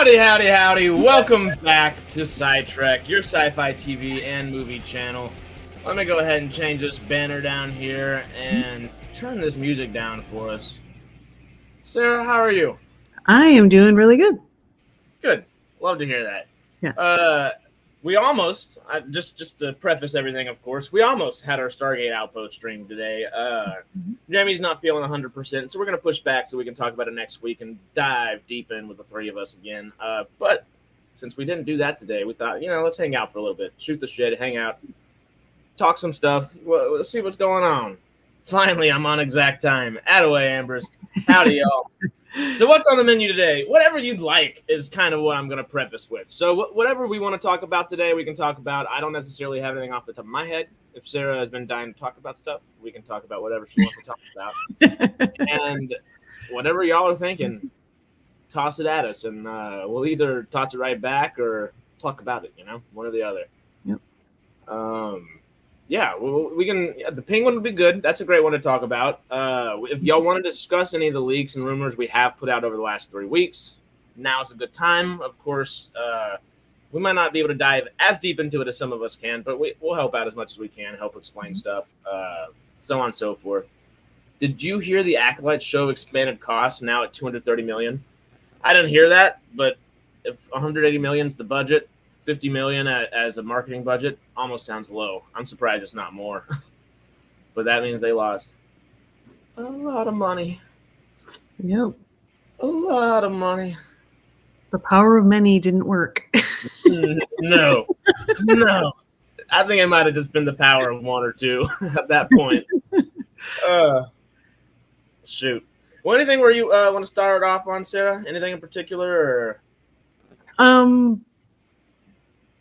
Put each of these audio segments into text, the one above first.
Howdy, howdy, howdy. Welcome back to Sidetrack, your sci-fi TV and movie channel. Let me go ahead and change this banner down here and turn this music down for us. Sarah, how are you? I am doing really good. Good. Love to hear that. Yeah. We almost, just to preface everything, of course, we almost had our Stargate Outpost stream today. Jamie's not feeling 100%, so we're going to push back so we can talk about it next week and dive deep in with the three of us again. But since we didn't do that today, we thought, let's hang out for a little bit, shoot the shit, hang out, talk some stuff, let's see what's going on. Finally, I'm on exact time. Attaway, Ambrose. Howdy, y'all. So what's on the menu today? Whatever you'd like is kind of what I'm going to preface with. So whatever we want to talk about today, we can talk about. I don't necessarily have anything off the top of my head. If Sarah has been dying to talk about stuff, we can talk about whatever she wants to talk about. And whatever y'all are thinking, toss it at us, and we'll either toss it right back or talk about it, one or the other. Yep. Yeah, we can. The Penguin would be good. That's a great one to talk about. If y'all want to discuss any of the leaks and rumors we have put out over the last 3 weeks, now's a good time. Of course, we might not be able to dive as deep into it as some of us can, but we'll help out as much as we can, help explain stuff, so on and so forth. Did you hear the Acolyte show expanded costs now at $230 million? I didn't hear that, but if $180 million is the budget, $50 million as a marketing budget almost sounds low. I'm surprised it's not more. But that means they lost a lot of money. Yep. A lot of money. The power of many didn't work. No. I think it might have just been the power of one or two at that point. Shoot. Well, anything where you want to start off on, Sarah? Anything in particular? Or?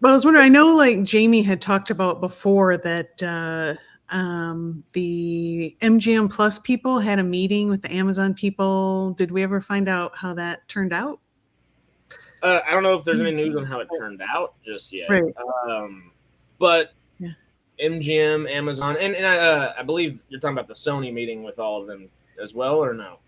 Well, I was wondering, I know like Jamie had talked about before that the MGM Plus people had a meeting with the Amazon people. Did we ever find out how that turned out? I don't know if there's any news on how it turned out just yet. Right. But yeah. MGM, Amazon, and I believe you're talking about the Sony meeting with all of them as well, or no?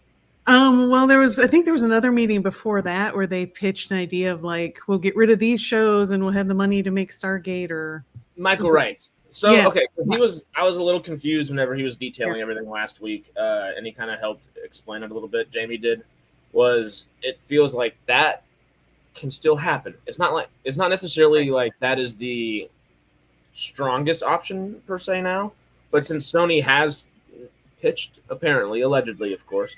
Well, I think there was another meeting before that where they pitched an idea of like, we'll get rid of these shows and we'll have the money to make Stargate or Michael Wright. So, yeah. Okay, I was a little confused whenever he was detailing everything last week, and he kind of helped explain it a little bit. Jamie did. It feels like that can still happen. It's not necessarily like that is the strongest option per se now, but since Sony has pitched, apparently, allegedly, of course,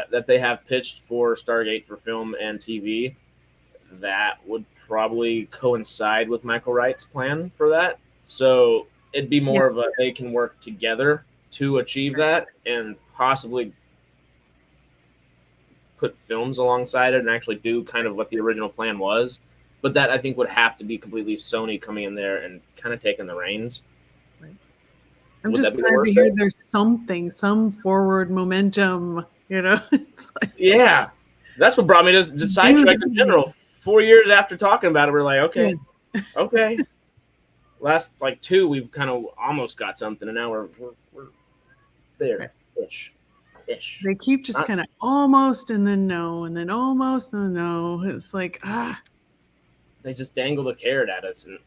that they have pitched for Stargate for film and TV, that would probably coincide with Michael Wright's plan for that. So it'd be more of they can work together to achieve that and possibly put films alongside it and actually do kind of what the original plan was. But that I think would have to be completely Sony coming in there and kind of taking the reins. I'm just glad to hear there's some forward momentum, It's like, yeah, that's what brought me to Sidetrack in general. 4 years after talking about it, we're like, okay. Last 2, we've kind of almost got something, and now we're there, ish. They keep just kind of almost and then no, and then almost and then no. It's like They just dangle the carrot at us, and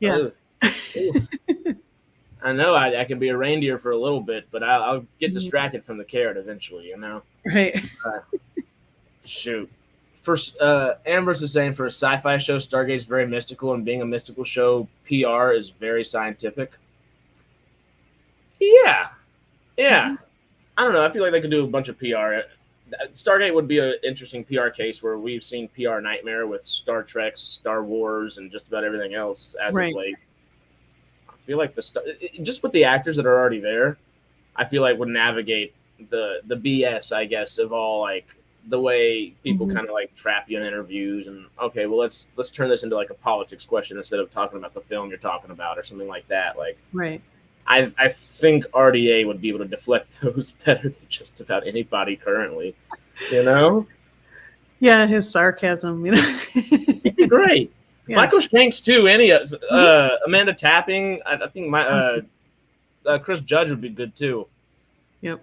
I know I can be a reindeer for a little bit, but I'll get distracted from the carrot eventually, Right. Shoot. First, Ambrose is saying for a sci-fi show, Stargate's very mystical, and being a mystical show, PR is very scientific. Yeah. I don't know. I feel like they could do a bunch of PR. Stargate would be an interesting PR case where we've seen PR nightmare with Star Trek, Star Wars, and just about everything else as of late. I feel like just with the actors that are already there, I feel like would navigate the BS, I guess, of all the way people kind of trap you in interviews and okay, well let's turn this into a politics question instead of talking about the film you're talking about or something like that. Right. I think RDA would be able to deflect those better than just about anybody currently. Yeah, his sarcasm. He'd be great. Yeah. Michael Shanks too. Amanda Tapping. I think Chris Judge would be good too. Yep.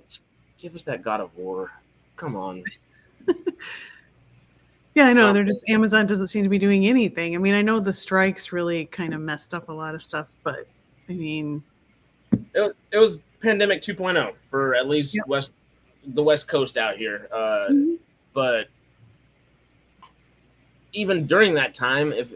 Give us that God of War. Come on. Yeah, I know. They're something. just Amazon doesn't seem to be doing anything. I mean, I know the strikes really kind of messed up a lot of stuff, but I mean, It was pandemic 2.0 for at least yep. the West Coast out here. Mhm. But even during that time, if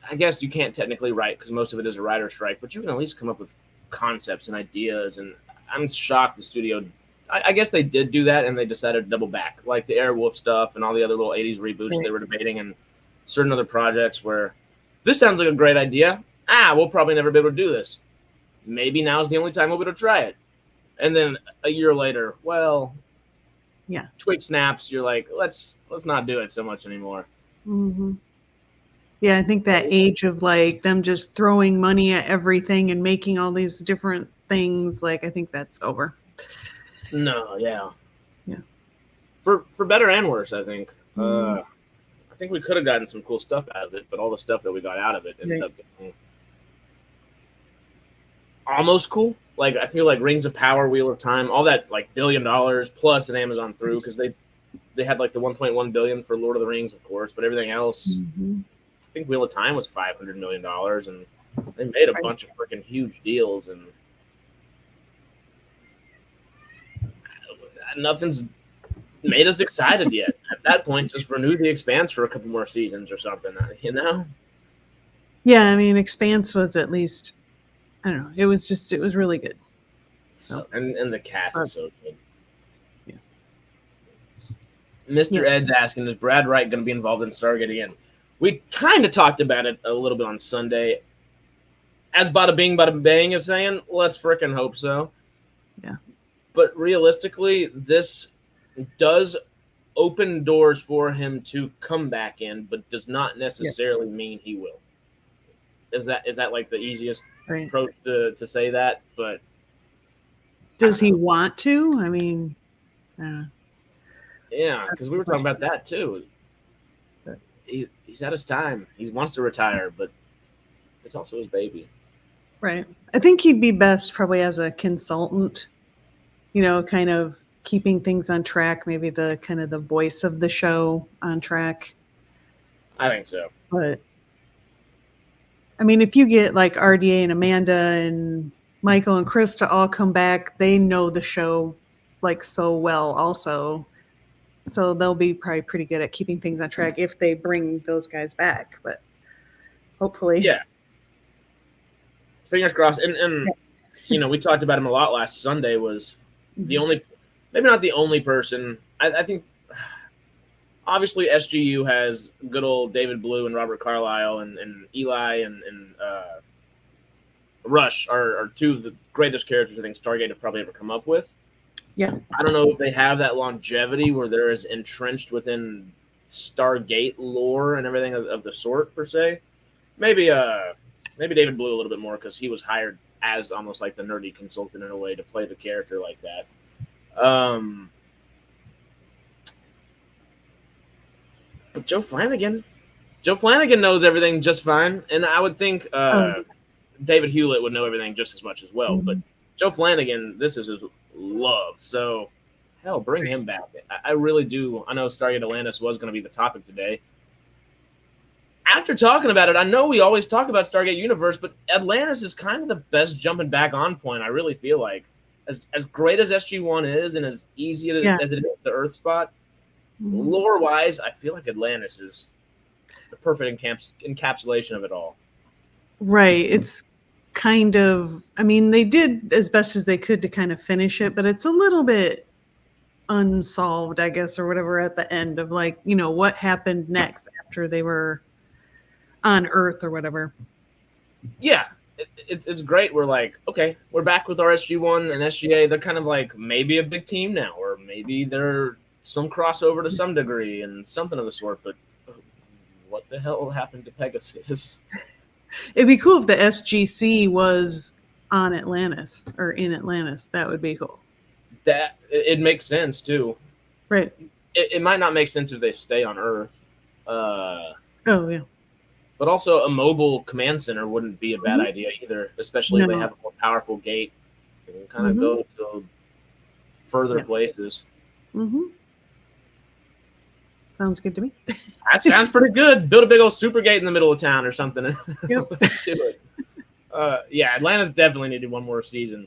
I guess you can't technically write because most of it is a writer strike, but you can at least come up with concepts and ideas. And I'm shocked the studio. I guess they did do that, and they decided to double back, like the Airwolf stuff and all the other little '80s reboots Right. they were debating, and certain other projects where this sounds like a great idea. We'll probably never be able to do this. Maybe now's the only time we'll be able to try it. And then a year later, well, Yeah. twig snaps. You're like, let's not do it so much anymore. Hmm. Yeah, I think that age of like them just throwing money at everything and making all these different things, like I think that's over. No, yeah, Yeah. for better and worse, I think. Mhm. I think we could have gotten some cool stuff out of it, but all the stuff that we got out of it ended Right. up being almost cool. Like I feel like Rings of Power, Wheel of Time, all that like $1 billion plus an Amazon threw because they had like the 1.1 billion for Lord of the Rings, of course, but everything else, Mhm. I think Wheel of Time was $500 million, and they made a Right. bunch of freaking huge deals, and nothing's made us excited yet. At that point, just renew the Expanse for a couple more seasons or something, you know? Yeah, I mean, Expanse was at least, I don't know, it was really good. So, And the cast is so good. yeah. Mr. Yeah. Ed's asking, is Brad Wright going to be involved in Stargate again? We kind of talked about it a little bit on Sunday. As Bada Bing, Bada Bang is saying, let's frickin' hope so. Yeah. But realistically, this does open doors for him to come back in, but does not necessarily mean he will. Is that like the easiest Right. approach to say that? But Does he want to? I mean, yeah, because we were talking about that too. But, He's had his time. He wants to retire, but it's also his baby. right. I think he'd be best probably as a consultant, kind of keeping things on track, maybe the kind of the voice of the show on track. I think so. But I mean, if you get like RDA and Amanda and Michael and Chris to all come back, they know the show like so well also. So they'll be probably pretty good at keeping things on track if they bring those guys back. But hopefully. Yeah. Fingers crossed. And we talked about him a lot last Sunday. Was the only, maybe not the only person. I think obviously SGU has good old David Blue and Robert Carlyle and Eli and Rush are two of the greatest characters I think Stargate have probably ever come up with. Yeah. I don't know if they have that longevity where they're as entrenched within Stargate lore and everything of the sort per se. Maybe David Blue a little bit more because he was hired as almost like the nerdy consultant in a way to play the character like that. But Joe Flanagan knows everything just fine, and I would think David Hewlett would know everything just as much as well. But Joe Flanagan, this is his love, so hell, bring him back. I really do. I know Stargate Atlantis was going to be the topic today. After talking about it, I know we always talk about Stargate Universe, but Atlantis is kind of the best jumping back on point. I really feel like, as great as SG-1 is, and as easy as it is the Earth spot, lore wise, I feel like Atlantis is the perfect encapsulation of it all. Right. It's kind of, I mean, they did as best as they could to kind of finish it, but it's a little bit unsolved, I guess, or whatever at the end of like, what happened next after they were on Earth or whatever. Yeah. It's great. We're like, okay, we're back with our SG-1 and SGA. They're kind of like maybe a big team now, or maybe they're some crossover to some degree and something of the sort. But what the hell happened to Pegasus? It'd be cool if the SGC was on Atlantis or in Atlantis. That would be cool. That it makes sense too. Right. It might not make sense if they stay on Earth. Oh yeah. But also a mobile command center wouldn't be a bad idea either, especially if they have a more powerful gate. They can kind of go to further places. Sounds Sounds good to me. That sounds pretty good. Build a big old Supergate in the middle of town or something. Yep. Let's do it. Yeah, Atlanta's definitely needed one more season.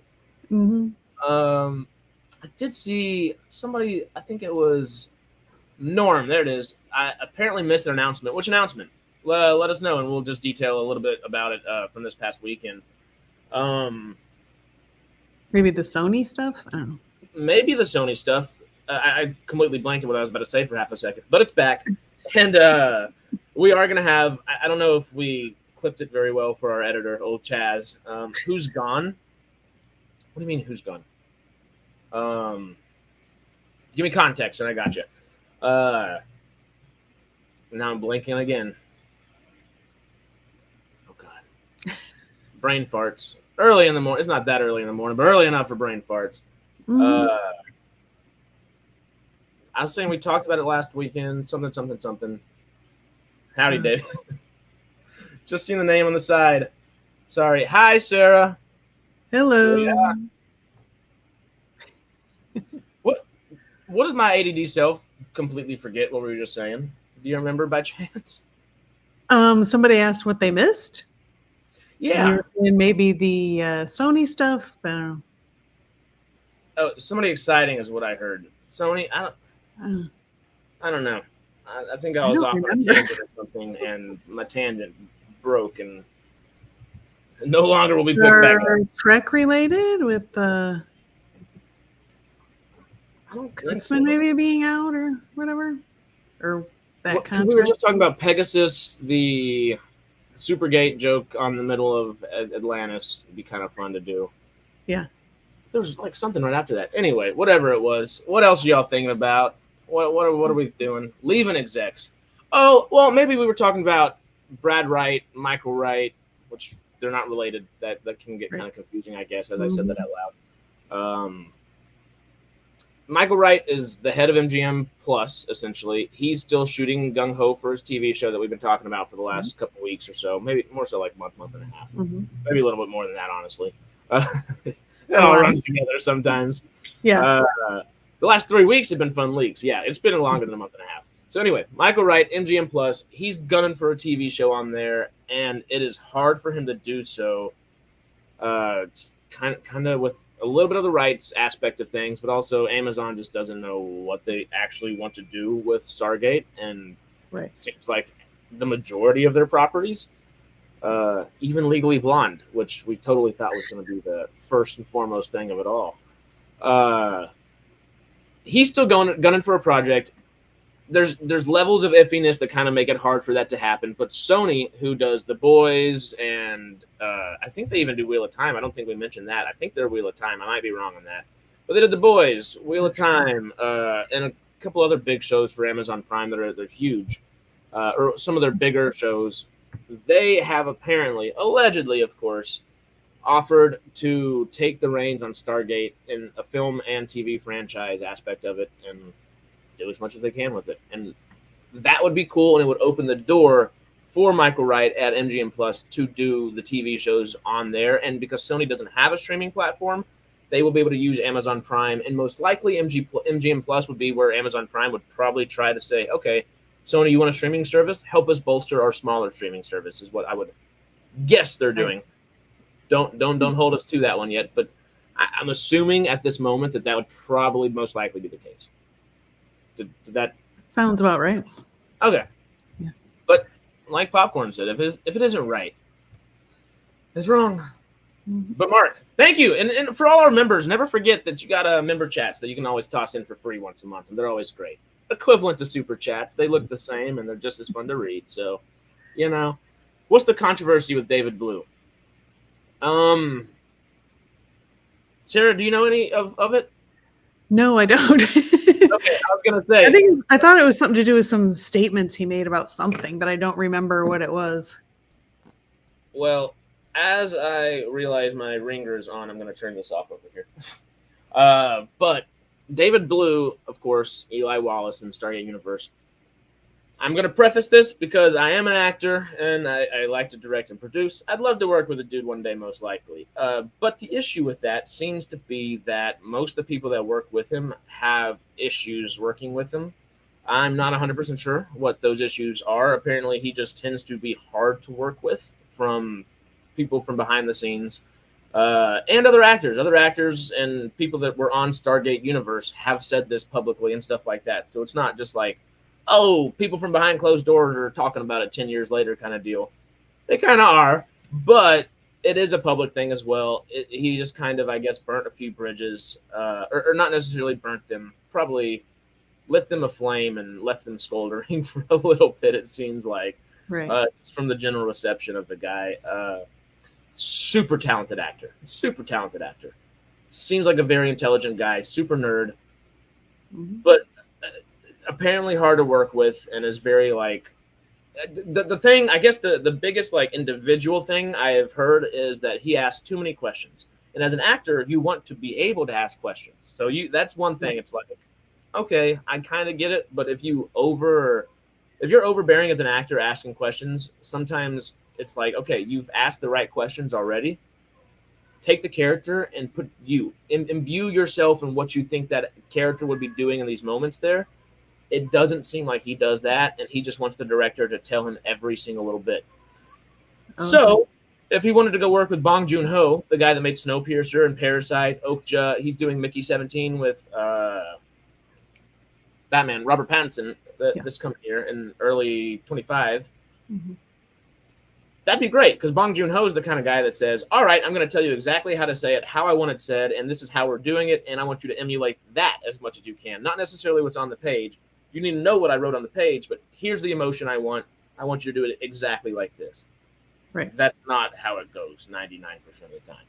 Mm-hmm. I did see somebody, I think it was Norm, there it is. I apparently missed an announcement. Which announcement? Let us know, and we'll just detail a little bit about it from this past weekend. Maybe the Sony stuff? I don't know. Maybe the Sony stuff. I completely blanked what I was about to say for half a second, but it's back. And we are going to have, I don't know if we clipped it very well for our editor, old Chaz. Who's gone? What do you mean, who's gone? Give me context, and I got you. Now I'm blinking again. Oh, God. Brain farts. Early in the morning. It's not that early in the morning, but early enough for brain farts. Mm-hmm. I was saying we talked about it last weekend. Something. Howdy, Dave. Just seen the name on the side. Sorry. Hi, Sarah. Hello. Yeah. What does my ADD self completely forget what we were just saying? Do you remember by chance? Somebody asked what they missed. Yeah. And maybe the Sony stuff. I don't know. Oh, somebody exciting is what I heard. Sony, I don't know. I think I was off on a tangent or something, and my tangent broke, and no longer will be picked back up. Trek related with the X-Men maybe being out or whatever, or that kind of. We were just talking about Pegasus, the Supergate joke on the middle of Atlantis. It'd be kind of fun to do. Yeah. There was like something right after that. Anyway, whatever it was. What else are y'all thinking about? What are we doing? Leaving execs. Oh, well, maybe we were talking about Brad Wright, Michael Wright, which they're not related. That can get kind of confusing, I guess, as I said that out loud. Michael Wright is the head of MGM Plus, essentially. He's still shooting gung ho for his TV show that we've been talking about for the last couple of weeks or so. Maybe more so like month and a half. Maybe a little bit more than that, honestly. It all runs together sometimes. Yeah. The last 3 weeks have been fun leaks. Yeah, it's been longer than a month and a half. So anyway, Michael Wright, MGM Plus, he's gunning for a TV show on there, and it is hard for him to do so. Kind of with a little bit of the rights aspect of things, but also Amazon just doesn't know what they actually want to do with Stargate, and it seems like the majority of their properties, even Legally Blonde, which we totally thought was going to be the first and foremost thing of it all. He's still gunning for a project. There's levels of iffiness that kind of make it hard for that to happen. But Sony, who does The Boys, and I think they even do Wheel of Time. I don't think we mentioned that. I think they're Wheel of Time. I might be wrong on that. But they did The Boys, Wheel of Time, and a couple other big shows for Amazon Prime that are huge, or some of their bigger shows. They have apparently, allegedly, of course, offered to take the reins on Stargate in a film and TV franchise aspect of it and do as much as they can with it. And that would be cool, and it would open the door for Michael Wright at MGM Plus to do the TV shows on there. And because Sony doesn't have a streaming platform, they will be able to use Amazon Prime, and most likely MGM Plus would be where Amazon Prime would probably try to say, okay, Sony, you want a streaming service? Help us bolster our smaller streaming service is what I would guess they're doing. Don't hold us to that one yet, but I'm assuming at this moment that would probably most likely be the case. Did that sounds about right? Okay. Yeah. But like Popcorn said, if it isn't right, it's wrong. But Mark, thank you, and for all our members, never forget that you got member chats that you can always toss in for free once a month, and they're always great. Equivalent to super chats, they look the same and they're just as fun to read. So, what's the controversy with David Blue? Sarah, do you know any of it? No, I don't. Okay, I was gonna say. I thought it was something to do with some statements he made about something, but I don't remember what it was. Well, as I realize my ringer's on, I'm gonna turn this off over here. But David Blue, of course, Eli Wallace in Stargate Universe. I'm going to preface this because I am an actor and I like to direct and produce. I'd love to work with a dude one day, most likely. But the issue with that seems to be that most of the people that work with him have issues working with him. I'm not 100% sure what those issues are. Apparently, he just tends to be hard to work with from people from behind the scenes. And other actors and people that were on Stargate Universe have said this publicly and stuff like that. So it's not just like, oh, people from behind closed doors are talking about it 10 years later kind of deal. They kind of are, but it is a public thing as well. He just kind of, I guess, burnt a few bridges, or not necessarily burnt them, probably lit them aflame and left them smoldering for a little bit, it seems like. Right. Just from the general reception of the guy. Super talented actor. Seems like a very intelligent guy, super nerd, but apparently hard to work with, and is very like the thing. I guess the biggest like individual thing I have heard is that he asks too many questions, and as an actor, you want to be able to ask questions. So that's one thing. It's like, okay, I kind of get it, but if you're overbearing as an actor asking questions, sometimes it's like, okay, you've asked the right questions already. Take the character and imbue yourself in what you think that character would be doing in these moments there. It doesn't seem like he does that, and he just wants the director to tell him every single little bit. Okay. So if he wanted to go work with Bong Joon-ho, the guy that made Snowpiercer and Parasite, Okja, he's doing Mickey 17 with Batman, Robert Pattinson, this coming year in early 25. That'd be great, because Bong Joon-ho is the kind of guy that says, all right, I'm going to tell you exactly how to say it, how I want it said, and this is how we're doing it, and I want you to emulate that as much as you can. Not necessarily what's on the page. You need to know what I wrote on the page, but here's the emotion I want. I want you to do it exactly like this. Right. That's not how it goes 99% of the time.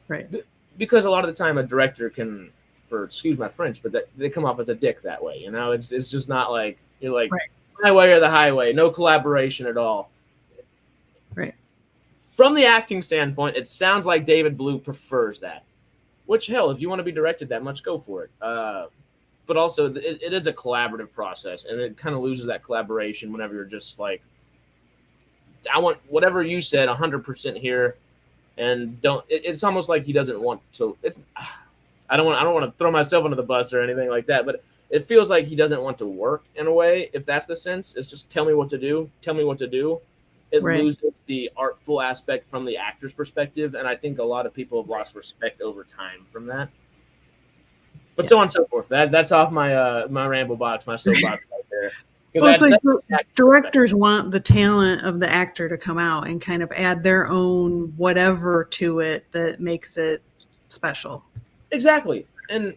Right. Because a lot of the time a director can, excuse my French, but they come off as a dick that way. You know, it's just not like, you're like, my way or the highway, no collaboration at all. Right. From the acting standpoint, it sounds like David Blue prefers that. Which, hell, if you want to be directed that much, go for it. But also, it is a collaborative process, and it kind of loses that collaboration whenever you're just like, I want whatever you said 100% here, and don't. It's almost like he doesn't want to. I don't want to throw myself under the bus or anything like that, but it feels like he doesn't want to work in a way. If that's the sense, it's just tell me what to do. It loses the artful aspect from the actor's perspective, and I think a lot of people have lost respect over time from that. But so on and so forth. That's off my my ramble box, my soapbox right there. Well, it's like directors want the talent of the actor to come out and kind of add their own whatever to it that makes it special. Exactly. And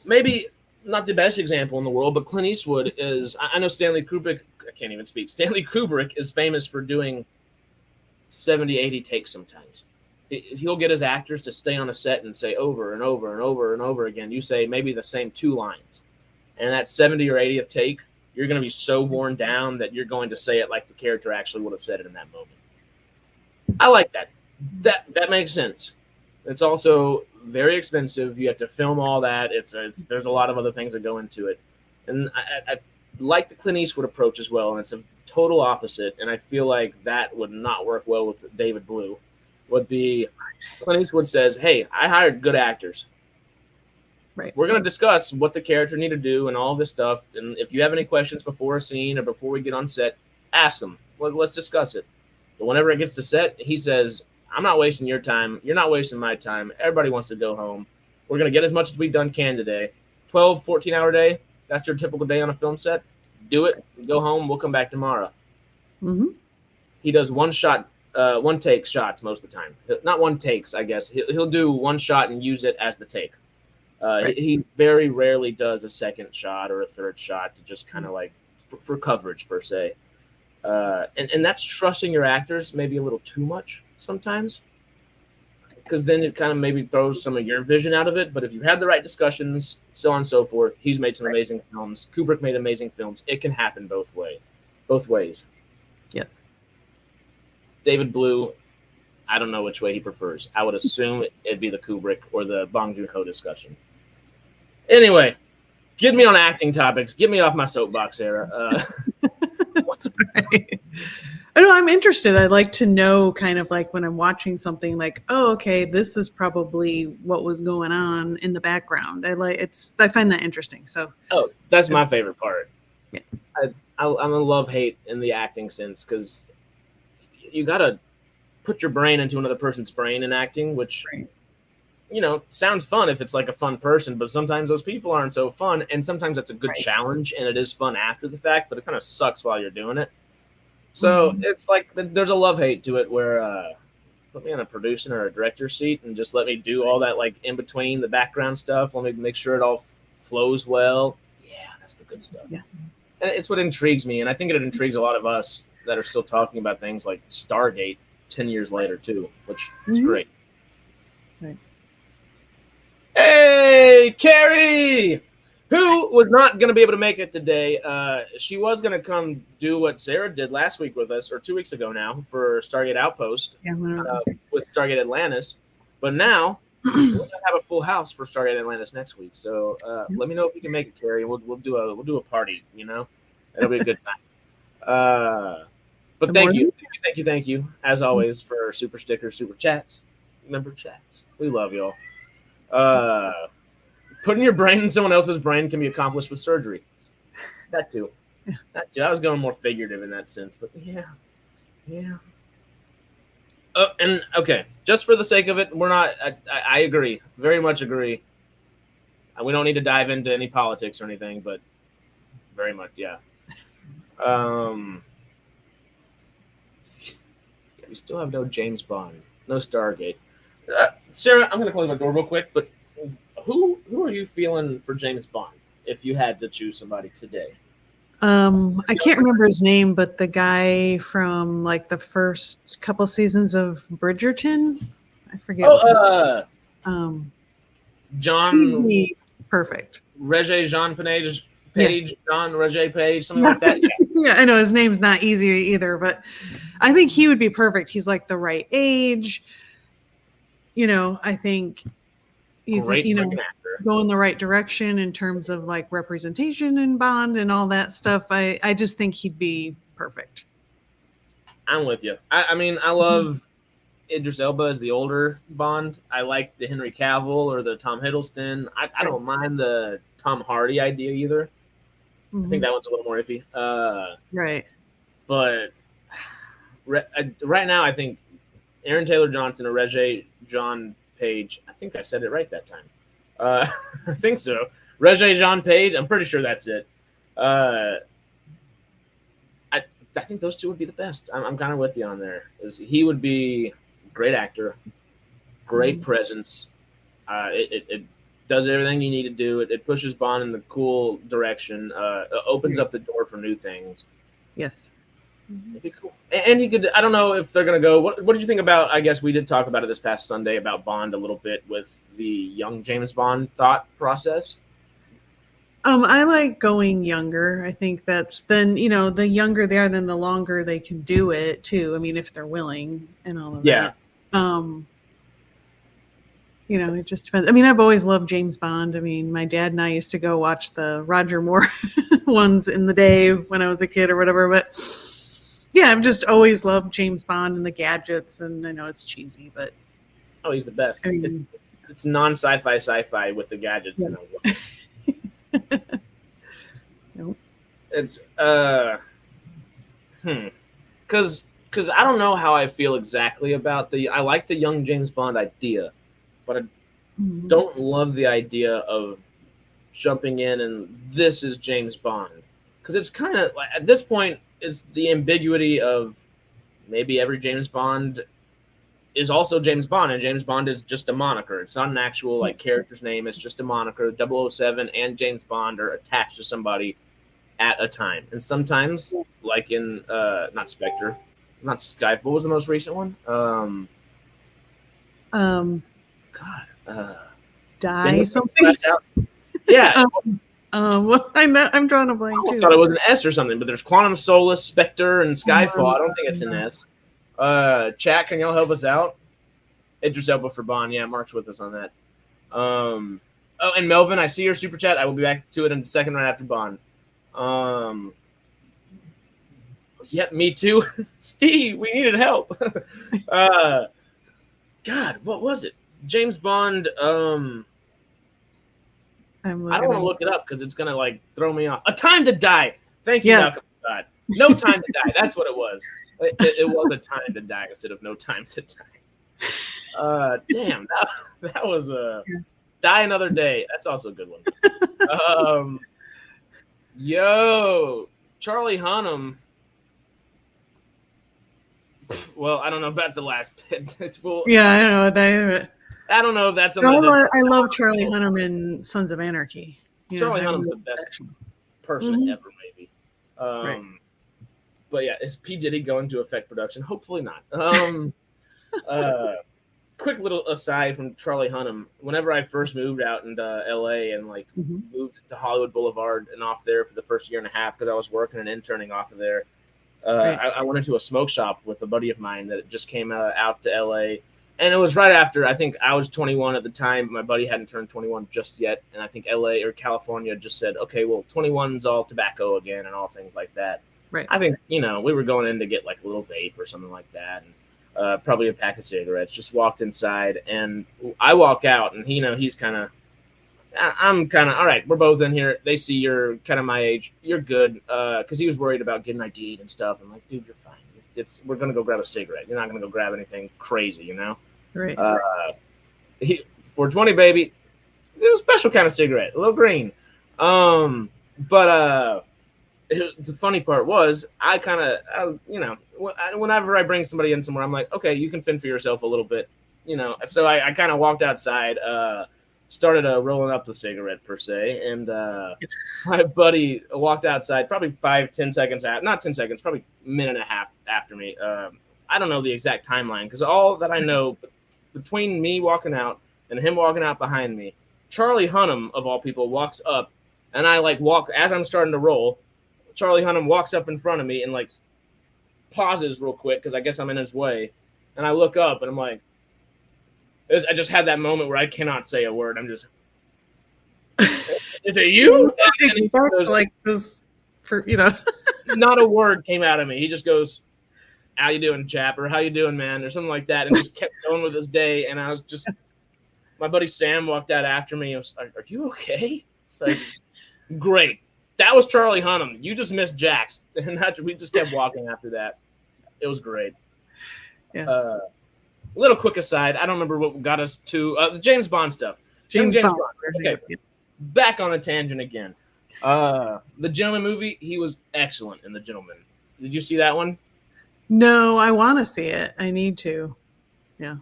maybe not the best example in the world, but Clint Eastwood is, I know Stanley Kubrick, I can't even speak. Stanley Kubrick is famous for doing 70, 80 takes sometimes. He'll get his actors to stay on a set and say over and over and over and over again. You say maybe the same 2 lines. And that 70 or 80th take, you're going to be so worn down that you're going to say it like the character actually would have said it in that moment. I like that. That makes sense. It's also very expensive. You have to film all that. There's a lot of other things that go into it. And I like the Clint Eastwood approach as well, and it's a total opposite. And I feel like that would not work well with David Blue. Would be Clint Eastwood says, hey, I hired good actors. Right. We're going to discuss what the character need to do and all this stuff. And if you have any questions before a scene or before we get on set, ask them. Let's discuss it. But whenever it gets to set, he says, I'm not wasting your time. You're not wasting my time. Everybody wants to go home. We're going to get as much as we can today. 12, 14-hour day. That's your typical day on a film set. Do it. Go home. We'll come back tomorrow. Mm-hmm. He does one take shots most of the time. Not one takes, I guess. He'll do one shot and use it as the take. Right. He very rarely does a second shot or a third shot to just kind of like for coverage per se. And that's trusting your actors maybe a little too much sometimes, because then it kind of maybe throws some of your vision out of it. But if you have the right discussions, so on and so forth, he's made some amazing films. Kubrick made amazing films. It can happen both ways. Yes. David Blue, I don't know which way he prefers. I would assume it'd be the Kubrick or the Bong Joon-ho discussion. Anyway, get me on acting topics. Get me off my soapbox era. That's right. I know I'm interested. I like to know kind of like when I'm watching something like, oh, okay, this is probably what was going on in the background. I find that interesting. So, Oh, that's my favorite part. yeah. I'm a love-hate in the acting sense because you gotta put your brain into another person's brain in acting, which Right. sounds fun if it's like a fun person, but sometimes those people aren't so fun, and sometimes that's a good Right. challenge and it is fun after the fact, but it kind of sucks while you're doing it. So it's like there's a love-hate to it where put me on a producer or a director seat and just let me do all that like in between the background stuff. Let me make sure it all flows well. Yeah, that's the good stuff. Yeah. And it's what intrigues me, and I think it intrigues a lot of us that are still talking about things like Stargate 10 years later too, which is great. Right. Hey, Carrie, who was not going to be able to make it today. She was going to come do what Sarah did last week with us, or 2 weeks ago now, for Stargate Outpost with Stargate Atlantis. But now we're going to have a full house for Stargate Atlantis next week. So let me know if you can make it, Carrie. We'll do a party. It'll be a good time. But thank you, as always, for super stickers, super chats, member chats. We love y'all. Putting your brain in someone else's brain can be accomplished with surgery. That too. I was going more figurative in that sense, but yeah. And okay, just for the sake of it, we're not. I agree, very much agree. We don't need to dive into any politics or anything, but very much, yeah. We still have no James Bond, no Stargate. Sarah, I'm going to close my door real quick, but who are you feeling for James Bond if you had to choose somebody today? I can't remember his name, but the guy from like the first couple seasons of Bridgerton, I forget. John. He'd be perfect. Regé Jean Page, John Regé Page, something like that. Yeah, I know his name's not easy either, but I think he would be perfect. He's like the right age. I think he's going the right direction in terms of like representation in Bond and all that stuff. I just think he'd be perfect. I'm with you. I mean, I love Idris Elba as the older Bond. I like the Henry Cavill or the Tom Hiddleston. I don't mind the Tom Hardy idea either. I think that one's a little more iffy. Right. But right now, I think Aaron Taylor Johnson or Regé Jean Page. I think I said it right that time. I think so. Regé Jean Page. I'm pretty sure that's it. I think those two would be the best. I'm kind of with you on there. He would be a great actor, great presence. It does everything you need to do. It pushes Bond in the cool direction. It opens up the door for new things. Yes. It'd be cool. And he could. I don't know if they're gonna go. What did you think about? I guess we did talk about it this past Sunday about Bond a little bit with the young James Bond thought process. I like going younger. I think that's then, the younger they are, then the longer they can do it too. I mean, if they're willing and all of that. It just depends. I mean, I've always loved James Bond. I mean, my dad and I used to go watch the Roger Moore ones in the day when I was a kid or whatever. But yeah, I've just always loved James Bond and the gadgets. And I know it's cheesy, but he's the best. I mean, it's non-sci-fi sci-fi with the gadgets. Yeah. Nope. It's because I don't know how I feel exactly about I like the young James Bond idea, but I don't love the idea of jumping in and this is James Bond, because it's kind of like at this point it's the ambiguity of maybe every James Bond is also James Bond, and James Bond is just a moniker. It's not an actual like character's name. It's just a moniker. 007 and James Bond are attached to somebody at a time. And sometimes, like in not Spectre, not Skype. What was the most recent one? Die something. Yeah. Well, I'm drawing a blank too. I thought it was an S or something, but there's Quantum Solace, Spectre, and Skyfall. I don't think it's an S. Chat, can y'all help us out? Idris Elba for Bond. Yeah, Mark's with us on that. And Melvin, I see your super chat. I will be back to it in a second right after Bond. Yep, me too. Steve, we needed help. God, what was it? James Bond. I don't want to look it up because it's gonna like throw me off. A Time to Die. Thank you, Yes. Malcolm. God. No Time to Die. That's what it was. It was A Time to Die instead of No Time to Die. Damn, that was Die Another Day. That's also a good one. Yo, Charlie Hunnam. Well, I don't know about the last bit. Yeah, I don't know that. I don't know if that's something. I love Charlie Hunnam in Sons of Anarchy. Charlie Hunnam's the best person ever, maybe. Right. But yeah, is P. Diddy going to affect production? Hopefully not. Quick little aside from Charlie Hunnam. Whenever I first moved out into LA and like moved to Hollywood Boulevard and off there for the first year and a half because I was working and interning off of there, I went into a smoke shop with a buddy of mine that just came out to LA. And it was right after, I think I was 21 at the time. My buddy hadn't turned 21 just yet. And I think LA or California just said, okay, well, 21's all tobacco again and all things like that. Right. I think, we were going in to get like a little vape or something like that. And probably a pack of cigarettes. Just walked inside and I walk out and, he's kind of, I'm kind of, all right, we're both in here. They see you're kind of my age. You're good. Because he was worried about getting ID'd and stuff. I'm like, dude, you're fine. We're gonna go grab a cigarette. You're not gonna go grab anything crazy, Right. 420, baby. It was a special kind of cigarette, a little green. The funny part was, whenever I bring somebody in somewhere, I'm like, okay, you can fend for yourself a little bit, So I kind of walked outside, started rolling up the cigarette per se, and my buddy walked outside probably 5-10 seconds out, not 10 seconds, probably a minute and a half after me. I don't know the exact timeline because all that I know between me walking out and him walking out behind me, Charlie Hunnam of all people walks up, and I like walk as I'm starting to roll. Charlie Hunnam walks up in front of me and like pauses real quick because I guess I'm in his way, and I look up and I'm like, I just had that moment where I cannot say a word. I'm just, is it you? Goes, like this, Not a word came out of me. He just goes, "How you doing, chap?" or "How you doing, man?" or something like that, and just kept going with his day. And I was just, my buddy Sam walked out after me. I was like, "Are you okay?" It's like, great. That was Charlie Hunnam. You just missed Jax, and we just kept walking after that. It was great. Yeah. Little quick aside, I don't remember what got us to the James Bond stuff. James Bond. Okay, back on a tangent again. The Gentleman movie, he was excellent in The Gentleman. Did you see that one? No, I want to see it. I need to. Yeah.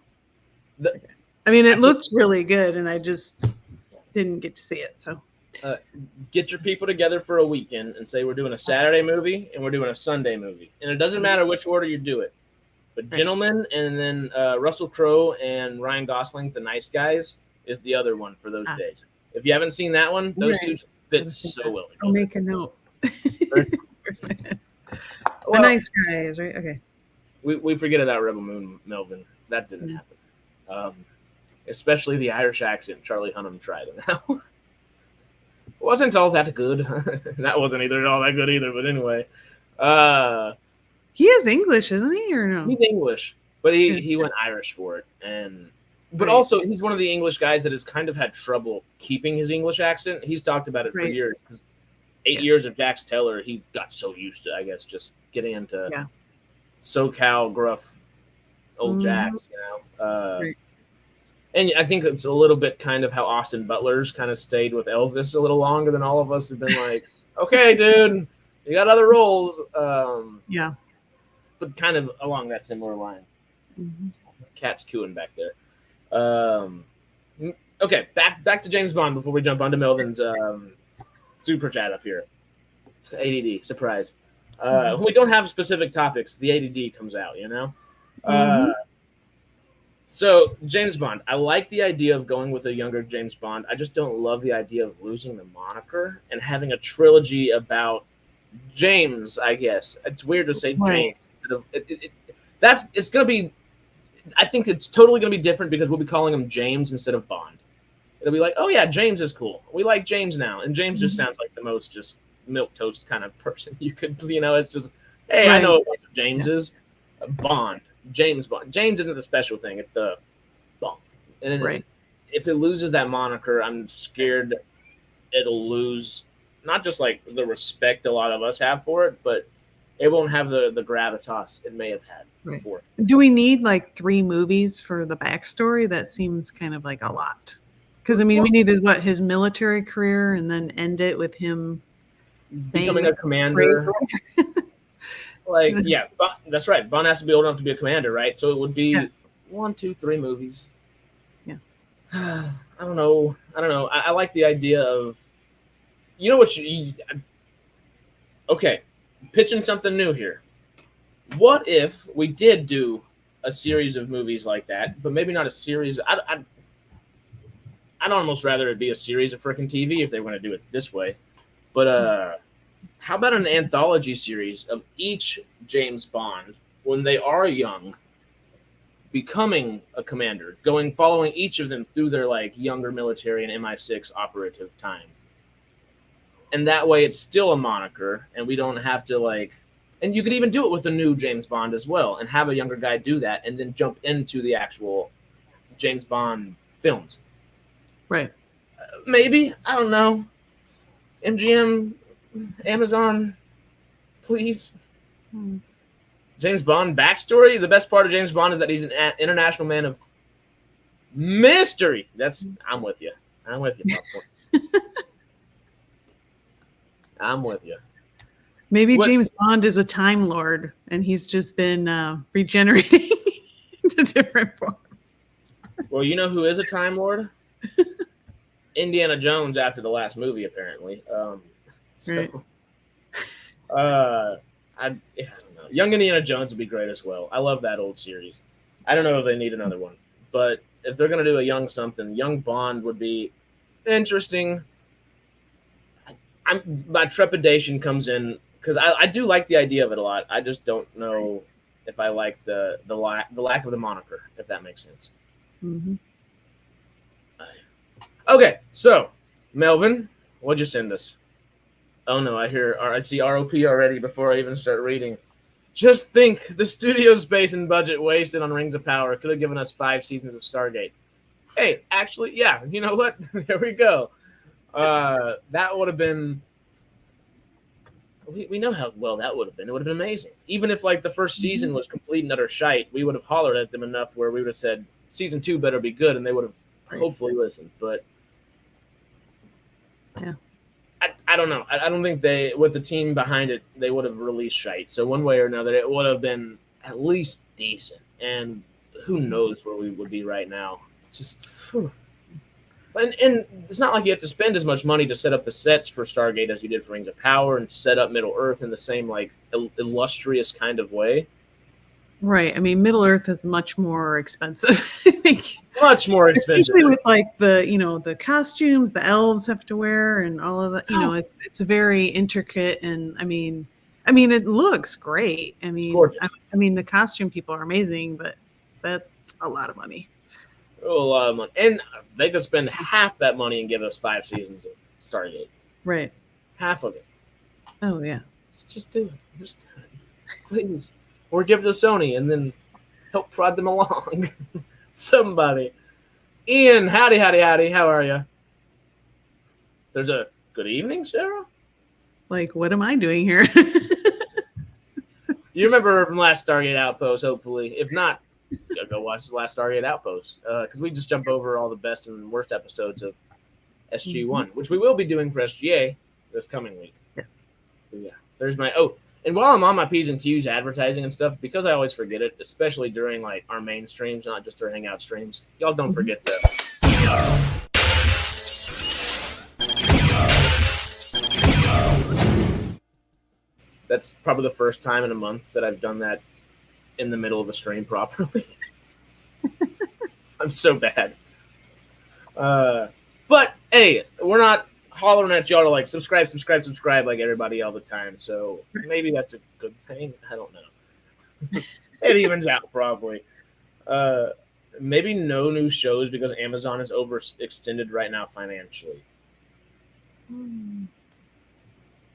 It looked really good, and I just didn't get to see it. So get your people together for a weekend and say we're doing a Saturday movie and we're doing a Sunday movie. And it doesn't matter which order you do it. But Gentleman and then Russell Crowe and Ryan Gosling's The Nice Guys is the other one for those days. If you haven't seen that one, those two just fit so well. I'll make a note. The Nice Guys, right? Okay. We forget about Rebel Moon, Melvin. That didn't happen. Especially the Irish accent Charlie Hunnam tried. It wasn't all that good. That wasn't all that good either. But anyway. He is English, isn't he, or no? He's English, but he went Irish for it, but also he's one of the English guys that has kind of had trouble keeping his English accent. He's talked about it for years. 8 years of Jax Teller, he got so used to, I guess, just getting into SoCal gruff old Jax, And I think it's a little bit kind of how Austin Butler's kind of stayed with Elvis a little longer than all of us have been like, okay, dude, you got other roles. But kind of along that similar line. Cat's cooing back there. Okay, back to James Bond before we jump onto Melvin's super chat up here. It's ADD, surprise. When we don't have specific topics, the ADD comes out, So, James Bond. I like the idea of going with a younger James Bond. I just don't love the idea of losing the moniker and having a trilogy about James, I guess. It's weird to say James. It's going to be, I think it's totally going to be different because we'll be calling him James instead of Bond. It'll be like, oh yeah, James is cool. We like James now. And James just sounds like the most just milquetoast kind of person you could, it's just, Hey, I Right. know what James is. Bond. James Bond. James isn't the special thing. It's the Bond. And Right. if it loses that moniker, I'm scared it'll lose not just like the respect a lot of us have for it, but it won't have the gravitas it may have had Right. before. Do we need like 3 movies for the backstory? That seems kind of like a lot. Because I mean, we needed what his military career, and then end it with him saying Becoming the a phrase. commander, like yeah, that's right. Bond has to be old enough to be a commander, right? So it would Yeah. be 1, 2, 3 movies. Yeah. I don't know. I like the idea of, you know what okay, pitching something new here. What if we did do a series of movies like that, but maybe not a series? I'd almost rather it be a series of freaking TV if they want to do it this way. But how about an anthology series of each James Bond when they are young, becoming a commander, following each of them through their like younger military and MI6 operative time, and that way it's still a moniker, and we don't have to like. And you could even do it with the new James Bond as well, and have a younger guy do that, and then jump into the actual James Bond films. Right. Maybe, I don't know. MGM, Amazon, please. James Bond backstory. The best part of James Bond is that he's an international man of mystery. I'm with you. I'm with you, popcorn. I'm with you. Maybe James Bond is a Time Lord, and he's just been regenerating into different forms. Well, you know who is a Time Lord? Indiana Jones after the last movie, apparently. Right. I don't know. Young Indiana Jones would be great as well. I love that old series. I don't know if they need another one, but if they're going to do a young Bond would be interesting. My trepidation comes in because I do like the idea of it a lot. I just don't know if I like the lack of the moniker, if that makes sense. Mm-hmm. Okay, so Melvin, what'd you send us? Oh no, I see ROP already before I even start reading. Just think, the studio space and budget wasted on Rings of Power could have given us 5 seasons of Stargate. Hey, actually, yeah, you know what? There we go. That would have been. We know how well that would have been. It would have been amazing. Even if like the first season was complete and utter shite, we would have hollered at them enough where we would have said season 2 better be good, and they would have hopefully listened. But yeah, I don't know. I don't think with the team behind it, they would have released shite. So one way or another, it would have been at least decent. And who knows where we would be right now? Just. And it's not like you have to spend as much money to set up the sets for Stargate as you did for Rings of Power and set up Middle Earth in the same like illustrious kind of way. Right. I mean, Middle Earth is much more expensive. I think. Much more expensive, especially with like the costumes the elves have to wear and all of that. It's very intricate, and I mean, it looks great. I mean, the costume people are amazing, but that's a lot of money. A lot of money, and they could spend half that money and give us 5 seasons of Stargate. Right. Half of it. Oh yeah. Just do it. Just do it. Please. Or give it to Sony and then help prod them along. Somebody. Ian, howdy. How are you? There's a good evening, Sarah? Like, what am I doing here? You remember her from last Stargate Outpost, hopefully. If not, you gotta go watch the last Stargate Outpost. Because we just jump over all the best and worst episodes of SG1, which we will be doing for SGA this coming week. Yes. So yeah. There's my... Oh, and while I'm on my P's and Q's advertising and stuff, because I always forget it, especially during like our main streams, not just our Hangout streams, y'all don't forget that. That's probably the first time in a month that I've done that in the middle of a stream properly. I'm so bad. But hey, we're not hollering at y'all to like subscribe like everybody all the time. So maybe that's a good thing. I don't know. It evens out probably. Maybe no new shows because Amazon is overextended right now financially.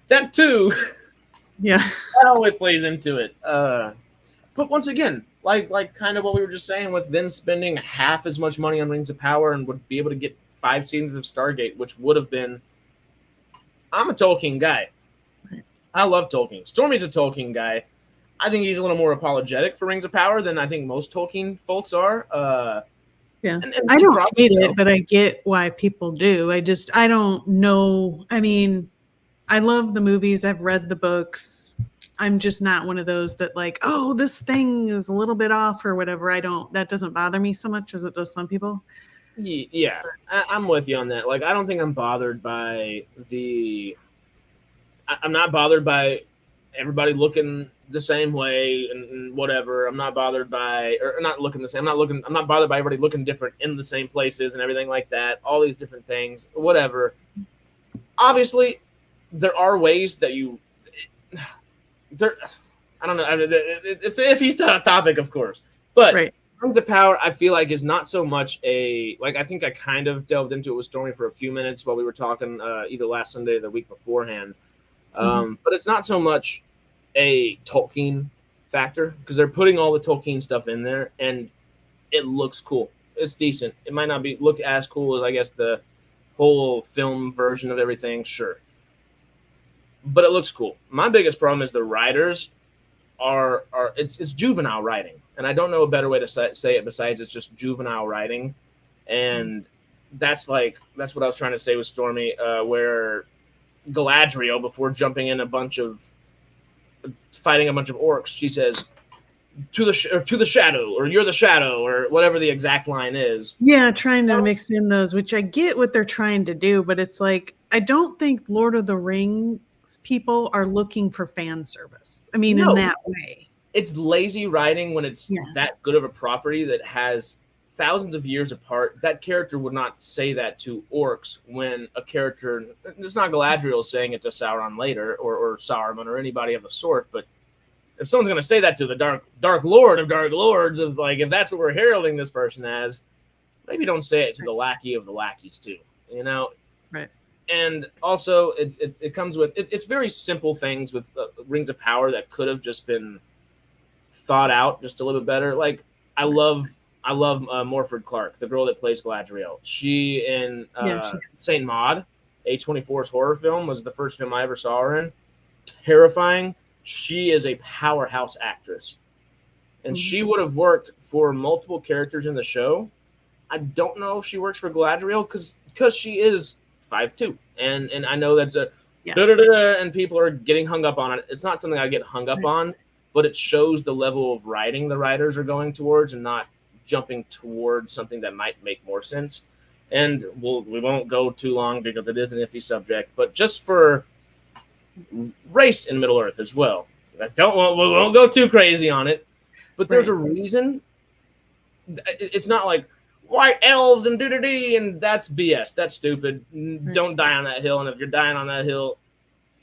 That too. Yeah. That always plays into it. But once again, like kind of what we were just saying with them spending half as much money on Rings of Power and would be able to get 5 seasons of Stargate, which would have been. I'm a Tolkien guy. I love Tolkien. Stormy's a Tolkien guy. I think he's a little more apologetic for Rings of Power than I think most Tolkien folks are. Yeah. And I don't hate so. it, but I get why people do. I don't know. I mean, I love the movies. I've read the books. I'm just not one of those that like, oh, this thing is a little bit off or whatever. That doesn't bother me so much as it does some people. Yeah, I'm with you on that. Like, I don't think I'm bothered by I'm not bothered by everybody looking the same way and whatever. I'm not bothered by, or not looking the same. I'm not bothered by everybody looking different in the same places and everything like that. All these different things, whatever. Obviously, there are ways that I don't know. It's an iffy topic, of course, but right. Rings of Power, I feel like, is not so much I think I kind of delved into it with Stormy for a few minutes while we were talking either last Sunday or the week beforehand. But it's not so much a Tolkien factor because they're putting all the Tolkien stuff in there and it looks cool. It's decent. It might not look as cool as, I guess, the whole film version of everything, sure. But it looks cool. My biggest problem is the writers it's juvenile writing. And I don't know a better way to say it besides it's just juvenile writing. And that's what I was trying to say with Stormy, where Galadriel, before jumping in fighting a bunch of orcs, she says, to the shadow, or you're the shadow, or whatever the exact line is. Yeah, trying to mix in those, which I get what they're trying to do, but it's like, I don't think Lord of the Rings people are looking for fan service. I mean, in that way. It's lazy writing when it's that good of a property that has thousands of years apart. That character would not say that to orcs when a character, it's not Galadriel saying it to Sauron later, or Saruman, or anybody of the sort, but if someone's going to say that to the Dark Lord of Dark Lords, of like, if that's what we're heralding this person as, maybe don't say it to the lackey of the lackeys too, you know? Right. And also, it comes with, it's very simple things with Rings of Power that could have just been thought out just a little bit better. Like, I love Morford Clark, the girl that plays Galadriel. She in Saint Maud, A24's horror film, was the first film I ever saw her in. Terrifying. She is a powerhouse actress. And she would have worked for multiple characters in the show. I don't know if she works for Galadriel because she is 5'2". And I know that's and people are getting hung up on it. It's not something I get hung up on, but it shows the level of writing the writers are going towards and not jumping towards something that might make more sense. And we won't go too long because it is an iffy subject, but just for race in Middle Earth as well. We won't go too crazy on it, but there's a reason. It's not like white elves and and that's BS. That's stupid. Don't die on that hill, and if you're dying on that hill,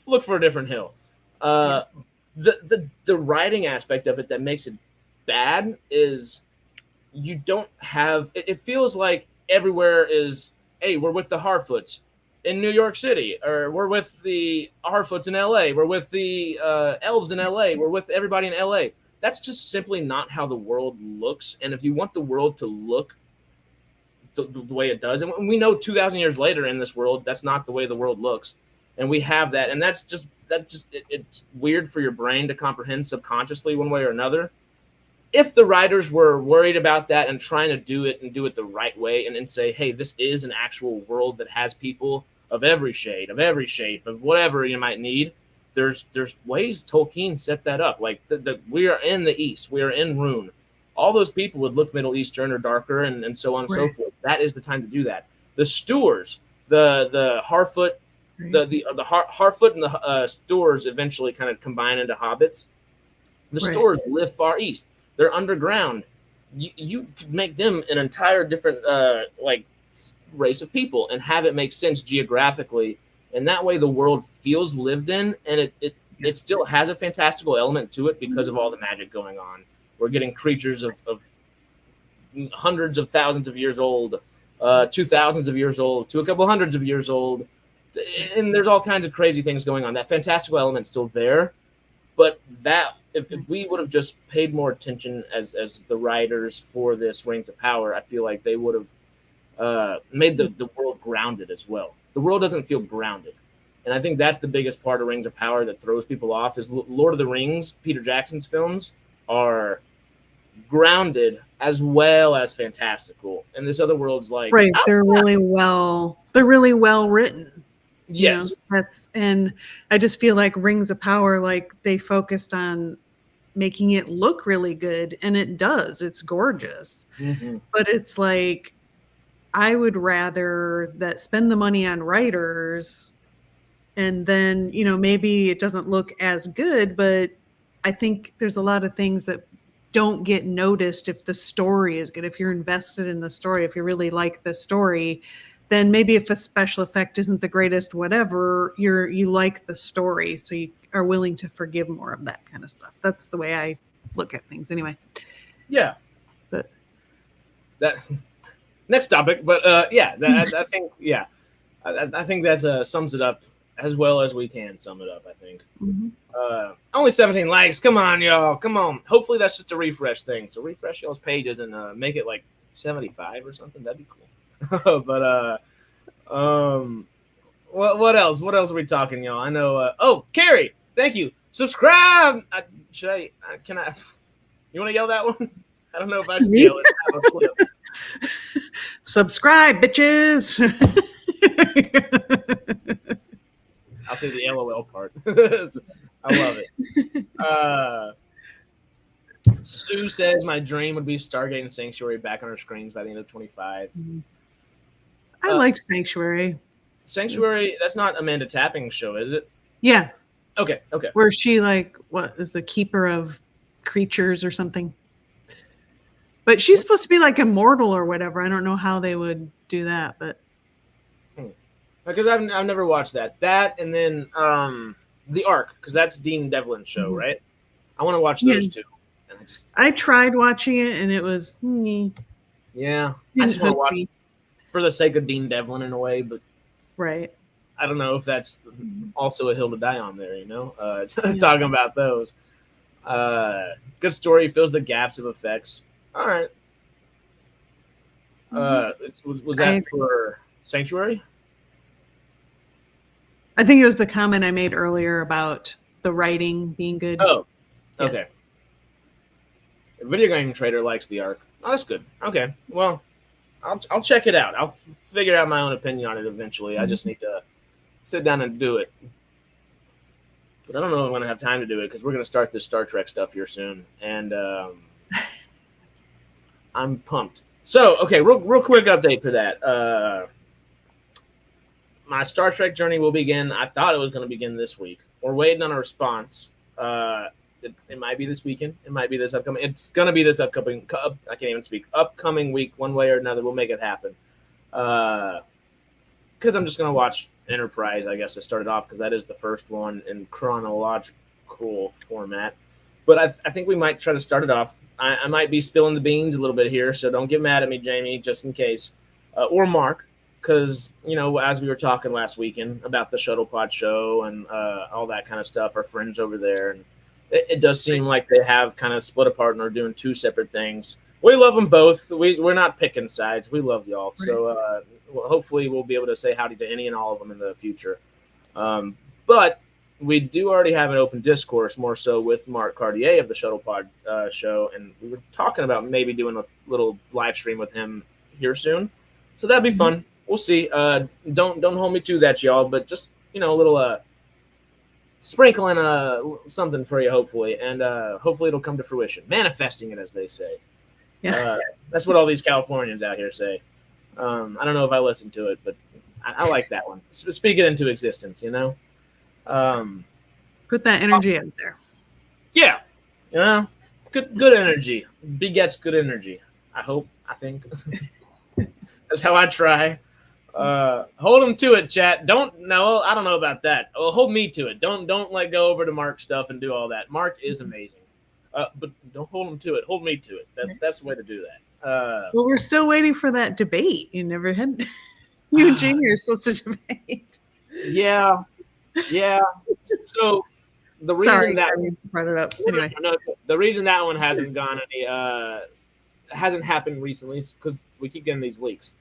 look for a different hill. The writing aspect of it that makes it bad is you don't have. It feels like everywhere is, hey, we're with the Harfoots in New York City, or we're with the Harfoots in LA, we're with the elves in LA, we're with everybody in LA. That's just simply not how the world looks. And if you want the world to look the way it does, and we know 2,000 years later in this world, that's not the way the world looks. And we have that, and it's weird for your brain to comprehend subconsciously one way or another. If the writers were worried about that and trying to do it the right way and say, hey, this is an actual world that has people of every shade, of every shape, of whatever you might need, there's ways Tolkien set that up. Like, we are in the East. We are in Rune. All those people would look Middle Eastern or darker and so on and so forth. That is the time to do that. The Stewars, the Harfoot, the Harfoot and the Stewars eventually kind of combine into hobbits. The Stewars live far east. They're underground. You could make them an entire different race of people and have it make sense geographically, and that way the world feels lived in, and it still has a fantastical element to it because of all the magic going on. We're getting creatures of hundreds of thousands of years old, 2,000s of years old, to a couple hundreds of years old, and there's all kinds of crazy things going on. That fantastical element's still there, But that if we would have just paid more attention as the writers for this Rings of Power, I feel like they would have made the world grounded as well. The world doesn't feel grounded. And I think that's the biggest part of Rings of Power that throws people off is Lord of the Rings, Peter Jackson's films, are grounded as well as fantastical. And this other world's like right, they're really well written. Yes. And I just feel like Rings of Power, like they focused on making it look really good, and it does. It's gorgeous. Mm-hmm. But it's like I would rather that spend the money on writers, and then, maybe it doesn't look as good, but I think there's a lot of things that don't get noticed if the story is good. If you're invested in the story, if you really like the story, then maybe if a special effect isn't the greatest, whatever, you like the story, so you are willing to forgive more of that kind of stuff. That's the way I look at things anyway. Yeah. But that next topic, but I think I think that sums it up as well as we can sum it up, I think. Mm-hmm. Only 17 likes. Come on, y'all. Come on. Hopefully that's just a refresh thing. So refresh y'all's pages and make it like 75 or something. That'd be cool. But what else? What else are we talking, y'all? I know. Carrie, thank you. Subscribe. Can I? You want to yell that one? I don't know if I should yell it. I have a clip. Subscribe, bitches. I'll say the LOL part. I love it. Sue says my dream would be Stargate and Sanctuary back on our screens by the end of 25. I liked Sanctuary. Sanctuary, that's not Amanda Tapping's show, is it? Yeah. Okay. Where she what is the keeper of creatures or something? But she's supposed to be like immortal or whatever. I don't know how they would do that, but because I've never watched that. That and then The Ark, because that's Dean Devlin's show, Mm-hmm. right? I want to watch those two. And I tried watching it and it was yeah. I just want to watch for the sake of Dean Devlin in a way, but right. I don't know if that's also a hill to die on there, talking about those. Good story, fills the gaps of effects. All right. Was that for Sanctuary? I think it was the comment I made earlier about the writing being good. Oh, okay. The video game trader likes The Ark. Oh, that's good. Okay, well, I'll check it out. I'll figure out my own opinion on it eventually. I just need to sit down and do it. But I don't know if I'm going to have time to do it because we're going to start this Star Trek stuff here soon, and I'm pumped. So, okay, real quick update for that. My Star Trek journey will begin. I thought it was going to begin this week. We're waiting on a response. It might be this weekend. It might be this upcoming. It's going to be this upcoming. I can't even speak. Upcoming week, one way or another, we'll make it happen. Because I'm just going to watch Enterprise, I guess, to start it off, because that is the first one in chronological format. But I think we might try to start it off. I might be spilling the beans a little bit here, so don't get mad at me, Jamie, just in case. Or Mark, because, as we were talking last weekend about the Shuttle Pod show and all that kind of stuff, our friends over there, and it does seem like they have kind of split apart and are doing two separate things. We love them both. We're not picking sides. We love y'all. So hopefully we'll be able to say howdy to any and all of them in the future. But we do already have an open discourse, more so with Mark Cartier of the Shuttle Pod show, and we were talking about maybe doing a little live stream with him here soon. So that'd be fun. We'll see. Don't hold me to that, y'all, but just a little sprinkling something for you, hopefully, and hopefully it'll come to fruition. Manifesting it, as they say. Yeah. That's what all these Californians out here say. I don't know if I listen to it, but I like that one. Speak it into existence, Put that energy out there. Yeah. Good energy begets good energy. I think. That's how I try. Hold them to it, chat. I don't know about that. Well, hold me to it. Don't like go over to Mark's stuff and do all that. Mark is amazing. But don't hold him to it. Hold me to it. That's the way to do that. Well, we're still waiting for that debate. You never had. You and Jamie are supposed to debate. Yeah. So the reason Sorry, that I brought it up. Anyway, the reason that one hasn't gone any hasn't happened recently is because we keep getting these leaks.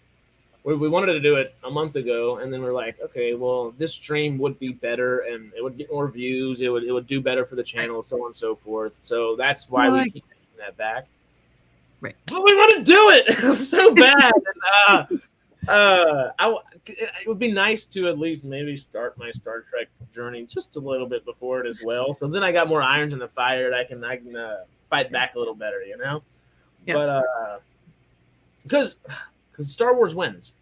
We wanted to do it a month ago, and then we're like, okay, well, this stream would be better, and it would get more views. It would do better for the channel, so on and so forth. So that's why we keep taking that back. Right. But we want to do it so bad. And, it would be nice to at least maybe start my Star Trek journey just a little bit before it as well. So then I got more irons in the fire. And I can fight back a little better, you know. Yeah. But because Star Wars wins,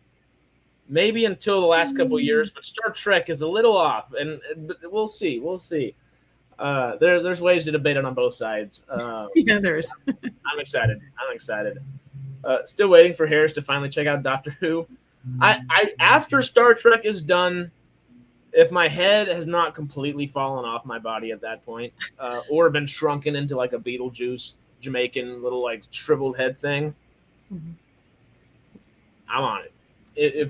maybe until the last couple of years, but Star Trek is a little off, and we'll see. We'll see. There's ways to debate it on both sides. Yeah, there is. I'm excited. Still waiting for Harris to finally check out Doctor Who. I after Star Trek is done, if my head has not completely fallen off my body at that point, or been shrunken into like a Beetlejuice Jamaican little like shriveled head thing, I'm on it.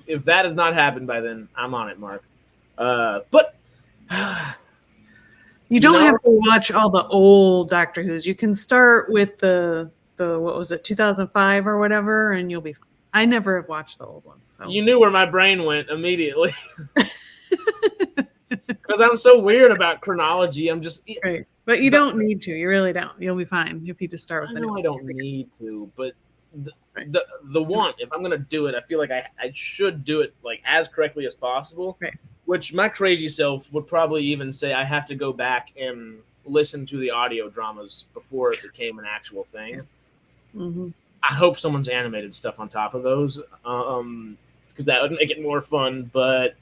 If that has not happened by then, I'm on it, Mark. But you don't have to watch all the old Doctor Who's. You can start with the what was it, 2005 or whatever, and you'll be fine. I never have watched the old ones. So. You knew where my brain went immediately. Because I'm so weird about chronology. I'm just right. But you don't need to. You really don't. You'll be fine if you just start with. I know I don't need to, but the one, if I'm gonna do it, I feel like I should do it like as correctly as possible. Right. Which my crazy self would probably even say I have to go back and listen to the audio dramas before it became an actual thing. Mm-hmm. I hope someone's animated stuff on top of those, because that would make it more fun. But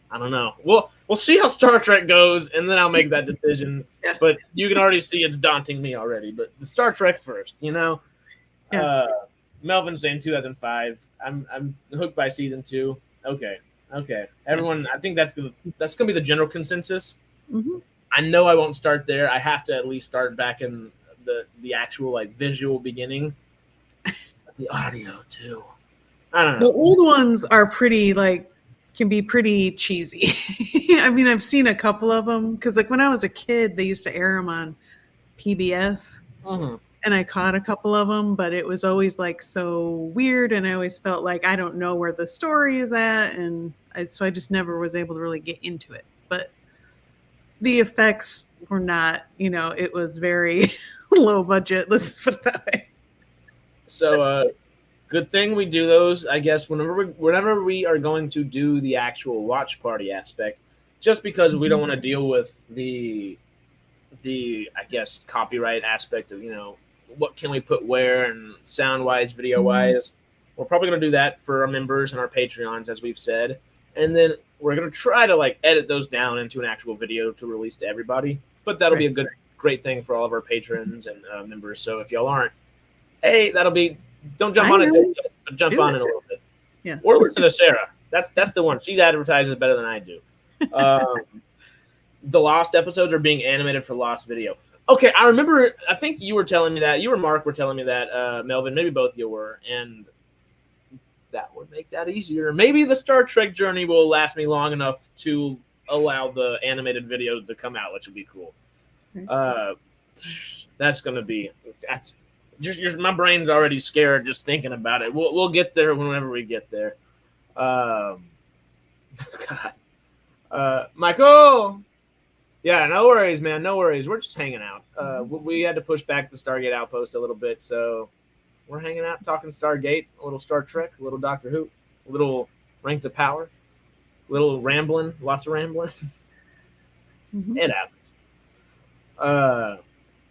I don't know. We'll see how Star Trek goes, and then I'll make that decision. Yeah. But you can already see it's daunting me already. But the Star Trek first, you know. Yeah. Melvin's saying 2005. I'm hooked by season 2. Okay. Everyone, I think that's gonna be the general consensus. Mm-hmm. I know I won't start there. I have to at least start back in the actual like visual beginning. The audio too. I don't know. The old ones are pretty can be pretty cheesy. I mean, I've seen a couple of them because like when I was a kid, they used to air them on PBS. Mm-hmm. And I caught a couple of them, but it was always like so weird, and I always felt like I don't know where the story is at, and so I just never was able to really get into it. But the effects were not, it was very low budget. Let's just put it that way. So, good thing we do those, I guess, whenever we are going to do the actual watch party aspect, just because we don't want to deal with the I guess copyright aspect of what can we put where and sound wise, video wise. We're probably going to do that for our members and our Patreons, as we've said, and then we're going to try to edit those down into an actual video to release to everybody. But that'll be a great thing for all of our patrons and members. So if y'all aren't, hey, don't jump on it, but jump on it a little bit. Yeah. Or listen to Sarah. That's the one. She advertises better than I do. The Lost episodes are being animated for Lost Video. Okay, I remember. I think you were telling me that. You and Mark were telling me that, Melvin. Maybe both of you were, and that would make that easier. Maybe the Star Trek journey will last me long enough to allow the animated videos to come out, which would be cool. That's gonna be. That's just my brain's already scared just thinking about it. We'll get there whenever we get there. God, Michael. Yeah, no worries, man. No worries. We're just hanging out. We had to push back the Stargate Outpost a little bit, so we're hanging out, talking Stargate, a little Star Trek, a little Doctor Who, a little Rings of Power, a little rambling, lots of rambling. It happens.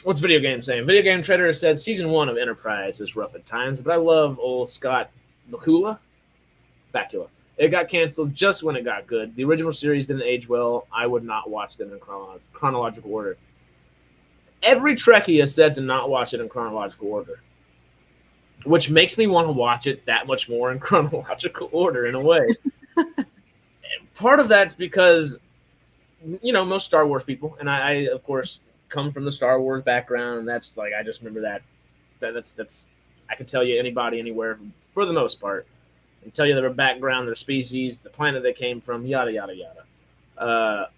What's Video Game saying? Video Game Trader has said Season 1 of Enterprise is rough at times, but I love old Scott Bakula. It got canceled just when it got good. The original series didn't age well. I would not watch them in chronological order. Every Trekkie has said to not watch it in chronological order, which makes me want to watch it that much more in chronological order in a way. Part of that's because, most Star Wars people, and I of course, come from the Star Wars background, and that's I just remember that's I can tell you anybody, anywhere, for the most part. And tell you their background, their species, the planet they came from, yada, yada, yada.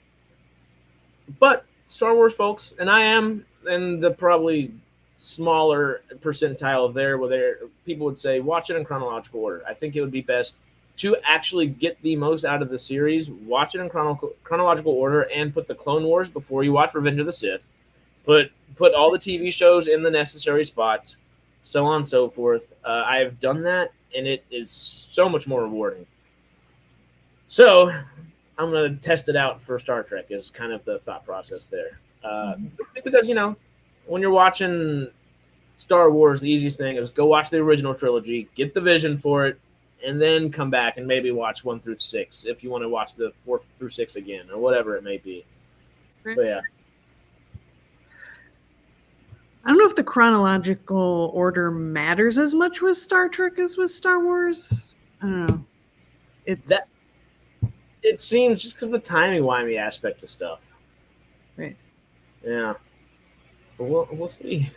But Star Wars folks, and I am in the probably smaller percentile of there, where people would say watch it in chronological order. I think it would be best to actually get the most out of the series. Watch it in chronological order, and put the Clone Wars before you watch Revenge of the Sith. Put all the TV shows in the necessary spots, so on and so forth. I have done that, and it is so much more rewarding. So I'm going to test it out for Star Trek is kind of the thought process there. Because, when you're watching Star Wars, the easiest thing is go watch the original trilogy, get the vision for it, and then come back and maybe watch 1 through 6 if you want to watch the 4 through 6 again or whatever it may be. Right. But yeah. I don't know if the chronological order matters as much with Star Trek as with Star Wars. I don't know. It seems just because of the timey-wimey aspect of stuff. Right. Yeah. But we'll see.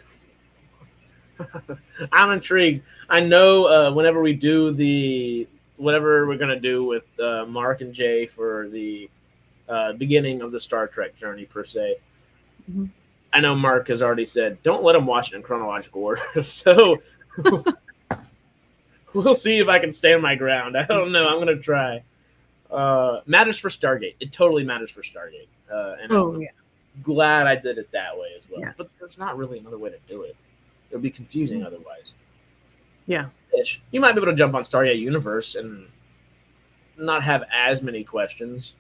I'm intrigued. I know whenever we do whatever we're going to do with Mark and Jay for the beginning of the Star Trek journey, per se, I know Mark has already said, don't let him watch it in chronological order. So we'll see if I can stand my ground. I don't know. I'm going to try. Matters for Stargate. It totally matters for Stargate. And I'm glad I did it that way as well. Yeah. But there's not really another way to do it. It would be confusing otherwise. Yeah. You might be able to jump on Stargate Universe and not have as many questions.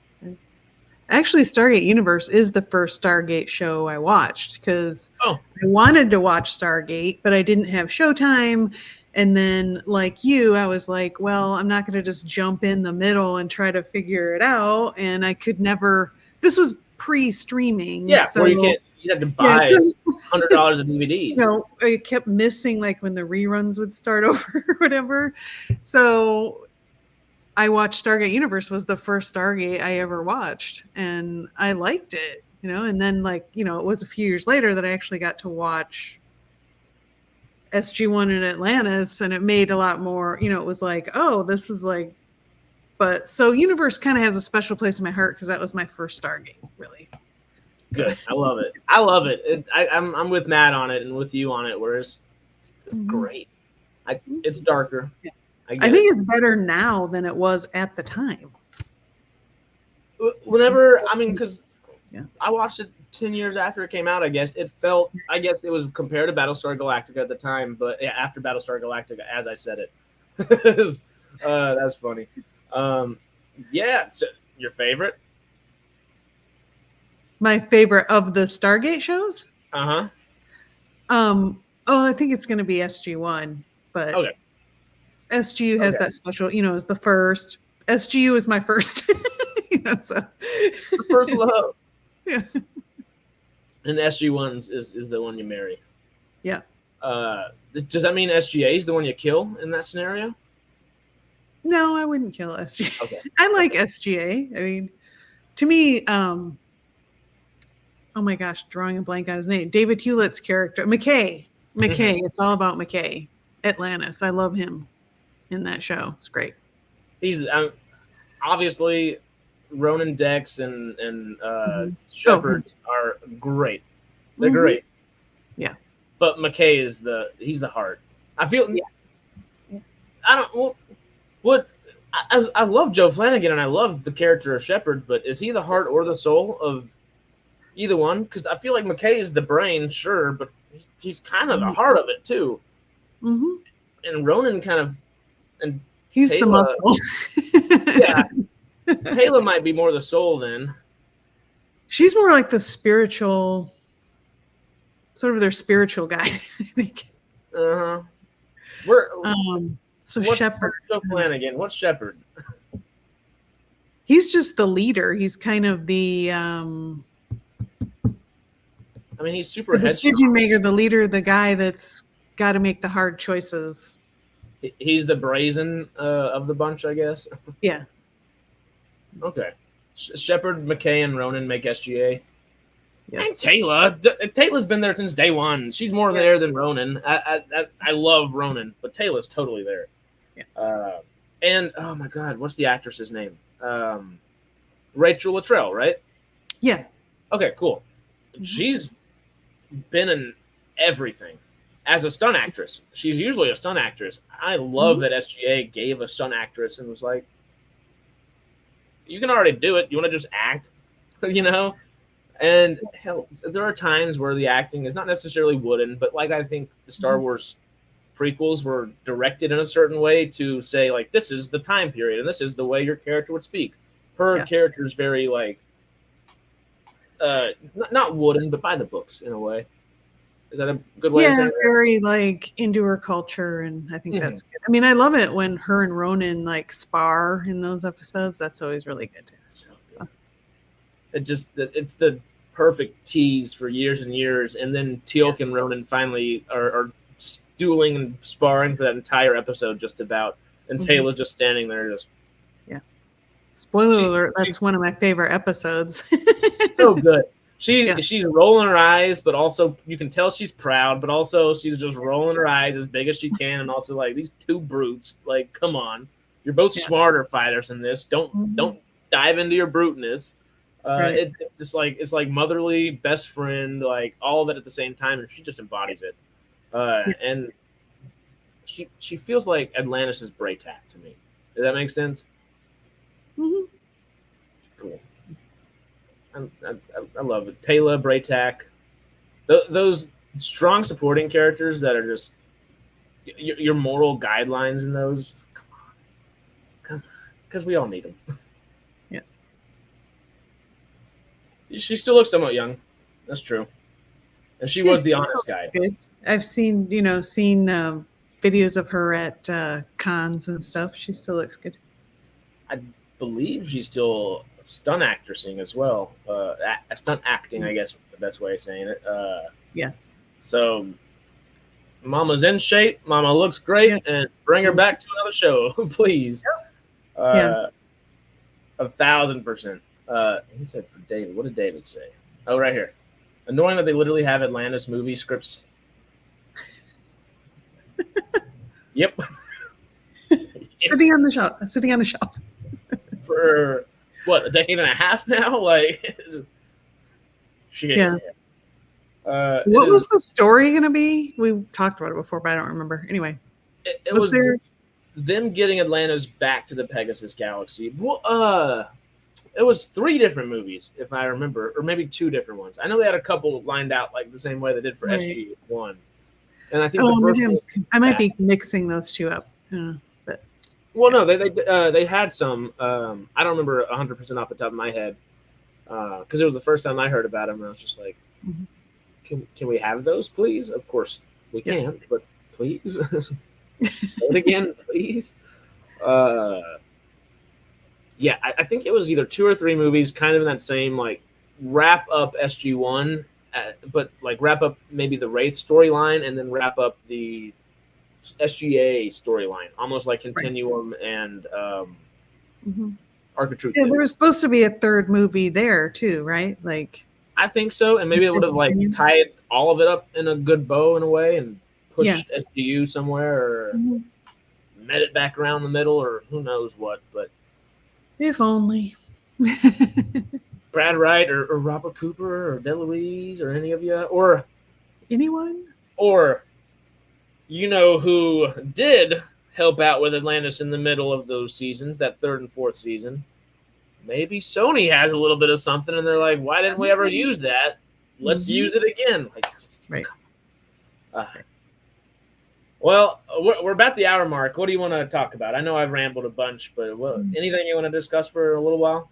Actually, Stargate Universe is the first Stargate show I watched because I wanted to watch Stargate, but I didn't have Showtime. And then, like you, I was like, well, I'm not going to just jump in the middle and try to figure it out. And I could never. This was pre-streaming. Yeah, so where you had to buy $100 of DVDs. I kept missing like when the reruns would start over or whatever. So I watched Stargate Universe was the first Stargate I ever watched, and I liked it, and then it was a few years later that I actually got to watch SG-1 in Atlantis, and it made a lot more, it was like, oh, this is like, but so Universe kind of has a special place in my heart because that was my first Stargate, really. Good. I love it. I love it. I'm with Matt on it and with you on it, where it's great. It's darker. Yeah. I think it's better now than it was at the time. Because I watched it 10 years after it came out, I guess. It was compared to Battlestar Galactica at the time, but after Battlestar Galactica, as I said it. That's funny. So your favorite? My favorite of the Stargate shows? Uh-huh. I think it's going to be SG-1, but okay. SGU has that special, is the first. SGU is my first. So. The first love. Yeah. And SG-1 is the one you marry. Yeah. Does that mean SGA is the one you kill in that scenario? No, I wouldn't kill SGA. Okay. I like SGA. I mean, to me, oh my gosh, drawing a blank on his name. David Hewlett's character, McKay. It's all about McKay. Atlantis. I love him in that show. It's great. He's obviously Ronan Dex and Shepard are great. They're great. Yeah. But McKay he's the heart. I feel. Yeah. I don't. I love Joe Flanagan and I love the character of Shepard, but is he the heart or the soul of either one? Because I feel like McKay is the brain, sure, but he's kind of the heart of it too. Mm-hmm. And Ronan and he's Taylor, the muscle. Yeah. Taylor might be more the soul then. She's more like the spiritual, sort of their spiritual guide, I think. Uh-huh. What's Shepard. Joe Flanagan. What's Shepard? He's just the leader. He's kind of the he's super decision maker, the leader, the guy that's got to make the hard choices. He's the brazen of the bunch, I guess. Yeah. Okay. Shepard, McKay, and Ronan make SGA. Yes. And Taylor. Taylor's been there since day one. She's more there than Ronan. I love Ronan, but Taylor's totally there. Yeah. And oh my God, what's the actress's name? Rachel Luttrell, right? Yeah. Okay, cool. She's been in everything as a stunt actress. She's usually a stunt actress. I love that SGA gave a stunt actress and was like, you can already do it. You want to just act, you know? And hell, there are times where the acting is not necessarily wooden, but like I think the Star Wars prequels were directed in a certain way to say like this is the time period and this is the way your character would speak. Her character is very like not wooden, but by the books in a way. Is that a good way to say it? Very like into her culture, and I think that's good. I mean, I love it when her and Ronan like spar in those episodes. That's always really good. So good. It's the perfect tease for years and years, and then Teal'c and Ronan finally are dueling and sparring for that entire episode, just about, and Taylor's just standing there, just Spoiler alert! That's one of my favorite episodes. So good. She's rolling her eyes, but also you can tell she's proud, but also she's just rolling her eyes as big as she can, and also like these two brutes. Like, come on, you're both smarter fighters than this. Don't dive into your bruteness. It's just like it's like motherly, best friend, like all of it at the same time, and she just embodies it. And she feels like Atlantis' Braytac to me. Does that make sense? Mm-hmm. Cool. I love it. Taylor, Braytac, those strong supporting characters that are just your moral guidelines in those. Come on, because we all need them. Yeah. She still looks somewhat young. That's true, and she was the honest guy. Good. I've seen videos of her at cons and stuff. She still looks good. I believe she's still stunt actressing as well. Stunt acting, I guess, is the best way of saying it. So, Mama's in shape. Mama looks great, and bring her back to another show, please. 1,000%. He said for David. What did David say? Oh, right here. Annoying that they literally have Atlantis movie scripts. Yep. Sitting on the shelf. For what, a decade and a half now? Like, shit. Yeah. What was the story going to be? We talked about it before, but I don't remember. Anyway, it was them getting Atlantis back to the Pegasus Galaxy. Well, it was 3 different movies, if I remember, or maybe 2 different ones. I know they had a couple lined out like the same way they did for SG-1. And I think the first one, I might be mixing those 2 up. Well, no, they had some. I don't remember 100% off the top of my head because it was the first time I heard about them. And I was just like, can we have those, please? Of course we can, but please say it again, please. I think it was either 2 or 3 movies, kind of in that same like wrap up SG-1, but like wrap up maybe the Wraith storyline and then wrap up the SGA storyline, almost like Continuum and Arc of Truth. Yeah, there was supposed to be a 3rd movie there too, right? Like, I think so, and maybe it would have like tied all of it up in a good bow in a way and pushed SGU somewhere or met it back around the middle or who knows what. But if only Brad Wright or Robert Cooper or DeLuise or any of you or anyone or. You know who did help out with Atlantis in the middle of those seasons, that 3rd and 4th season? Maybe Sony has a little bit of something, and they're like, why didn't we ever use that? Let's use it again. Like, well, we're about the hour mark. What do you want to talk about? I know I've rambled a bunch, but anything you want to discuss for a little while?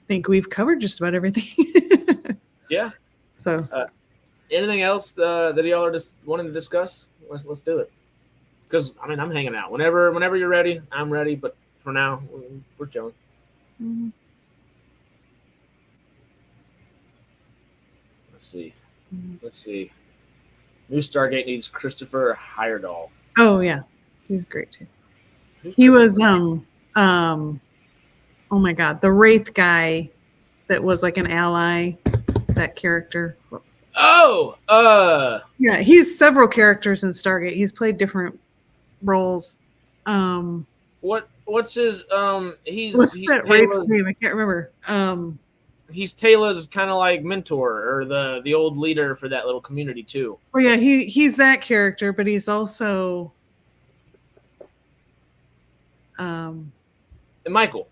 I think we've covered just about everything. Yeah. So... anything else that y'all are just wanting to discuss? Let's do it. Because I mean, I'm hanging out. Whenever you're ready, I'm ready. But for now, we're chilling. Let's see. New Stargate needs Christopher Heyerdahl. Oh yeah, he's great too. He was oh my god, the Wraith guy that was like an ally. That character. Yeah, he's several characters in Stargate. He's played different roles. What's his what's that Wraith's name? I can't remember. he's Tayla's kind of like mentor or the old leader for that little community too. Oh yeah, he's that character, but he's also And Michael.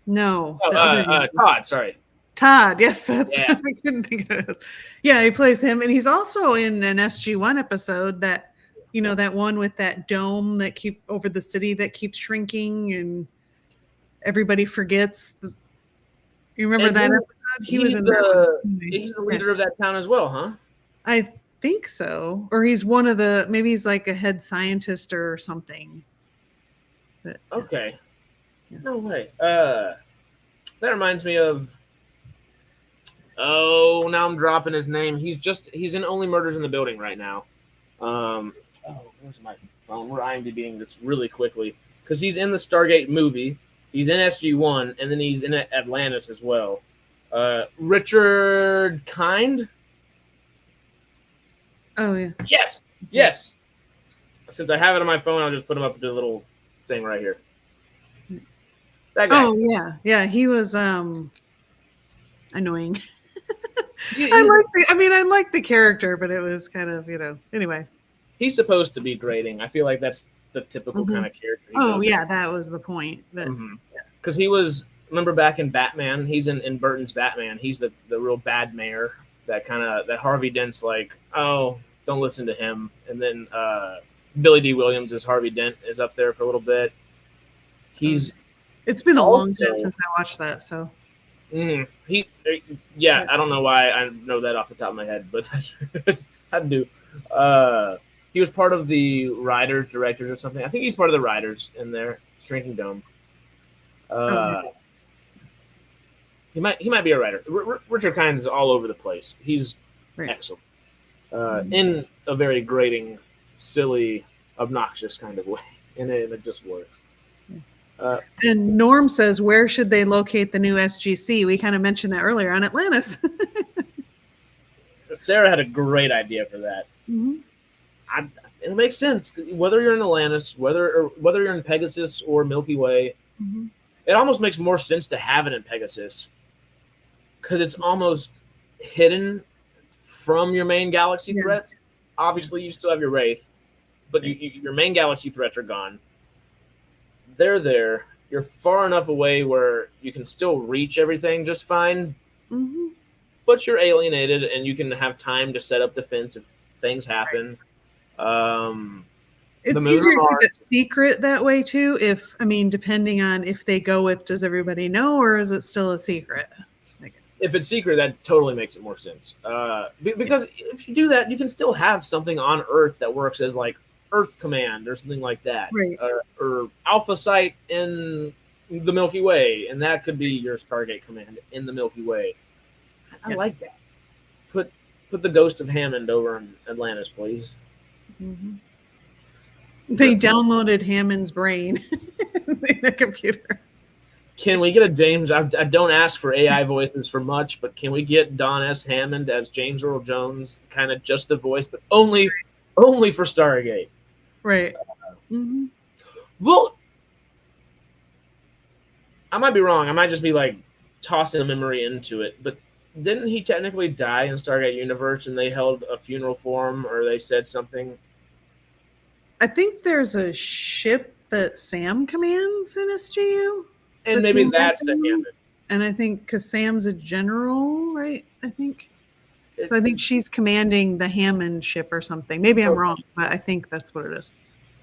no, the other guy. Todd. Sorry, Todd. Yes, that's Yeah. I couldn't think of it. Yeah, he plays him, and he's also in an SG-1 episode that that one with that dome that keep over the city that keeps shrinking and everybody forgets. You remember And that episode? He was in that one. He's the leader of that town as well, huh? I think so, or he's one of the. Maybe he's like a head scientist or something. But, Okay. Yeah. No way. That reminds me of. Oh, now I'm dropping his name. He's in Only Murders in the Building right now. Where's my phone? We're IMDbing this really quickly because he's in the Stargate movie. He's in SG-1, and then he's in Atlantis as well. Richard Kind. Oh yeah. Yes. Since I have it on my phone, I'll just put him up to the little thing right here. That guy. Oh yeah. He was annoying. I like the character, but it was kind of anyway. He's supposed to be grating. I feel like that's the typical kind of character. Oh yeah, that was the point. Because he was, remember back in Batman, he's in Burton's Batman. He's the real bad mayor that Harvey Dent's like, oh, don't listen to him. And then Billy D. Williams as Harvey Dent is up there for a little bit. It's been a long time since I watched that, so. I don't know why I know that off the top of my head, but I do. He was part of the writers, directors, or something. I think he's part of the writers in there. Shrinking Dome. He might be a writer. Richard Kind is all over the place. He's excellent in a very grating, silly, obnoxious kind of way, and it just works. And Norm says, where should they locate the new SGC? We kind of mentioned that earlier on Atlantis. Sarah had a great idea for that. It makes sense. Whether you're in Atlantis, whether you're in Pegasus or Milky Way, it almost makes more sense to have it in Pegasus because it's almost hidden from your main galaxy threats. Obviously, you still have your Wraith, but your main galaxy threats are gone. They're there. You're far enough away where you can still reach everything just fine, but you're alienated, and you can have time to set up defense if things happen. It's easier to keep it secret that way too. Depending on if they go with, does everybody know, or is it still a secret? If it's secret, that totally makes it more sense. Because if you do that, you can still have something on Earth that works as like Earth Command or something like that, right? Or Alpha Site in the Milky Way, and that could be your Stargate Command in the Milky Way. I like that. Put the Ghost of Hammond over in Atlantis, please. They downloaded Hammond's brain in the computer. Can we get a James? I don't ask for AI voices for much, but can we get Don S. Hammond as James Earl Jones, kind of just the voice, but only for Stargate? Right. Well, I might be wrong. I might just be like tossing a memory into it, but didn't he technically die in Stargate Universe and they held a funeral for him or they said something? I think there's a ship that Sam commands in SGU. And maybe that's the Hammond. And I think because Sam's a general, right? I think. So I think she's commanding the Hammond ship or something. Maybe I'm wrong, but I think that's what it is.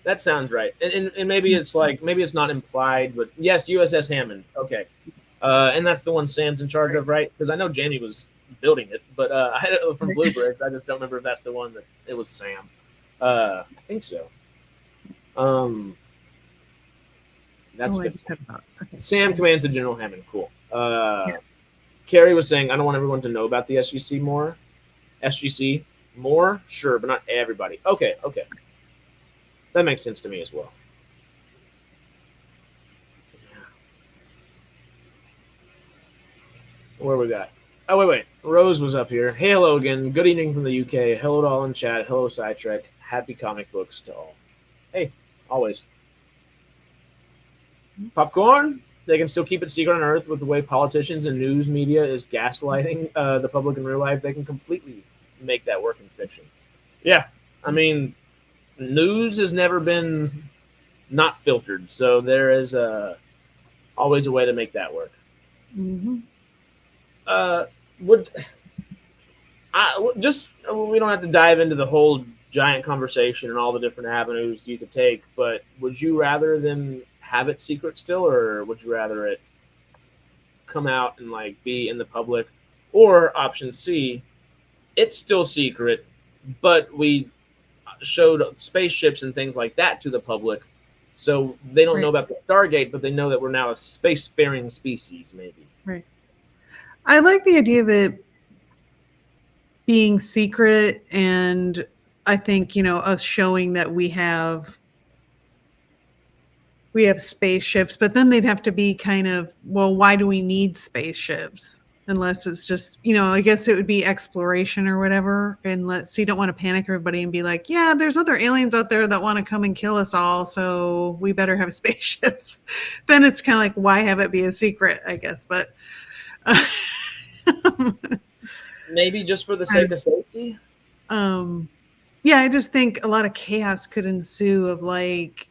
That sounds right. And maybe it's maybe it's not implied, but yes, USS Hammond. Okay. And that's the one Sam's in charge of, right? Because I know Jamie was building it, but from Bluebirds, I just don't remember if that's the one that it was Sam. I think so. That's good. Okay. Sam commands the General Hammond. Cool. Carrie was saying, I don't want everyone to know about the SGC more. SGC more? Sure, but not everybody. Okay. That makes sense to me as well. Where we got? Oh, wait. Rose was up here. Hey, hello again. Good evening from the UK. Hello to all in chat. Hello, Sidetrack. Happy comic books to all. Hey, always. Popcorn? They can still keep it secret on Earth with the way politicians and news media is gaslighting the public in real life. They can completely make that work in fiction. Yeah, I mean, news has never been not filtered, so there is always a way to make that work. Mm-hmm. Would just we don't have to dive into the whole giant conversation and all the different avenues you could take, but would you rather them have it secret still, or would you rather it come out and like be in the public, or option C, it's still secret, but we showed spaceships and things like that to the public, so they don't know about the Stargate, but they know that we're now a spacefaring species, maybe. Right. I like the idea of it being secret, and I think, us showing that we have spaceships, but then they'd have to be kind of, well, why do we need spaceships? Unless it's just, I guess it would be exploration or whatever. And so you don't want to panic everybody and be like, yeah, there's other aliens out there that want to come and kill us all, so we better have spaceships. Then it's kind of like, why have it be a secret, I guess. But maybe just for the sake of safety. Yeah, I just think a lot of chaos could ensue of like,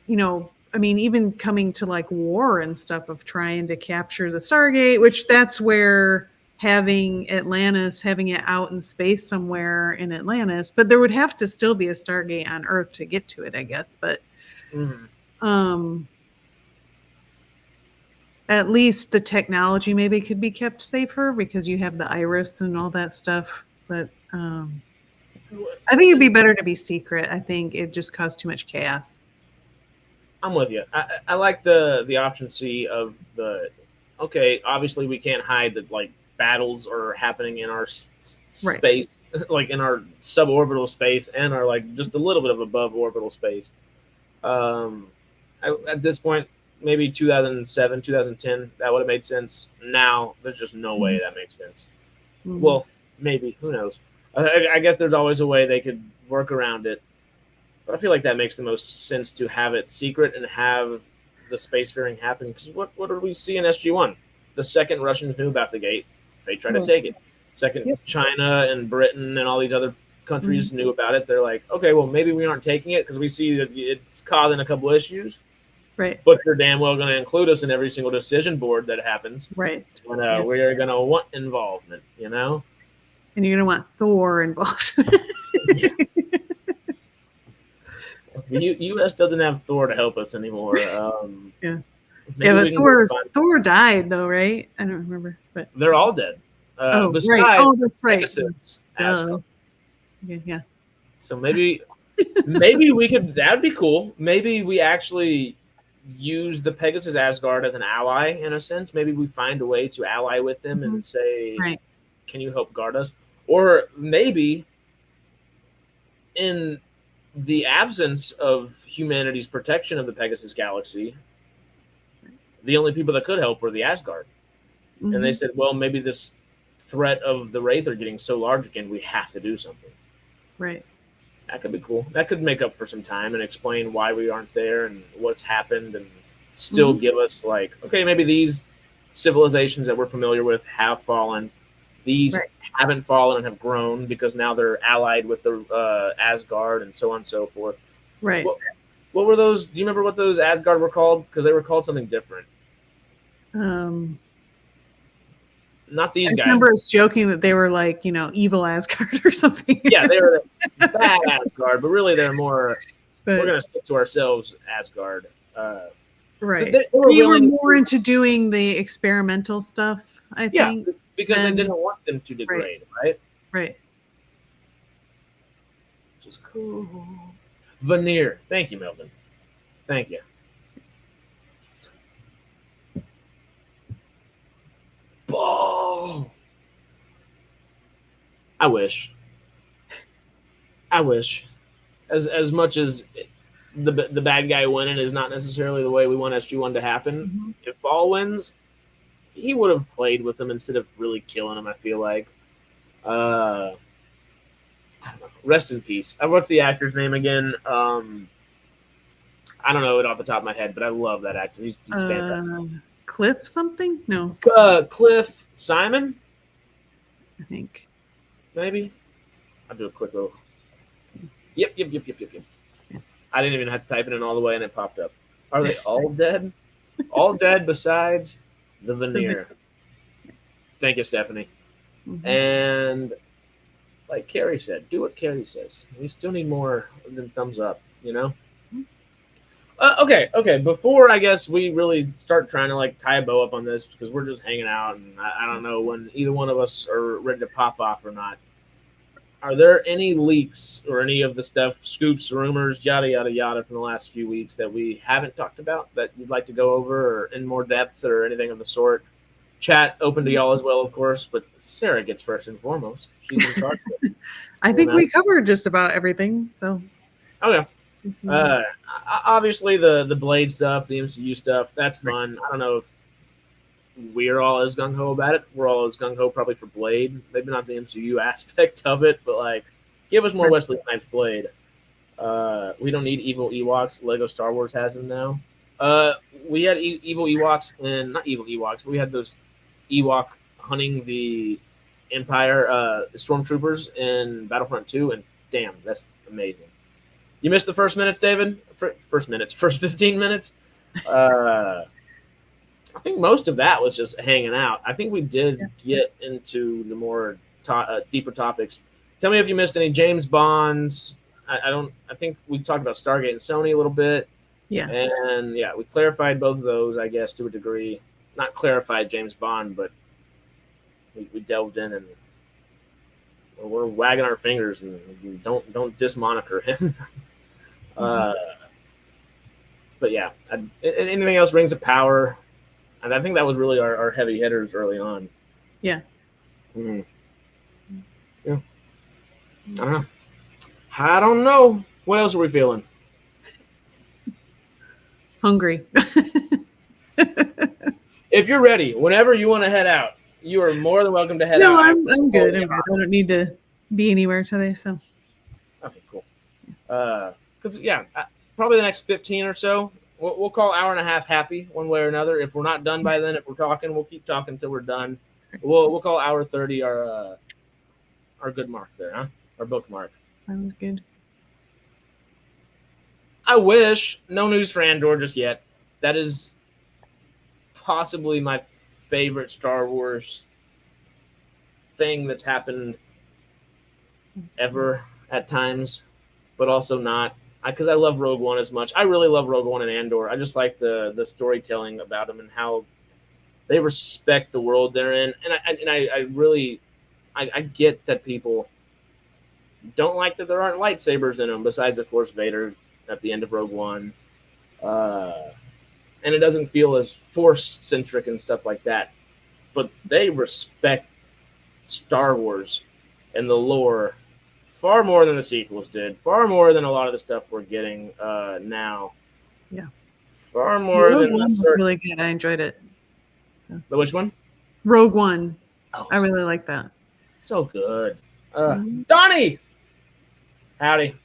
even coming to like war and stuff of trying to capture the Stargate, which that's where having Atlantis, having it out in space somewhere in Atlantis, but there would have to still be a Stargate on Earth to get to it, I guess. But at least the technology maybe could be kept safer because you have the iris and all that stuff. But I think it'd be better to be secret. I think it just caused too much chaos. I'm with you. I like the option C of the, okay, obviously we can't hide that like battles are happening in our space, like in our suborbital space and our like just a little bit of above orbital space. At this point, maybe 2007, 2010, that would have made sense. Now there's just no way that makes sense. Well, maybe, who knows? I guess there's always a way they could work around it. But I feel like that makes the most sense to have it secret and have the spacefaring happen. Because what do we see in SG-1? The second Russians knew about the gate, they tried to take it. Second, China and Britain and all these other countries knew about it. They're like, okay, well, maybe we aren't taking it because we see that it's causing a couple issues. Right. But you're damn well going to include us in every single decision board that happens. Right. And we are going to want involvement, And you're going to want Thor involved. The U.S. doesn't have Thor to help us anymore. But Thor died, though, right? I don't remember. But they're all dead. Besides, right. Oh, that's right. Yeah. So maybe we could. That'd be cool. Maybe we actually use the Pegasus Asgard as an ally in a sense. Maybe we find a way to ally with them and say, "Can you help guard us?" Or maybe in the absence of humanity's protection of the Pegasus Galaxy, the only people that could help were the Asgard. And they said, well, maybe this threat of the Wraith are getting so large again, we have to do something. Right. That could be cool. That could make up for some time and explain why we aren't there and what's happened and still give us like, okay, maybe these civilizations that we're familiar with have fallen. These haven't fallen and have grown because now they're allied with the Asgard and so on and so forth. Right. What were those? Do you remember what those Asgard were called? Because they were called something different. Not these guys. I remember us joking that they were like, evil Asgard or something. Yeah, they were the bad Asgard, but really they're more, we're going to stick to ourselves Asgard. Right. They were more into doing the experimental stuff, I think. Because they didn't want them to degrade, right? Right. Which is cool. Veneer. Thank you, Melvin. Thank you. Ball. I wish. As much as the bad guy winning is not necessarily the way we want SG-1 to happen, if Ball wins, he would have played with them instead of really killing him, I feel like. I don't know. Rest in peace. What's the actor's name again? I don't know it off the top of my head, but I love that actor. He's fantastic. Cliff something? No, Cliff Simon, I think. maybe. I'll do a quick little. Yep. I didn't even have to type it in all the way, and it popped up. Are they all dead? All dead besides the veneer. Thank you, Stephanie. Mm-hmm. And like Carrie said, do what Carrie says. We still need more than thumbs up, you know? Okay. Before I guess we really start trying to like tie a bow up on this because we're just hanging out and I don't know when either one of us are ready to pop off or not. Are there any leaks or any of the stuff, scoops, rumors, yada, yada, yada from the last few weeks that we haven't talked about that you'd like to go over or in more depth or anything of the sort? Chat open to y'all as well, of course, but Sarah gets first and foremost. She's in charge of it. I think we covered just about everything. So, okay. Obviously, the Blade stuff, the MCU stuff, that's fun. I don't know if we're all as gung-ho about it. We're all as gung-ho probably for Blade. Maybe not the MCU aspect of it, but like, give us more Wesley Snipes Blade. We don't need evil Ewoks. Lego Star Wars has them now. We had evil Ewoks and not evil Ewoks, but we had those Ewok hunting the Empire stormtroopers in Battlefront 2, and damn, that's amazing. You missed the first minutes, David? First 15 minutes? I think most of that was just hanging out. I think we did get into the more deeper topics. Tell me if you missed any James Bonds. I think we talked about Stargate and Sony a little bit. Yeah. And we clarified both of those, I guess, to a degree. Not clarified James Bond, but we delved in and we're wagging our fingers and don't dismoniker him. But yeah, anything else, Rings of Power. And I think that was really our heavy hitters early on. Yeah. Yeah. I don't know. What else are we feeling? Hungry. If you're ready, whenever you want to head out, you are more than welcome to head out. No, I'm good. I don't need to be anywhere today, so. Okay, cool. Because probably the next 15 or so. We'll call hour and a half happy one way or another. If we're not done by then, if we're talking, we'll keep talking until we're done. We'll call hour 30 our good mark there, huh? Our bookmark. Sounds good. I wish no news for Andor just yet. That is possibly my favorite Star Wars thing that's happened ever at times, but also not. Because I love Rogue One as much. I really love Rogue One and Andor. I just like the storytelling about them and how they respect the world they're in. And I really get that people don't like that there aren't lightsabers in them, besides, of course, Vader at the end of Rogue One. And it doesn't feel as Force-centric and stuff like that. But they respect Star Wars and the lore far more than the sequels did. Far more than a lot of the stuff we're getting now. Yeah. Far more Rogue than... One was really good. I enjoyed it. The which one? Rogue One. Oh, I really like that. So good. Donnie! Howdy.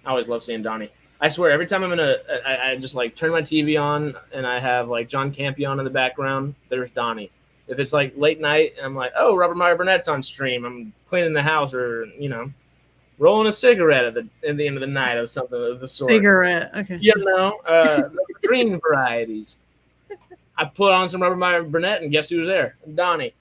I always love seeing Donnie. I swear, every time I just like turn my TV on and I have like John Campion in the background, there's Donnie. If it's like late night and I'm like, oh, Robert Meyer Burnett's on stream, I'm cleaning the house or, rolling a cigarette at the end of the night of something of the sort. Cigarette, okay. The green varieties. I put on some Robert Meyer Burnett and guess who's there? Donnie.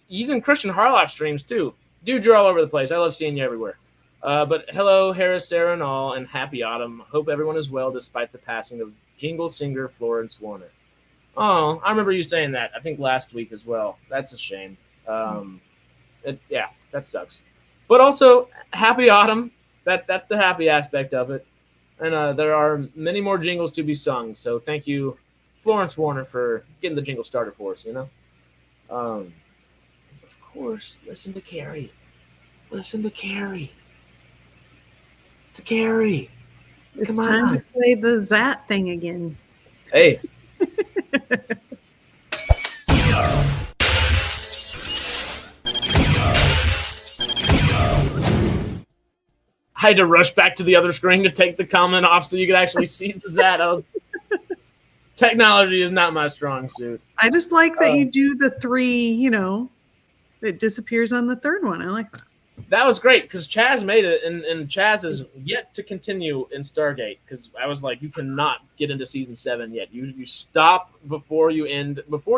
He's in Christian Harloff streams too. Dude, you're all over the place. I love seeing you everywhere. But hello, Harris, Sarah, and all, and happy autumn. Hope everyone is well despite the passing of jingle singer Florence Warner. Oh, I remember you saying that. I think last week as well. That's a shame. That sucks. But also, happy autumn. That's the happy aspect of it. And there are many more jingles to be sung. So thank you, Florence Warner, for getting the jingle started for us, Of course, listen to Carrie. Listen to Carrie. To Carrie. It's Come time on. to play the Zat thing again. Hey. I had to rush back to the other screen to take the comment off so you could actually see the Zat. Technology is not my strong suit. I just like that you do the 3, it disappears on the third one. I like that. That was great because Chaz made it, and Chaz is yet to continue in Stargate because I was like, you cannot get into season 7 yet. You stop before you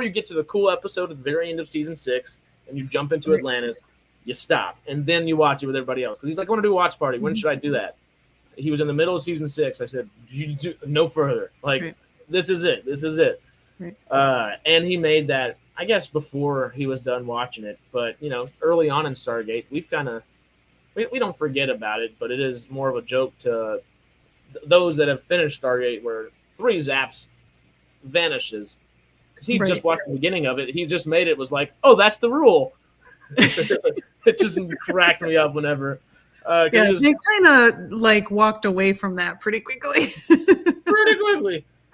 get to the cool episode at the very end of season 6, and you jump into Atlantis. You stop, and then you watch it with everybody else because he's like, I want to do a watch party. When should I do that? He was in the middle of season 6. I said, you do no further. Like, this is it. This is it. Right. And he made that, I guess, before he was done watching it. But, early on in Stargate, we've kind of we don't forget about it, but it is more of a joke to those that have finished Stargate where 3 zaps vanishes because he just watched the beginning of it. He just made it was like, oh, that's the rule. It just cracked me up whenever. They kind of walked away from that pretty quickly.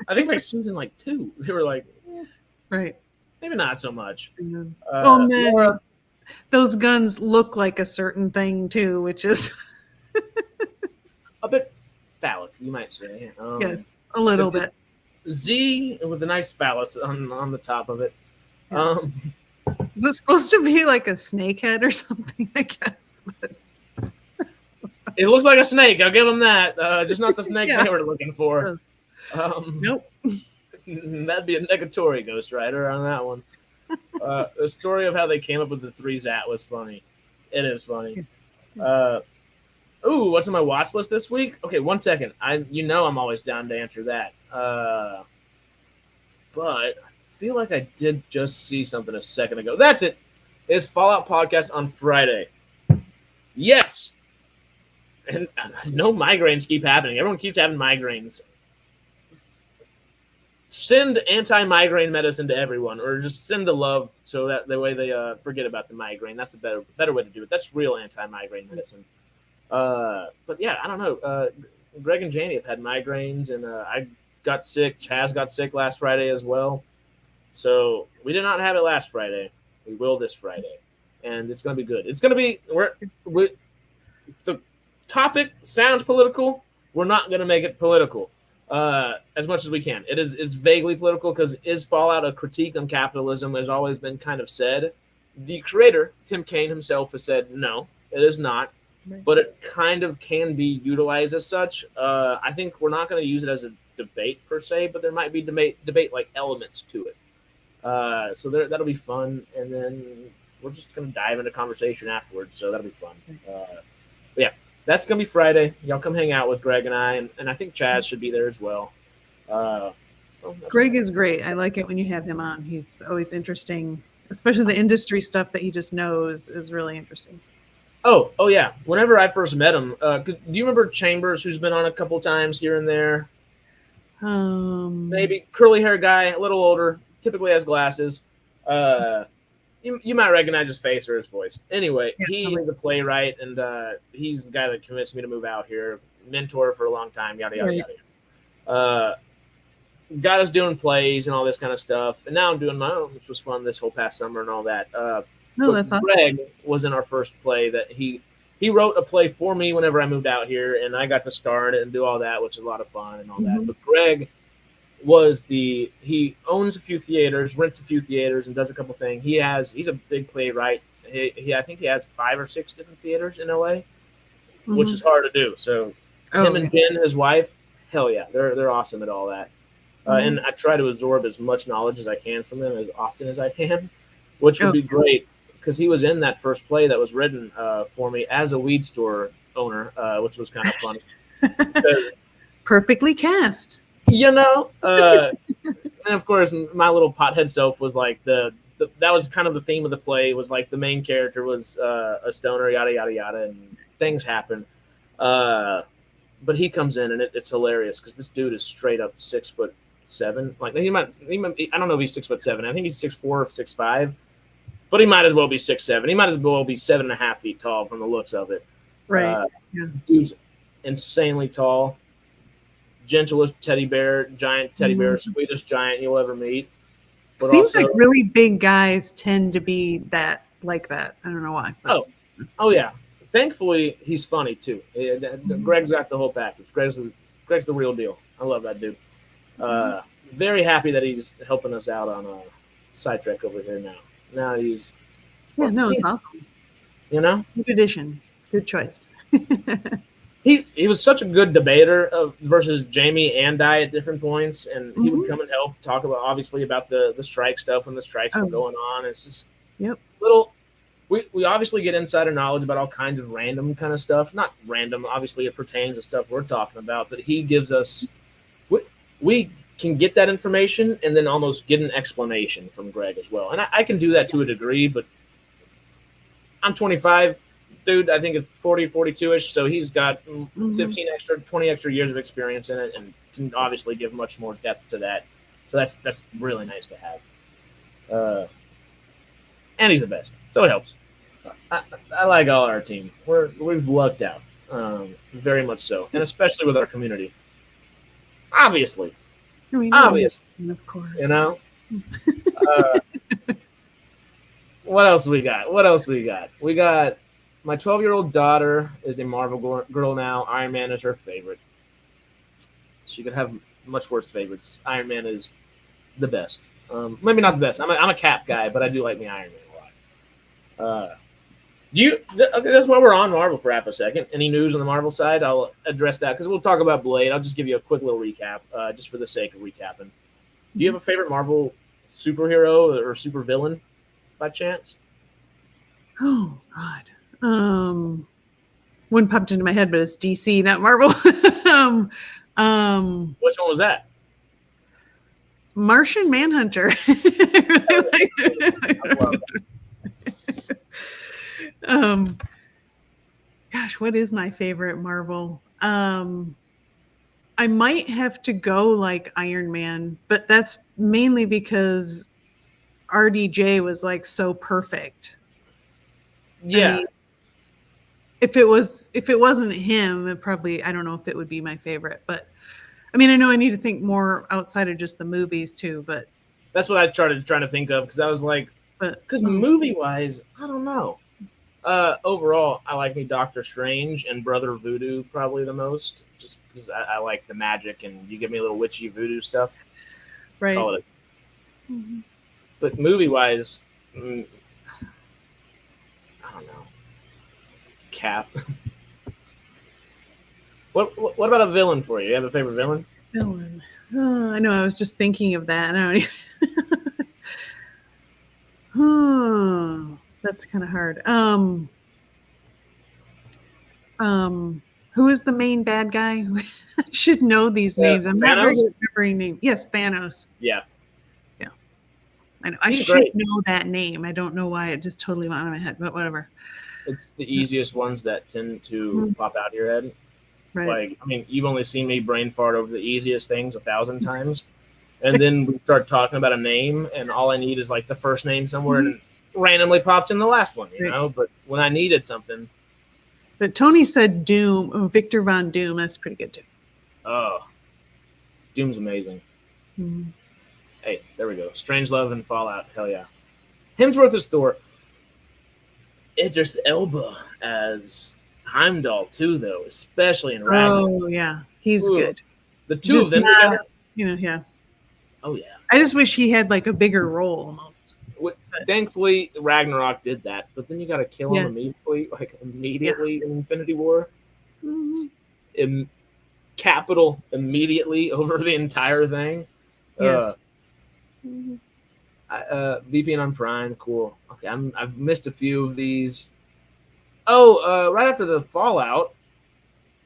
I think by season 2, they were like, right, maybe not so much. Man, those guns look like a certain thing too, which is a bit phallic, you might say. Yes, a little bit. Z with a nice phallus on the top of it. Yeah. Is it supposed to be like a snake head or something? I guess. But... It looks like a snake. I'll give them that. Just not the snake they were looking for. Nope. That'd be a negatory Ghost Rider on that one. The story of how they came up with the 3 Zat was funny. It is funny. What's on my watch list this week? Okay, 1 second. I'm always down to answer that. But I feel like I did just see something a second ago. That's it. It's Fallout Podcast on Friday. Yes. And no migraines keep happening. Everyone keeps having migraines. Send anti-migraine medicine to everyone, or just send the love so that the way they forget about the migraine. That's the better way to do it. That's real anti-migraine medicine. But yeah, I don't know. Greg and Janie have had migraines, and I got sick. Chaz got sick last Friday as well. So we did not have it last Friday. We will this Friday, and it's going to be good. It's going to be the topic sounds political. We're not going to make it political. As much as we can. It's vaguely political because is Fallout a critique on capitalism has always been kind of said. The creator, Tim Kaine himself, has said, no, it is not. Right. But it kind of can be utilized as such. I think we're not going to use it as a debate per se, but there might be debate like elements to it. So that'll be fun. And then we're just going to dive into conversation afterwards. So that'll be fun. Yeah. That's going to be Friday. Y'all come hang out with Greg and I, and I think Chaz should be there as well. Greg is great. I like it when you have him on. He's always interesting, especially the industry stuff that he just knows is really interesting. Oh yeah. Whenever I first met him, do you remember Chambers, who's been on a couple times here and there? Maybe curly hair guy, a little older, typically has glasses. You might recognize his face or his voice. Anyway, he's a playwright, and he's the guy that convinced me to move out here. Mentor for a long time, yada, yada, yada. Got us doing plays and all this kind of stuff. And now I'm doing my own, which was fun this whole past summer and all that. That's awesome. Greg was in our first play that he wrote a play for me whenever I moved out here, and I got to star in it and do all that, which is a lot of fun and all that. But Greg he owns a few theaters, rents a few theaters, and does a couple things. He's a big playwright. I think he has 5 or 6 different theaters in LA, which is hard to do. So him and Jen, his wife, hell yeah, they're awesome at all that. And I try to absorb as much knowledge as I can from them as often as I can, which would be great because he was in that first play that was written for me as a weed store owner, which was kind of fun. Perfectly cast. And of course, my little pothead self was like that was kind of the theme of the play. Was like the main character was a stoner, yada yada yada, and things happen. But he comes in and it's hilarious because this dude is straight up 6'7". Like he might I don't know if he's 6'7". I think he's 6'4" or 6'5", but he might as well be 6'7". He might as well be 7.5 feet tall from the looks of it. Right. Dude's insanely tall. Gentlest teddy bear, giant teddy bear, sweetest giant you'll ever meet. But seems like really big guys tend to be like that. I don't know why. But. Oh yeah, thankfully, he's funny too. Greg's got the whole package. Greg's the real deal. I love that dude. Very happy that he's helping us out on Sidetrack over here now. Now he's Yeah, no, it's awesome. You know, good addition, good choice. he was such a good debater versus Jamie and I at different points, and he would come and help talk about obviously about the strike stuff when the strikes were going on. It's just little. We obviously get insider knowledge about all kinds of random kind of stuff. Not random, obviously it pertains to stuff we're talking about, but he gives us. We can get that information and then almost get an explanation from Greg as well, and I can do that to a degree, but I'm 25. Dude, I think it's 40, 42-ish, so he's got 15 extra, 20 extra years of experience in it and can obviously give much more depth to that. So that's really nice to have. And he's the best, so it helps. I like all our team. We've lucked out, very much so, and especially with our community. Obviously. Obviously. Of course. You know? What else we got? We got my 12-year-old daughter is a Marvel girl now. Iron Man is her favorite. She could have much worse favorites. Iron Man is the best. Maybe not the best. I'm a Cap guy, but I do like the Iron Man a lot. That's why we're on Marvel for half a second. Any news on the Marvel side? I'll address that because we'll talk about Blade. I'll just give you a quick little recap, just for the sake of recapping. Do you have a favorite Marvel superhero or supervillain by chance? Oh God. One popped into my head, but it's DC, not Marvel. Which one was that? Martian Manhunter. Gosh, what is my favorite Marvel? I might have to go like Iron Man, but that's mainly because RDJ was like so perfect. Yeah. I mean, if it wasn't him, it probably, I don't know if it would be my favorite, but I mean, I know I need to think more outside of just the movies too, but that's what I trying to think of because I was like, because movie wise, I don't know. Overall, I like me Doctor Strange and Brother Voodoo probably the most, just because I like the magic and you give me a little witchy voodoo stuff. Right. Call it. But movie wise, I don't know. Cap. What about a villain for you? You have a favorite villain? Villain. Oh, I know. I was just thinking of that. I don't even... that's kind of hard. Who is the main bad guy? I should know these names. I'm not very good at remembering names. Yes, Thanos. Yeah. I know. I should know that name. I don't know why it just totally went out of my head, but whatever. It's the easiest ones that tend to pop out of your head. Right. Like, I mean, you've only seen me brain fart over the easiest things 1,000 times. And then we start talking about a name, and all I need is like the first name somewhere, and it randomly pops in the last one, you know? But when I needed something. But Tony said Doom, Victor Von Doom. That's pretty good too. Oh, Doom's amazing. Hey, there we go. Strangelove and Fallout. Hell yeah. Hemsworth as Thor. Idris Elba as Heimdall too, though, especially in Ragnarok. Oh yeah, he's good. The two of them together. Yeah. Oh yeah. I just wish he had like a bigger role almost. Thankfully, Ragnarok did that, but then you got to kill him immediately in Infinity War. Capital immediately over the entire thing. Yes. VPN on Prime, cool. Okay, I've missed a few of these. Oh, right after the Fallout,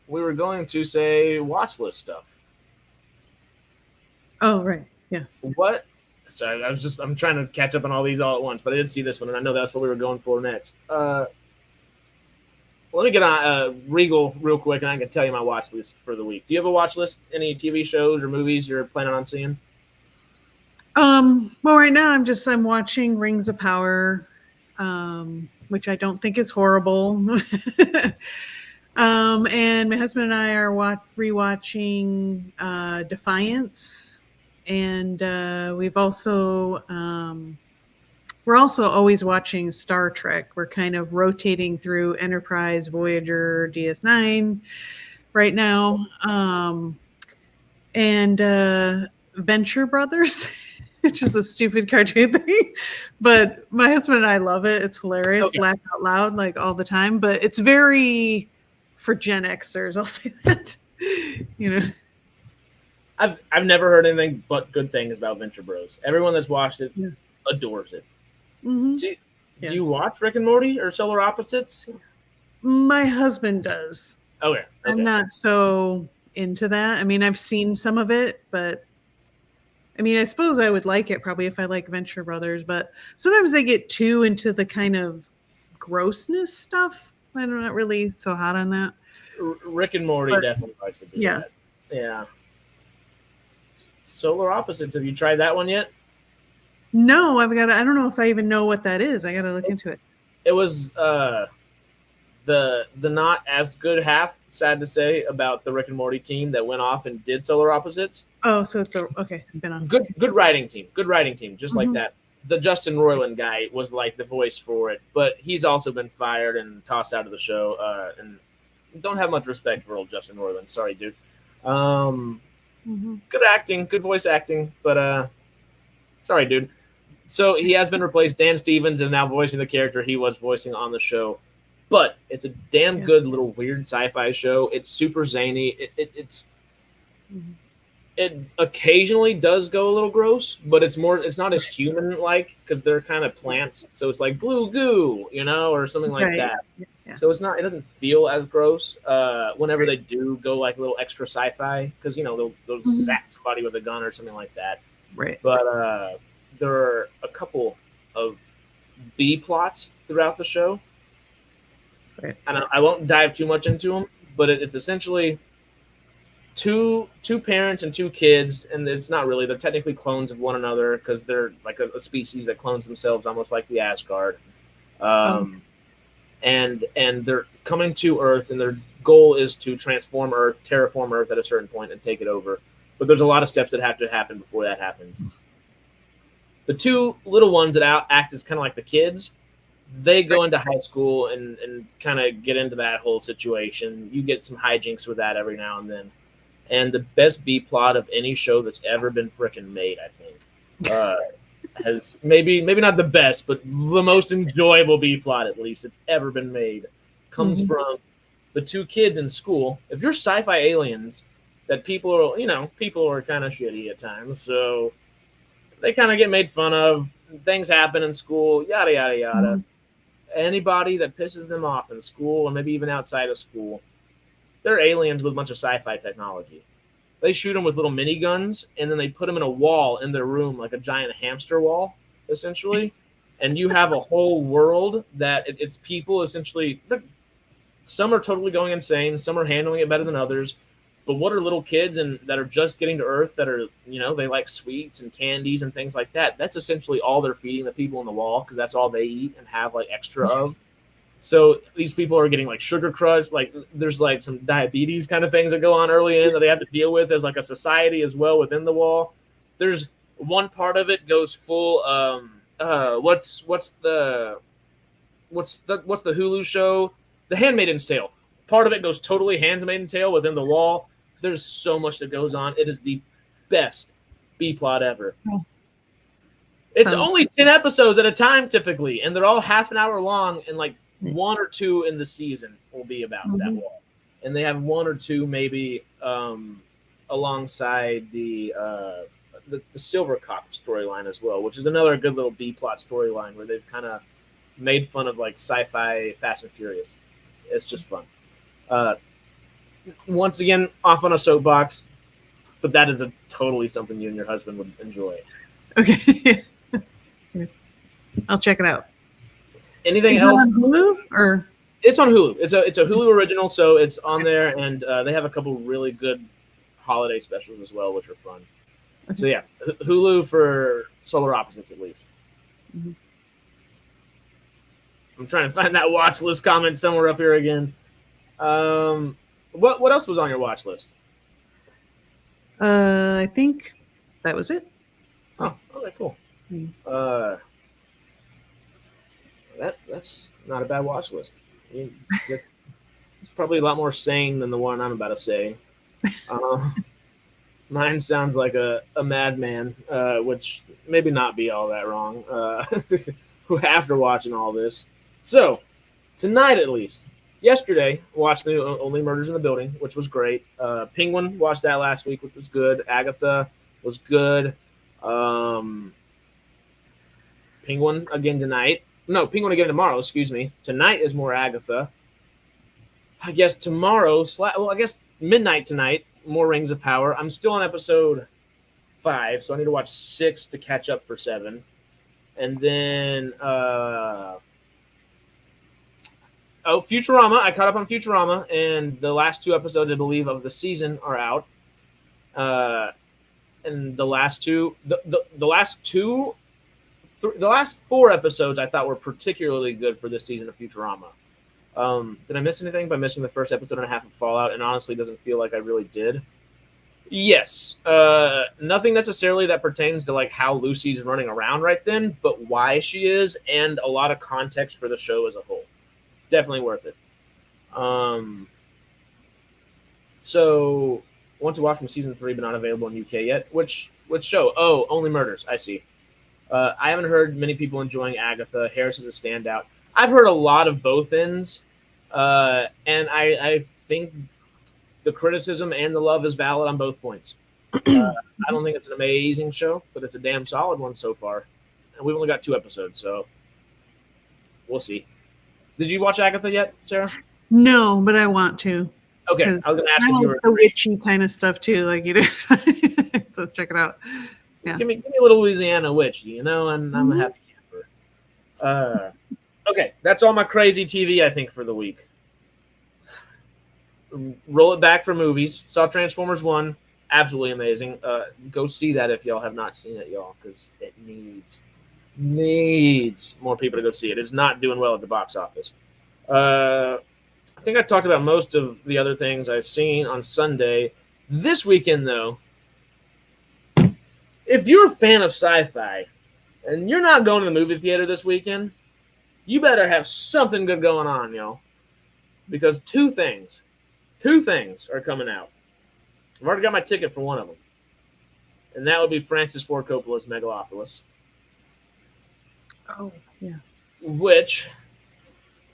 we were going to say watch list stuff. Oh, right. Yeah. What? Sorry, I'm trying to catch up on all these all at once, but I did see this one, and I know that's what we were going for next. Let me get on Regal real quick, and I can tell you my watch list for the week. Do you have a watch list? Any TV shows or movies you're planning on seeing? Well, right now I'm watching Rings of Power, which I don't think is horrible. And my husband and I are rewatching Defiance, and we've also We're also always watching Star Trek. We're kind of rotating through Enterprise, Voyager, DS9 right now. And Venture Brothers, which is a stupid cartoon thing. But my husband and I love it. It's hilarious. Okay. Laugh out loud like all the time. But it's very for Gen Xers, I'll say that. You know. I've never heard anything but good things about Venture Bros. Everyone that's watched it adores it. Mm-hmm. Do you watch Rick and Morty or Solar Opposites? My husband does. Okay. I'm not so into that. I mean, I've seen some of it, but I mean, I suppose I would like it probably if I like Venture Brothers, but sometimes they get too into the kind of grossness stuff. I'm not really so hot on that. Rick and Morty definitely likes to do that. Yeah. Solar Opposites. Have you tried that one yet? No, I don't know if I even know what that is. I got to look into it. It was the not as good half, sad to say, about the Rick and Morty team that went off and did Solar Opposites. Oh, so it's spin-off. Good writing team, just like that. The Justin Roiland guy was like the voice for it, but he's also been fired and tossed out of the show. And don't have much respect for old Justin Roiland. Sorry, dude. Good acting, good voice acting, but sorry, dude. So he has been replaced. Dan Stevens is now voicing the character he was voicing on the show. But it's a damn good little weird sci-fi show. It's super zany. It occasionally does go a little gross, but it's not as human-like because they're kind of plants. So it's like blue goo, or something like that. Yeah. So it doesn't feel as gross whenever they do go like a little extra sci-fi because they'll zap somebody with a gun or something like that. Right. But there are a couple of B plots throughout the show. Right. And I won't dive too much into them, but it's essentially two parents and two kids, and it's not really. They're technically clones of one another because they're like a species that clones themselves, almost like the Asgard. And they're coming to Earth, and their goal is to terraform Earth at a certain point, and take it over. But there's a lot of steps that have to happen before that happens. The two little ones that act as kind of like the kids, they go into high school and kind of get into that whole situation. You get some hijinks with that every now and then. And the best B plot of any show that's ever been frickin' made, I think, has maybe not the best, but the most enjoyable B plot, at least, it's ever been made, comes from the two kids in school. If you're sci-fi aliens, that people are kind of shitty at times, so they kind of get made fun of. Things happen in school, yada, yada, yada. Anybody that pisses them off in school or maybe even outside of school, they're aliens with a bunch of sci-fi technology. They shoot them with little miniguns, and then they put them in a wall in their room, like a giant hamster wall, essentially. And you have a whole world that it's people, essentially. Some are totally going insane. Some are handling it better than others. But what are little kids that are just getting to Earth that are, they like sweets and candies and things like that. That's essentially all they're feeding the people on the wall because that's all they eat and have like extra of. So these people are getting like sugar crush. Like there's like some diabetes kind of things that go on early in that they have to deal with as like a society as well within the wall. There's one part of it goes full. What's the Hulu show? The Handmaid's Tale. Part of it goes totally Handmaid's Tale within the wall. There's so much that goes on. It is the best B plot ever. It's only 10 episodes at a time typically, and they're all half an hour long, and like one or two in the season will be about that wall. And they have one or two maybe alongside the Silver Cop storyline as well, which is another good little B plot storyline where they've kind of made fun of like sci-fi Fast and Furious. It's just fun. Once again, off on a soapbox, but that is totally something you and your husband would enjoy. Okay. I'll check it out. Anything else? On Hulu or? It's on Hulu. It's a Hulu original, so it's on there, and they have a couple really good holiday specials as well, which are fun. Okay. So yeah, Hulu for Solar Opposites at least. I'm trying to find that watch list comment somewhere up here again. What else was on your watch list? I think that was it. Oh, okay, cool. That's not a bad watch list. It's probably a lot more sane than the one I'm about to say. Uh, Mine sounds like a madman, which maybe not be all that wrong after watching all this. So, tonight at least. Yesterday, watched the Only Murders in the Building, which was great. Penguin watched that last week, which was good. Agatha was good. Um, Penguin again tonight. No, Penguin again tomorrow, excuse me. Tonight is more Agatha. I guess tomorrow, I guess midnight tonight, more Rings of Power. I'm still on episode 5, so I need to watch 6 to catch up for 7. And then, Futurama. I caught up on Futurama, and the last 2 episodes, I believe, of the season are out. And the last 4 episodes I thought were particularly good for this season of Futurama. Did I miss anything by missing the first episode and a half of Fallout? And honestly, doesn't feel like I really did. Yes. Nothing necessarily that pertains to like how Lucy's running around right then, but why she is, and a lot of context for the show as a whole. Definitely worth it. So want to watch from season 3, but not available in UK yet. Which show? Oh, Only Murders. I see. I haven't heard many people enjoying Agatha. Harris is a standout. I've heard a lot of both ends, and I think the criticism and the love is valid on both points. I don't think it's an amazing show, but it's a damn solid one so far. And we've only got 2 episodes, so we'll see. Did you watch Agatha yet, Sarah? No, but I want to. Okay, I was going to ask I if you like were the witchy kind of stuff too, like you do. So check it out. Yeah. Give me a little Louisiana witchy, and I'm a happy camper. Okay, that's all my crazy TV, I think, for the week. Roll it back for movies. Saw Transformers 1. Absolutely amazing. Go see that if y'all have not seen it, y'all, because it needs more people to go see it. It's not doing well at the box office. I think I talked about most of the other things I've seen on Sunday. This weekend, though, if you're a fan of sci-fi and you're not going to the movie theater this weekend, you better have something good going on, y'all. Because two things are coming out. I've already got my ticket for one of them. And that would be Francis Ford Coppola's Megalopolis. Oh, yeah. Which,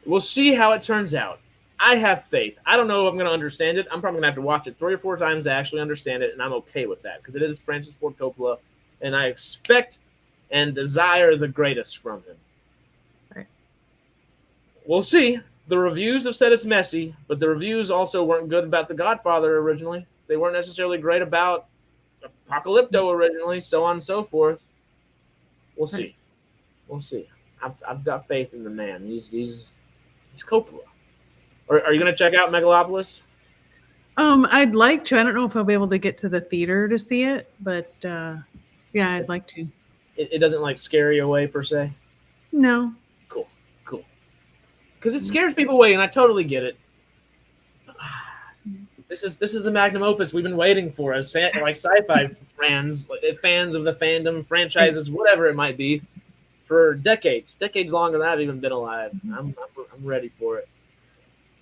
we'll see how it turns out. I have faith. I don't know if I'm going to understand it. I'm probably going to have to watch it 3 or 4 times to actually understand it, and I'm okay with that. Because it is Francis Ford Coppola, and I expect and desire the greatest from him. We'll see. The reviews have said it's messy, but the reviews also weren't good about The Godfather originally. They weren't necessarily great about Apocalypto originally, so on and so forth. We'll see. We'll see. I've got faith in the man. He's Coppola. Are you going to check out Megalopolis? I'd like to. I don't know if I'll be able to get to the theater to see it, but yeah, I'd like to. It doesn't like scare you away per se? No. Cool. Because it scares people away, and I totally get it. This is the magnum opus we've been waiting for as like sci-fi fans of the fandom, franchises, whatever it might be, for decades longer than I've even been alive. I'm ready for it.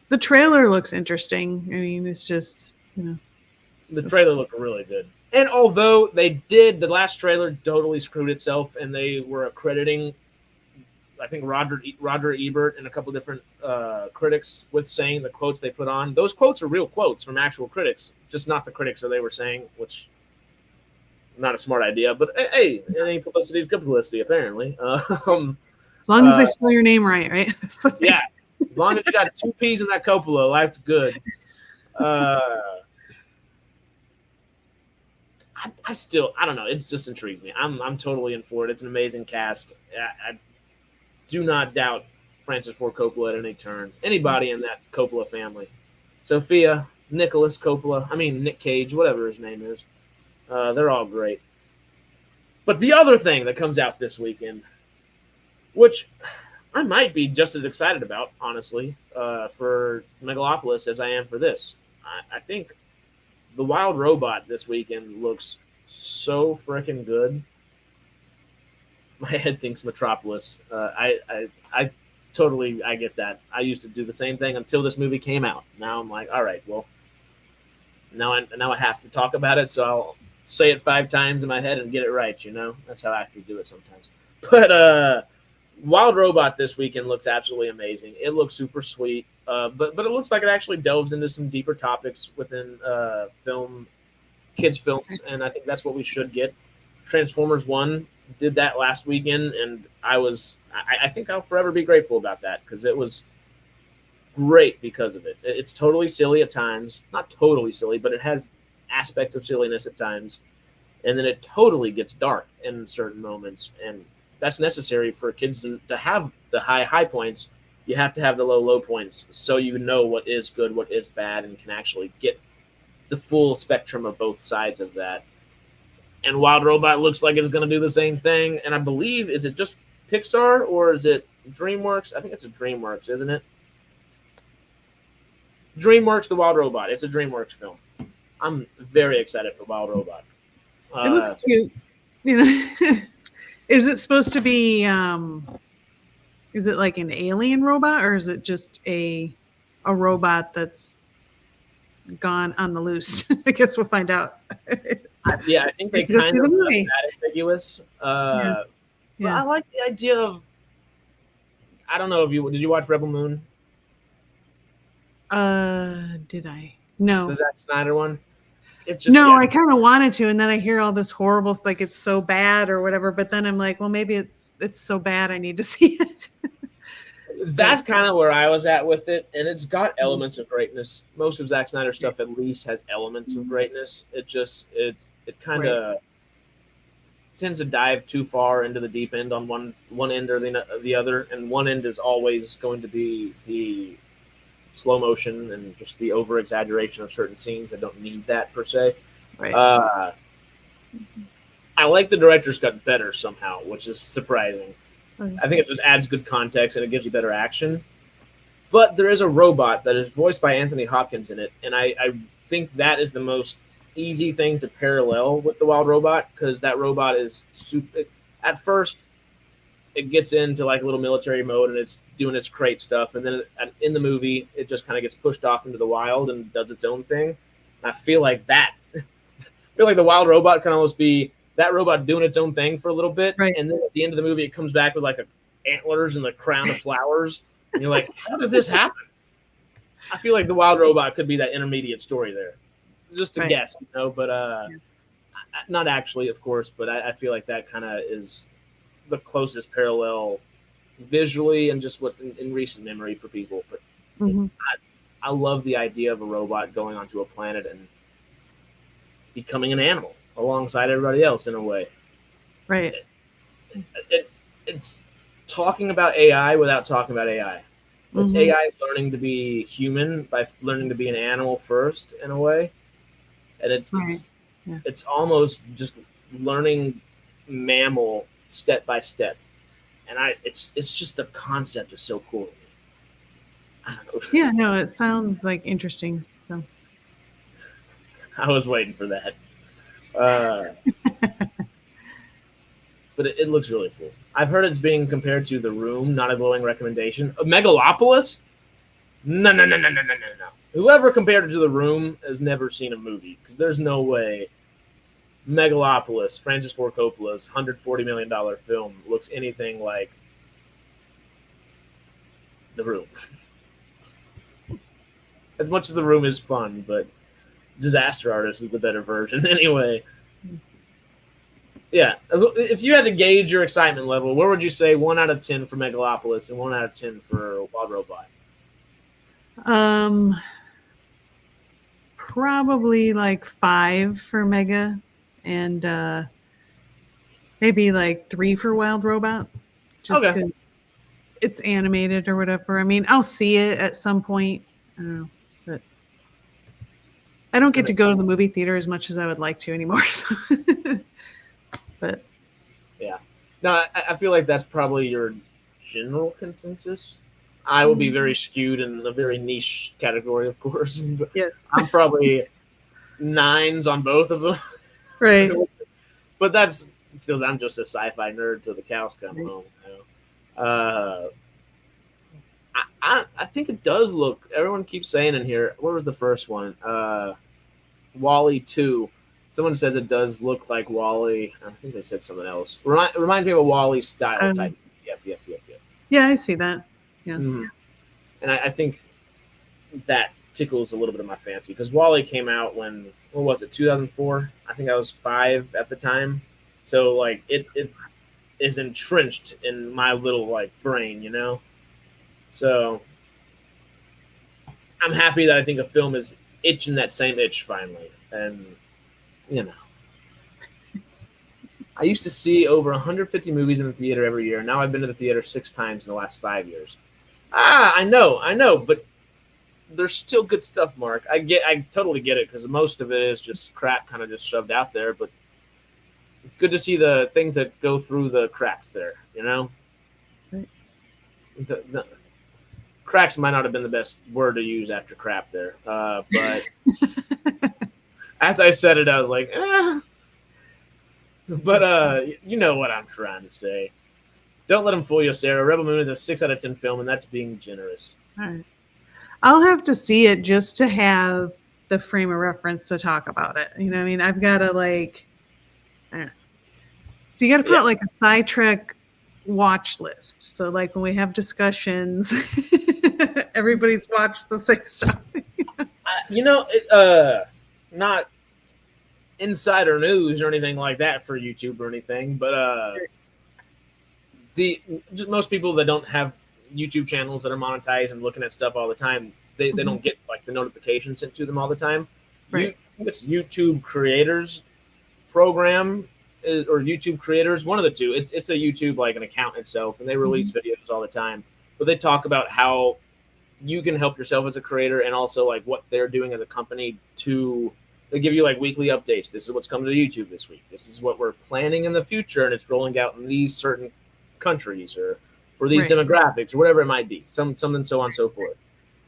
The trailer looks interesting. I mean, it's just, The trailer looked really good. And although the last trailer totally screwed itself, and they were accrediting, I think, Roger Ebert and a couple different critics with saying the quotes they put on. Those quotes are real quotes from actual critics, just not the critics that they were saying, which not a smart idea. But hey, any publicity is good publicity, apparently. As long as they spell your name right? Yeah. As long as you got 2 P's in that Coppola, life's good. I don't know. It just intrigues me. I'm totally in for it. It's an amazing cast. I do not doubt Francis Ford Coppola at any turn. Anybody in that Coppola family. Sophia, Nicholas Coppola, Nick Cage, whatever his name is. They're all great. But the other thing that comes out this weekend, which I might be just as excited about, honestly, for Megalopolis as I am for this. I think The Wild Robot this weekend looks so freaking good. My head thinks Metropolis. I totally, I get that. I used to do the same thing until this movie came out. Now I'm like, all right, well, now I have to talk about it, so I'll say it 5 times in my head and get it right. That's how I actually do it sometimes. But Wild Robot this weekend looks absolutely amazing. It looks super sweet, but it looks like it actually delves into some deeper topics within kids films, and I think that's what we should get. Transformers 1 did that last weekend, and I think I'll forever be grateful about that, because it was great because of it. It's totally silly at times. Not totally silly, but it has aspects of silliness at times. And then it totally gets dark in certain moments. And that's necessary for kids to have the high points. You have to have the low points, so you know what is good, what is bad, and can actually get the full spectrum of both sides of that. And Wild Robot looks like it's going to do the same thing. And I believe, is it just Pixar or is it DreamWorks? I think it's a DreamWorks, isn't it? DreamWorks, The Wild Robot. It's a DreamWorks film. I'm very excited for Wild Robot. It looks cute. Is it supposed to be, is it like an alien robot, or is it just a robot that's gone on the loose? I guess we'll find out. Yeah, I think they kind of left that ambiguous. Yeah. But I like the idea of, I don't know did you watch Rebel Moon? Did I? No. The Zack Snyder one? I kind of wanted to, and then I hear all this horrible, like it's so bad or whatever, but then I'm like, well, maybe it's so bad I need to see it. That's kind of where I was at with it, and it's got elements of greatness. Most of Zack Snyder's stuff at least has elements of greatness. It kind of tends to dive too far into the deep end on one end or the other, and one end is always going to be the slow motion and just the over exaggeration of certain scenes that don't need that per se. Right. I like the director's cut better somehow, which is surprising. I think it just adds good context and it gives you better action. But there is a robot that is voiced by Anthony Hopkins in it, and I think that is the most easy thing to parallel with the Wild Robot, because that robot is super. At first, it gets into like a little military mode and it's doing its crate stuff, and then in the movie, it just kind of gets pushed off into the wild and does its own thing. And I feel like the Wild Robot can almost be that robot doing its own thing for a little bit, right. And then at the end of the movie, it comes back with like antlers and the crown of flowers, and you're like, how did this happen? I feel like the Wild Robot could be that intermediate story there, just to guess, but not actually, of course, but I feel like that kind of is the closest parallel visually and just what in recent memory for people. But I love the idea of a robot going onto a planet and becoming an animal alongside everybody else in a way. Right. It's talking about AI without talking about AI. It's AI learning to be human by learning to be an animal first in a way. And it's almost just learning mammal step by step. And it's just the concept is so cool to me. I don't know. Yeah, no, it sounds like interesting. So I was waiting for that. But it looks really cool. I've heard it's being compared to The Room, not a glowing recommendation. Megalopolis? No. Whoever compared it to The Room has never seen a movie, because there's no way Megalopolis, Francis Ford Coppola's $140 million film, looks anything like The Room. As much as The Room is fun, but Disaster Artist is the better version anyway. Yeah, if you had to gauge your excitement level, where would you say 1 out of 10 for Megalopolis and 1 out of 10 for Wild Robot? Probably like 5 for Mega, and maybe like 3 for Wild Robot. Just because it's animated or whatever. I mean, I'll see it at some point. I don't know, but I don't get to go to the movie theater as much as I would like to anymore. So. But yeah, no, I feel like that's probably your general consensus. I will be very skewed in a very niche category, of course. Yes, I'm probably 9s on both of them. Right. But that's because I'm just a sci-fi nerd till the cows come home. I think it does look. Everyone keeps saying in here. What was the first one? Wall-E 2. Someone says it does look like Wall-E. I think they said something else. Reminds me of a Wall-E style type. Yep. Yeah, I see that. Yeah. Mm. And I think that tickles a little bit of my fancy because Wall-E came out when, what was it, 2004? I think I was 5 at the time. So like it is entrenched in my little like brain, you know. So I'm happy that I think a film is itching that same itch finally, and you know. I used to see over 150 movies in the theater every year. Now I've been to the theater 6 times in the last 5 years. I know, but there's still good stuff, Mark. I totally get it because most of it is just crap, kind of just shoved out there. But it's good to see the things that go through the cracks there. You know, Right. the cracks might not have been the best word to use after crap there, but as I said it, I was like, eh. But you know what I'm trying to say. Don't let them fool you, Sarah. Rebel Moon is a 6 out of 10 film, and that's being generous. All right. I'll have to see it just to have the frame of reference to talk about it. You know what I mean? I've got to like, so you got to put out like a Sci-Trek watch list. So like when we have discussions, everybody's watched the same stuff. Not insider news or anything like that for YouTube or anything, but just most people that don't have YouTube channels that are monetized and looking at stuff all the time, they don't get like the notifications sent to them all the time. Right. It's YouTube creators program or YouTube creators, one of the two. It's a YouTube like an account itself, and they release videos all the time. But they talk about how you can help yourself as a creator, and also like what they're doing as a company to. They give you like weekly updates. This is what's coming to YouTube this week. This is what we're planning in the future, and it's rolling out in these certain countries or for these demographics or whatever it might be. Something so on and so forth.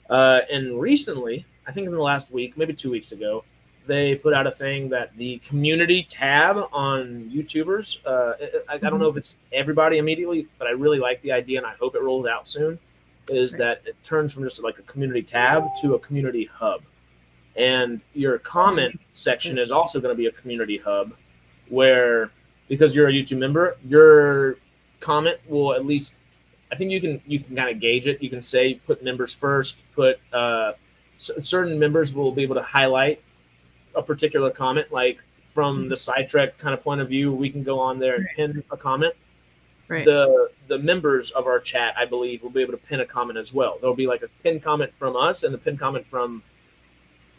And recently, I think in the last week, maybe 2 weeks ago, they put out a thing that the community tab on YouTubers. I don't know if it's everybody immediately, but I really like the idea, and I hope it rolls out soon. Is that it turns from just like a community tab to a community hub. And your comment section is also going to be a community hub where, because you're a YouTube member, your comment will at least, I think you can kind of gauge it. You can say, put members first, put certain members will be able to highlight a particular comment. Like from the Sci-Trek kind of point of view, we can go on there and pin a comment. Right. The members of our chat, I believe, will be able to pin a comment as well. There'll be like a pin comment from us and the pin comment from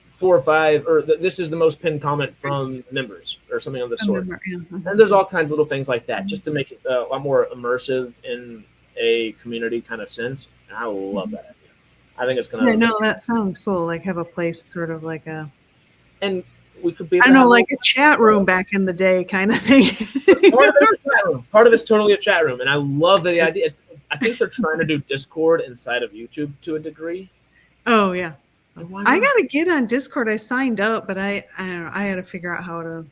4 or 5, or this is the most pinned comment from members or something of the sort. And there's all kinds of little things like that just to make it a lot more immersive in a community kind of sense. And I love that idea. I think it's going to. Yeah, no, that sounds cool. Like have a place sort of like a. And we could be. I don't know, like a chat room back in the day kind of thing. Part of it's totally a chat room. And I love the idea. I think they're trying to do Discord inside of YouTube to a degree. Oh, yeah. I got to get on Discord. I signed up, but I don't know. I got to figure out how to.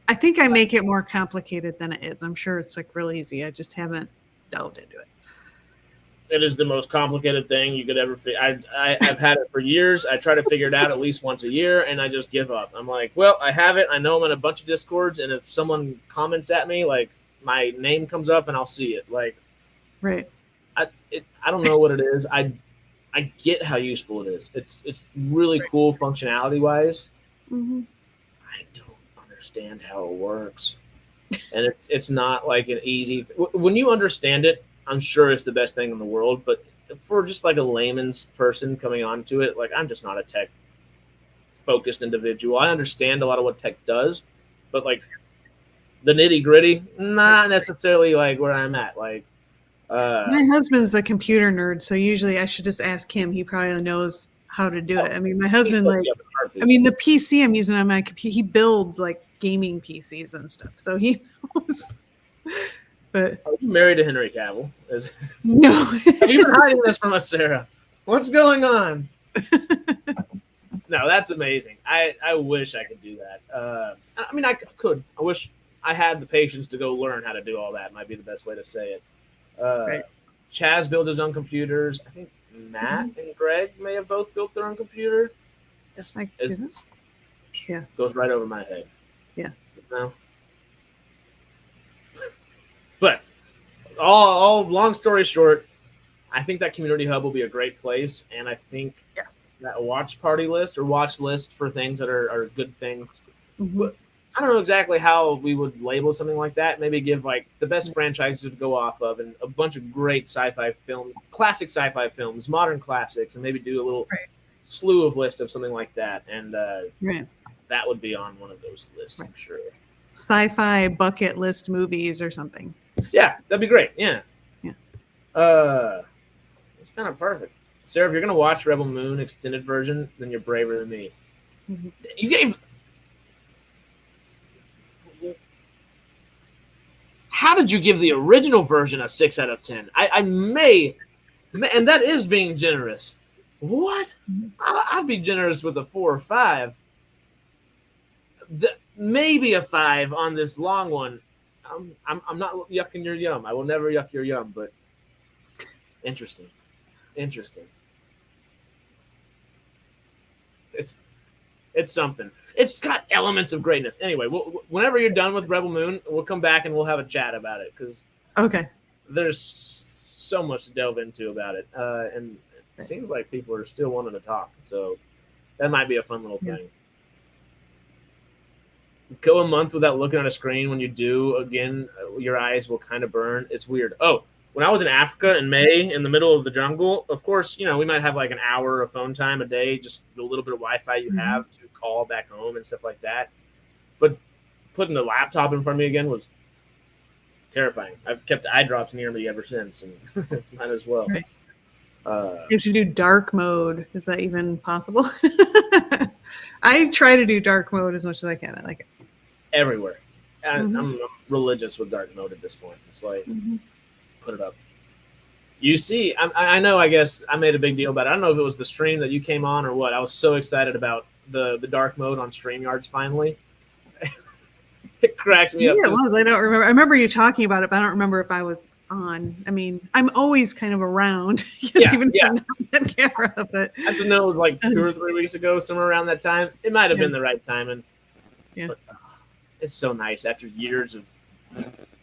I think I make it more complicated than it is. I'm sure it's like real easy. I just haven't delved into it. It is the most complicated thing you could ever figure. I've had it for years. I try to figure it out at least once a year, and I just give up. I'm like, well, I have it. I know I'm in a bunch of Discords, and if someone comments at me, like my name comes up, and I'll see it. Like, right. I don't know what it is. I get how useful it is. It's really cool functionality wise. Mm-hmm. I don't understand how it works, and it's not like an easy. When you understand it, I'm sure it's the best thing in the world. But for just like a layman's person coming onto it, like I'm just not a tech focused individual. I understand a lot of what tech does, but like the nitty gritty, not necessarily like where I'm at. Like. My husband's the computer nerd, so usually I should just ask him. He probably knows how to do it. I mean, my husband, like, I mean, the PC I'm using on my computer, he builds like gaming PCs and stuff, so he knows. But are you married to Henry Cavill? No. Have you been hiding this from us, Sarah? What's going on? No, that's amazing. I wish I could do that. I mean, I could. I wish I had the patience to go learn how to do all that. Might be the best way to say it. Right. Chaz built his own computers. I think Matt and Greg may have both built their own computer. Yeah. Goes right over my head. Yeah. No. But all long story short, I think that community hub will be a great place, and I think that watch party list or watch list for things that are good things. Mm-hmm. I don't know exactly how we would label something like that. Maybe give like the best franchises to go off of, and a bunch of great sci-fi film, classic sci-fi films, modern classics, and maybe do a little slew of list of something like that. And that would be on one of those lists for sure. Sci-fi bucket list movies or something. Yeah, that'd be great. Yeah. Yeah. It's kind of perfect. Sarah, if you're gonna watch Rebel Moon extended version, then you're braver than me. Mm-hmm. You gave. How did you give the original version a 6 out of 10? I may, and that is being generous. What? I'd be generous with a 4 or 5. Maybe a 5 on this long one. I'm not yucking your yum. I will never yuck your yum, but interesting. It's something. It's got elements of greatness. Anyway, whenever you're done with Rebel Moon, we'll come back and we'll have a chat about it because there's so much to delve into about it, and it seems like people are still wanting to talk. So that might be a fun little thing. Go a month without looking at a screen. When you do, again, your eyes will kind of burn. It's weird. Oh, when I was in Africa in May, in the middle of the jungle, of course, we might have like an hour of phone time a day, just the little bit of Wi-Fi you have to call back home and stuff like that. But putting the laptop in front of me again was terrifying. I've kept eye drops near me ever since, and might as well. Right. You should do dark mode. Is that even possible? I try to do dark mode as much as I can. I like it. Everywhere. I'm religious with dark mode at this point. It's like, put it up. You see, I know, I guess I made a big deal about it. I don't know if it was the stream that you came on or what. I was so excited about the dark mode on StreamYards finally. It cracks me up. Yeah, it was. I don't remember. I remember you talking about it, but I don't remember if I was on. I mean, I'm always kind of around. Even if I'm not on camera. But I have to know, like 2 or 3 weeks ago, somewhere around that time. It might have been the right time. And but, it's so nice after years of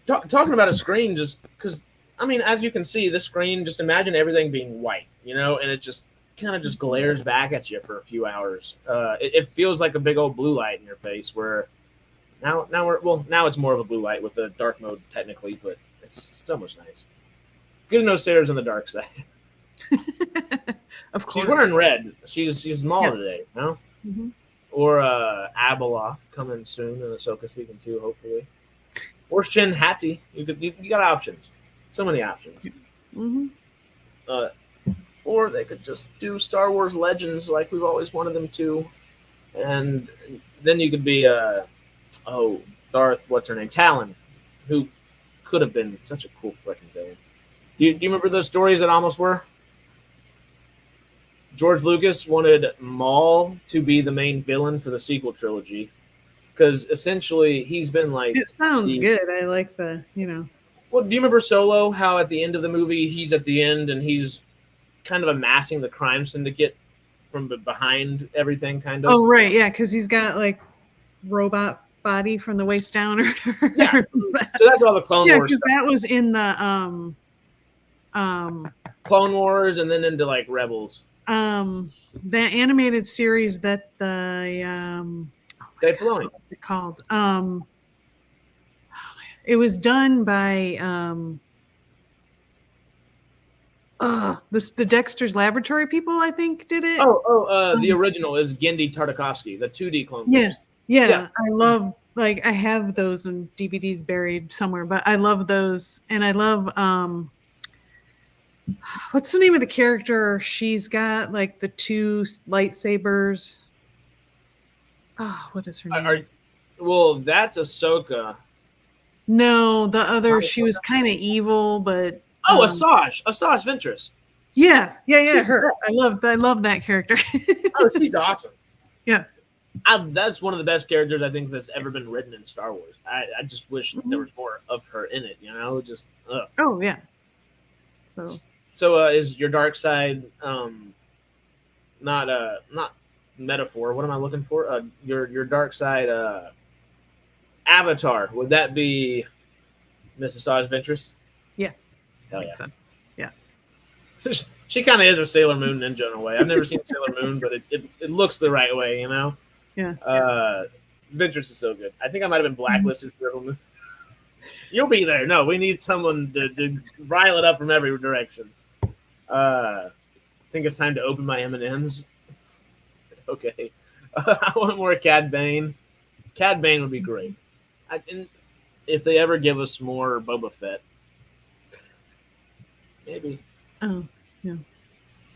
talking about a screen, just because, I mean, as you can see, the screen, just imagine everything being white, and it just kind of just glares back at you for a few hours. It feels like a big old blue light in your face, where now it's more of a blue light with the dark mode technically, but it's so much nice. Good to know Sarah's on the dark side. Of course. She's wearing red. She's smaller today, no? Mm-hmm. Or Abeloth coming soon in Ahsoka season 2, hopefully. Or Shin Hati. You got options. So many options. Mm-hmm. Or they could just do Star Wars Legends like we've always wanted them to, and then you could be Darth, what's her name, Talon, who could have been such a cool freaking villain. Do you remember those stories that almost were? George Lucas wanted Maul to be the main villain for the sequel trilogy because essentially he's been like... It sounds good. I like the, Well, do you remember Solo, how at the end of the movie, he's at the end and he's kind of amassing the crime syndicate from behind everything, kind of? Oh, right, yeah, because he's got like robot body from the waist down. Yeah, so that's all the Clone Wars. Yeah, because that was in the Clone Wars and then into like Rebels. The animated series that the Dave Filoni. What's it called? It was done by the Dexter's Laboratory people, I think, did it. The original is Genndy Tartakovsky, the 2D Clone Wars. Yeah. I love, like, I have those on DVDs buried somewhere, but I love those, and I love what's the name of the character? She's got like the 2 lightsabers. Oh, what is her name? Well, that's Ahsoka. No, the other. She was kind of evil, but Asajj Ventress. Yeah, her. I love that character. Oh, she's awesome. Yeah, that's one of the best characters I think that's ever been written in Star Wars. I just wish there was more of her in it. Just. Oh yeah. So is your dark side not metaphor? What am I looking for? Your dark side avatar, would that be Mrs. Saw's Ventress? yeah, I Hell think yeah. so. Yeah. She kind of is a Sailor Moon ninja in a way. I've never seen Sailor Moon, but it looks the right way, you know? Yeah. Ventress is so good. I think I might have been blacklisted for You'll be there. No, we need someone to rile it up from every direction. I think it's time to open my M&Ms. Okay. I want more Cad Bane. Cad Bane would be great. And if they ever give us more Boba Fett, maybe. Oh, yeah.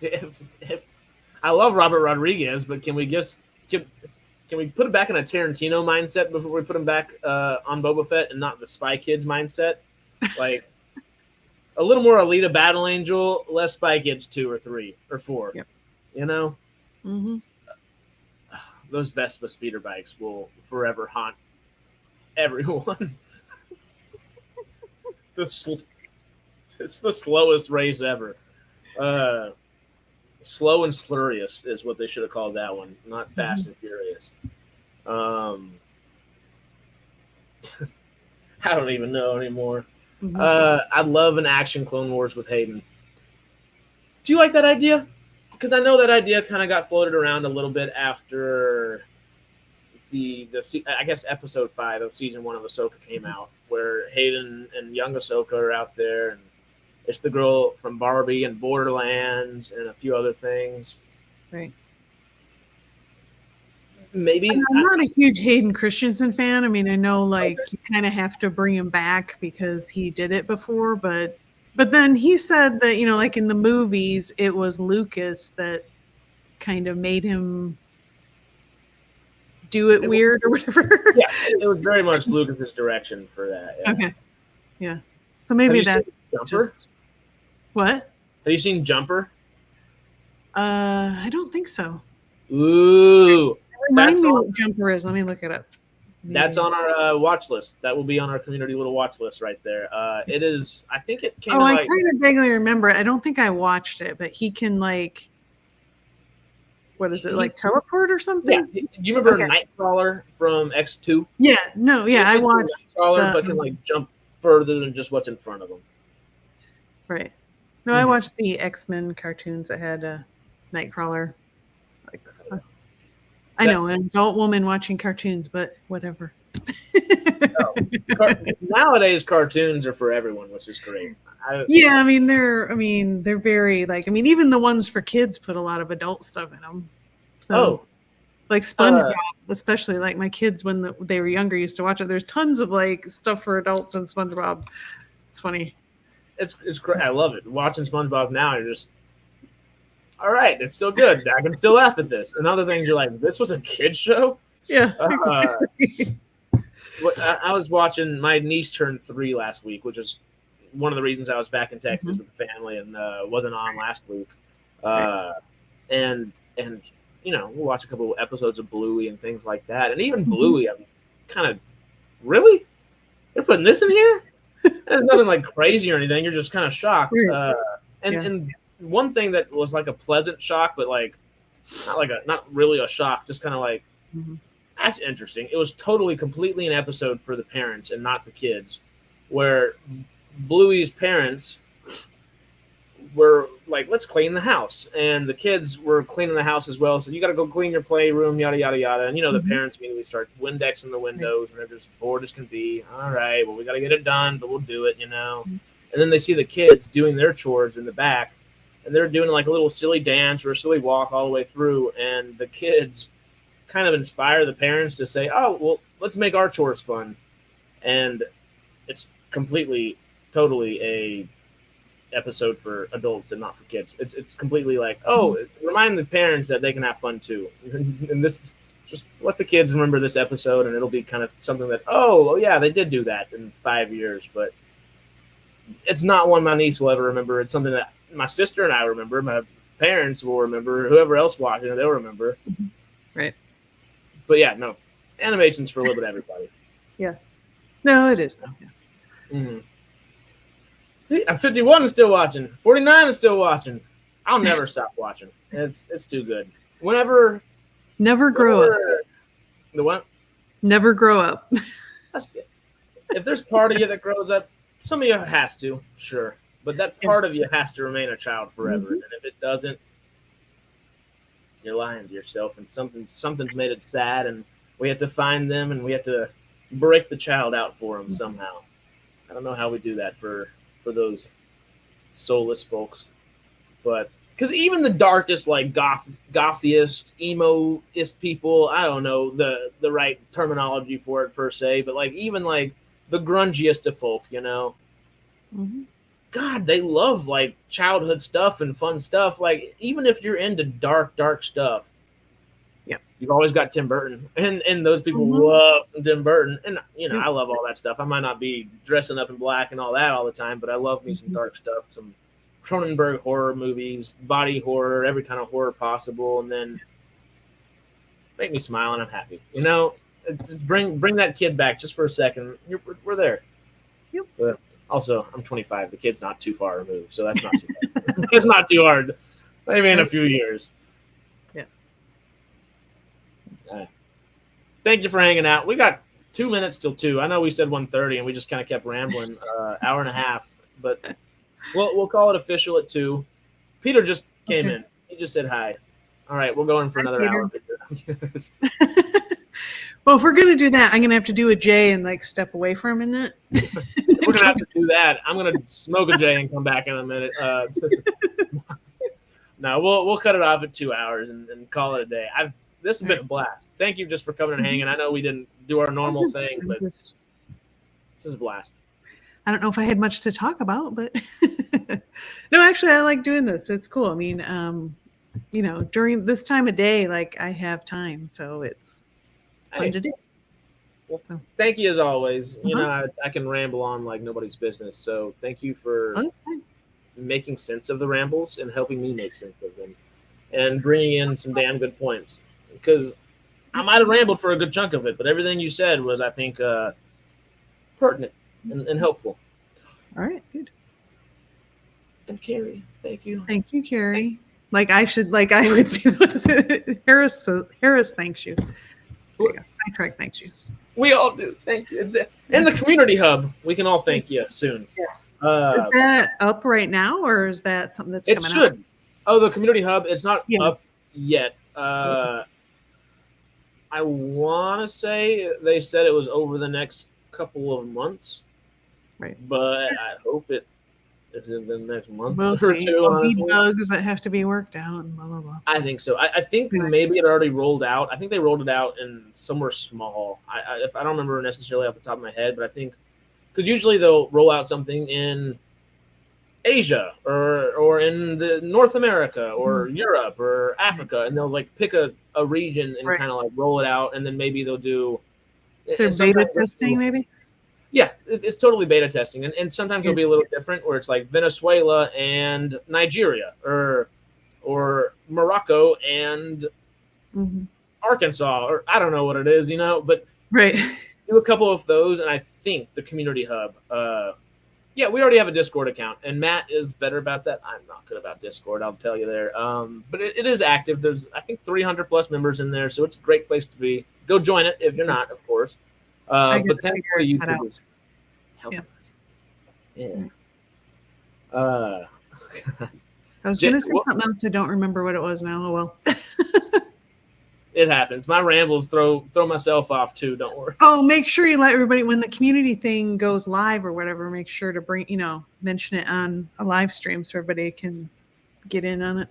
If I love Robert Rodriguez, but can we put it back in a Tarantino mindset before we put him back on Boba Fett and not the Spy Kids mindset? Like a little more Alita Battle Angel, less Spy Kids 2 or 3 or 4. Yep. You know? Mm-hmm. Those Vespa speeder bikes will forever haunt everyone. It's the slowest race ever. Slow and Slurious is what they should have called that one, not Fast and Furious. I don't even know anymore. Mm-hmm. I'd love an action Clone Wars with Hayden. Do you like that idea? Because I know that idea kind of got floated around a little bit after the I guess episode 5 of season 1 of Ahsoka came out, where Hayden and young Ahsoka are out there, and it's the girl from Barbie and Borderlands and a few other things. Right. Maybe I'm not a huge Hayden Christensen fan. I mean, I know you kind of have to bring him back because he did it before, but then he said that, like in the movies, it was Lucas that kind of made him do it weird or whatever. Yeah, it was very much Lucas's direction for that. Yeah. Okay. Yeah. So maybe that's Jumper. What? Have you seen Jumper? I don't think so. Ooh. Remind me what Jumper is. Let me look it up. Maybe. That's on our watch list. That will be on our community little watch list right there. It is, I think it came out. I kind of vaguely remember it. I don't think I watched it, but he can what is it, teleport or something? Yeah. You remember Nightcrawler from X2? Yeah. No, yeah, I watched Nightcrawler, but can jump further than just what's in front of him. Right. No, I watched the X-Men cartoons that had Nightcrawler. Like this. I know, an adult woman watching cartoons, but whatever. Nowadays, cartoons are for everyone, which is great. They're very even the ones for kids put a lot of adult stuff in them. So, like SpongeBob, especially my kids when they were younger used to watch it. There's tons of stuff for adults in SpongeBob. It's funny. It's great. I love it. Watching SpongeBob now, you're just all right. It's still good. I can still laugh at this. And other things, you're like, this was a kid's show. Yeah. Exactly. I was watching. My niece turned 3 last week, which is one of the reasons I was back in Texas with the family and wasn't on last week. And we'll watch a couple of episodes of Bluey and things like that. And even Bluey, I'm kind of really they're putting this in here. And it's nothing crazy or anything. You're just kind of shocked. And one thing that was a pleasant shock, but not really a shock, just kind of that's interesting. It was completely an episode for the parents and not the kids, where Bluey's parents were let's clean the house, and the kids were cleaning the house as well. So you got to go clean your playroom, yada yada yada. And the parents immediately start Windexing the windows, and they're just bored as can be. All right, well we got to get it done, but we'll do it, And then they see the kids doing their chores in the back, and they're doing a little silly dance or a silly walk all the way through, and the kids kind of inspire the parents to say, "Oh, well, let's make our chores fun," and it's totally a episode for adults and not for kids. It's completely remind the parents that they can have fun too. And this just let the kids remember this episode, and it'll be kind of something that they did do that in 5 years, but it's not one my niece will ever remember. It's something that my sister and I remember, my parents will remember, whoever else watching it, they'll remember. Right. But yeah, no, animation's for a little bit everybody. Yeah. No, it is. Yeah. I'm 51 and still watching. 49 and still watching. I'll never stop watching. It's too good. Never grow up. The what? Never grow up. That's good. If there's part of you that grows up, some of you has to, sure. But that part of you has to remain a child forever. Mm-hmm. And if it doesn't, you're lying to yourself. And something's made it sad, and we have to find them, and we have to break the child out for them somehow. I don't know how we do that for those soulless folks. But because even the darkest, like gothiest, emo-ist people, I don't know the right terminology for it per se, but like even like the grungiest of folk, you know, God, they love like childhood stuff and fun stuff. Like even if you're into dark stuff, you've always got Tim Burton, and those people love some Tim Burton, and you know I love all that stuff. I might not be dressing up in black and all that all the time, but I love me some dark stuff, some Cronenberg horror movies, body horror, every kind of horror possible, and then make me smile and I'm happy. You know, it's bring that kid back just for a second. We're there. Yep. But also, I'm 25. The kid's not too far removed, so that's not too bad. It's not too hard. Maybe in a few years. Yeah. Thank you for hanging out. We got 2 minutes till 2. I know we said 1:30, and we just kind of kept rambling, hour and a half, but we'll call it official at 2. Peter just came in. He just said hi. All right, we'll go in for another hour. Well, if we're gonna do that, I'm gonna have to do a J and like step away for a minute. We're gonna have to do that. I'm gonna smoke a J and come back in a minute. No, we'll cut it off at 2 hours and call it a day. This has been a blast. Thank you just for coming and hanging. I know we didn't do our normal thing, but this is a blast. I don't know if I had much to talk about, but no, actually, I like doing this. It's cool. I mean, you know, during this time of day, like I have time, so it's fun to do. Well, thank you as always. You know, I can ramble on like nobody's business. So thank you for making sense of the rambles and helping me make sense of them and bringing in some damn good points. Because I might have rambled for a good chunk of it, but everything you said was, I think, pertinent and helpful. All right, good. And Carrie, thank you. Thank you, Carrie. I would say Harris thanks you. Sidetrack thanks you. We all do. Thank you. In the community hub, we can all thank you soon. Yes. Is that up right now, or is that something that's coming out? It should. Oh, the community hub, it's not up yet. I want to say they said it was over the next couple of months. Right. But I hope it is in the next month or two. There'll be bugs that have to be worked out and blah, blah, blah. I think so. I think maybe it already rolled out. I think they rolled it out in somewhere small. I don't remember necessarily off the top of my head, but I think because usually they'll roll out something in Asia or in the North America or Europe or Africa, and they'll like pick a region and kind of like roll it out, and then maybe they'll do their beta testing maybe. Yeah, it's totally beta testing, and sometimes it'll be a little different where it's like Venezuela and Nigeria or Morocco and Arkansas, or I don't know what it is, you know, but do a couple of those, and I think the community hub we already have a Discord account, and Matt is better about that. I'm not good about Discord, I'll tell you there. But it is active. There's, I think, 300 plus members in there, so it's a great place to be. Go join it if you're not, of course. But thanks for YouTubers helping us. Yeah. I was going to say something else. I don't remember what it was now. Oh, well. It happens. My rambles throw myself off too. Don't worry. Oh, make sure you let everybody, when the community thing goes live or whatever, make sure to mention it on a live stream so everybody can get in on it.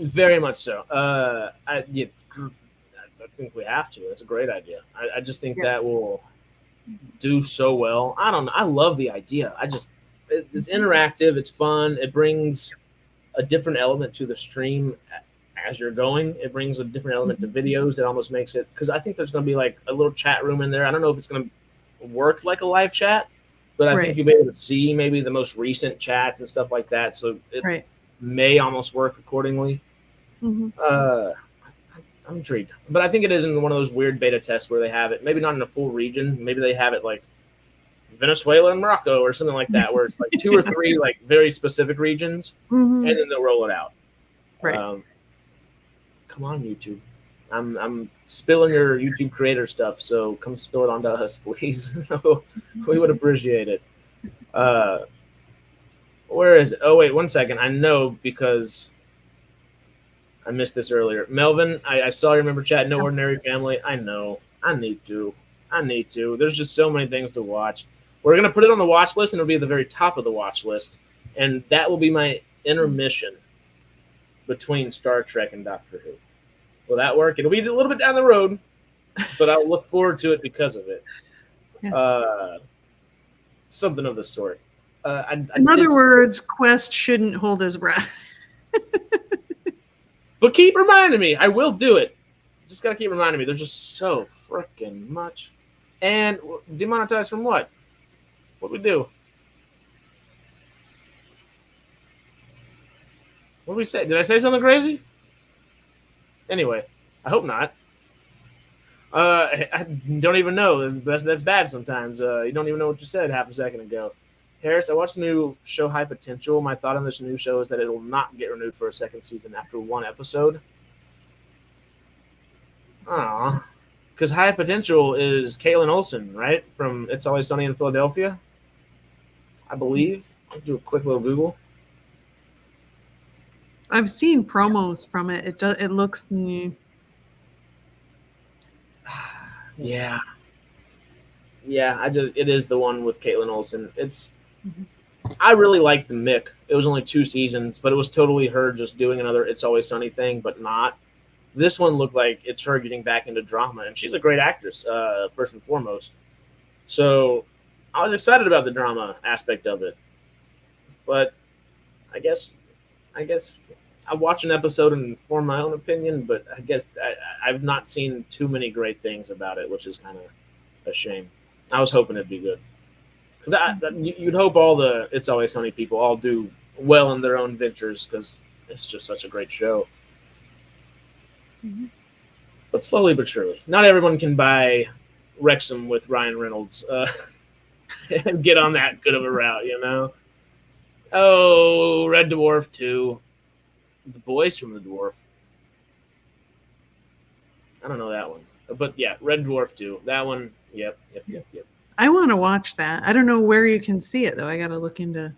Very much so. I think we have to. It's a great idea. I just think that will do so well. I don't know. I love the idea. It's interactive. It's fun. It brings a different element to the stream as you're going. It brings a different element to videos. It almost makes it, because I think there's going to be like a little chat room in there. I don't know if it's going to work like a live chat, but I think you'll be able to see maybe the most recent chats and stuff like that. So it may almost work accordingly. I'm intrigued, but I think it is in one of those weird beta tests where they have it, maybe not in a full region. Maybe they have it like Venezuela and Morocco or something like that, where it's like 2 or 3 like very specific regions, and then they'll roll it out. Right. Come on, YouTube. I'm spilling your YouTube creator stuff, so come spill it onto us, please. We would appreciate it. Where is it? Oh, wait, 1 second. I know because I missed this earlier. Melvin, I saw your member chat, No Ordinary Family. I know. I need to. There's just so many things to watch. We're going to put it on the watch list, and it'll be at the very top of the watch list. And that will be my intermission between Star Trek and Doctor Who. Will that work? It'll be a little bit down the road, but I'll look forward to it because of it. Yeah. Something of the sort. In other words, Quest shouldn't hold his breath. But keep reminding me. I will do it. Just got to keep reminding me. There's just so freaking much. And demonetized from what? What we do? What did we say? Did I say something crazy? Anyway, I hope not. I don't even know. That's bad sometimes. You don't even know what you said half a second ago. Harris, I watched the new show High Potential. My thought on this new show is that it will not get renewed for a second season after 1 episode. Aw. Because High Potential is Caitlin Olsen, right? From It's Always Sunny in Philadelphia, I believe. I'll do a quick little Google. I've seen promos from it. It looks new. Yeah. It is the one with Caitlin Olsen. I really liked the Mick. It was only 2 seasons, but it was totally her just doing another It's Always Sunny thing, but not. This one looked like it's her getting back into drama, and she's a great actress, first and foremost. So I was excited about the drama aspect of it. But I guess I watch an episode and form my own opinion, but I guess I've not seen too many great things about it, which is kind of a shame. I was hoping it'd be good. Because you'd hope all the It's Always Sunny people all do well in their own ventures, because it's just such a great show. Mm-hmm. But slowly but surely. Not everyone can buy Wrexham with Ryan Reynolds and get on that good of a route, you know? Oh, Red Dwarf 2. The Boys from the Dwarf. I don't know that one. But yeah, Red Dwarf 2. That one, yep. I want to watch that. I don't know where you can see it, though. I got to look into.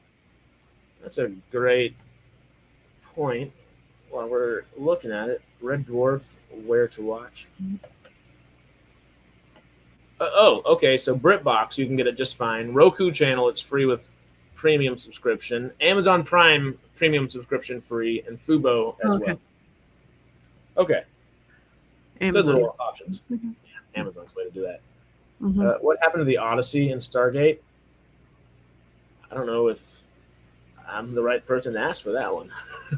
That's a great point. While we're looking at it, Red Dwarf, where to watch. Okay. So BritBox, you can get it just fine. Roku channel, it's free with premium subscription. Amazon Prime, premium subscription free, and Fubo as well. Okay. Amazon. Good little options. Mm-hmm. Yeah, Amazon's the way to do that. Mm-hmm. What happened to the Odyssey and Stargate? I don't know if I'm the right person to ask for that one.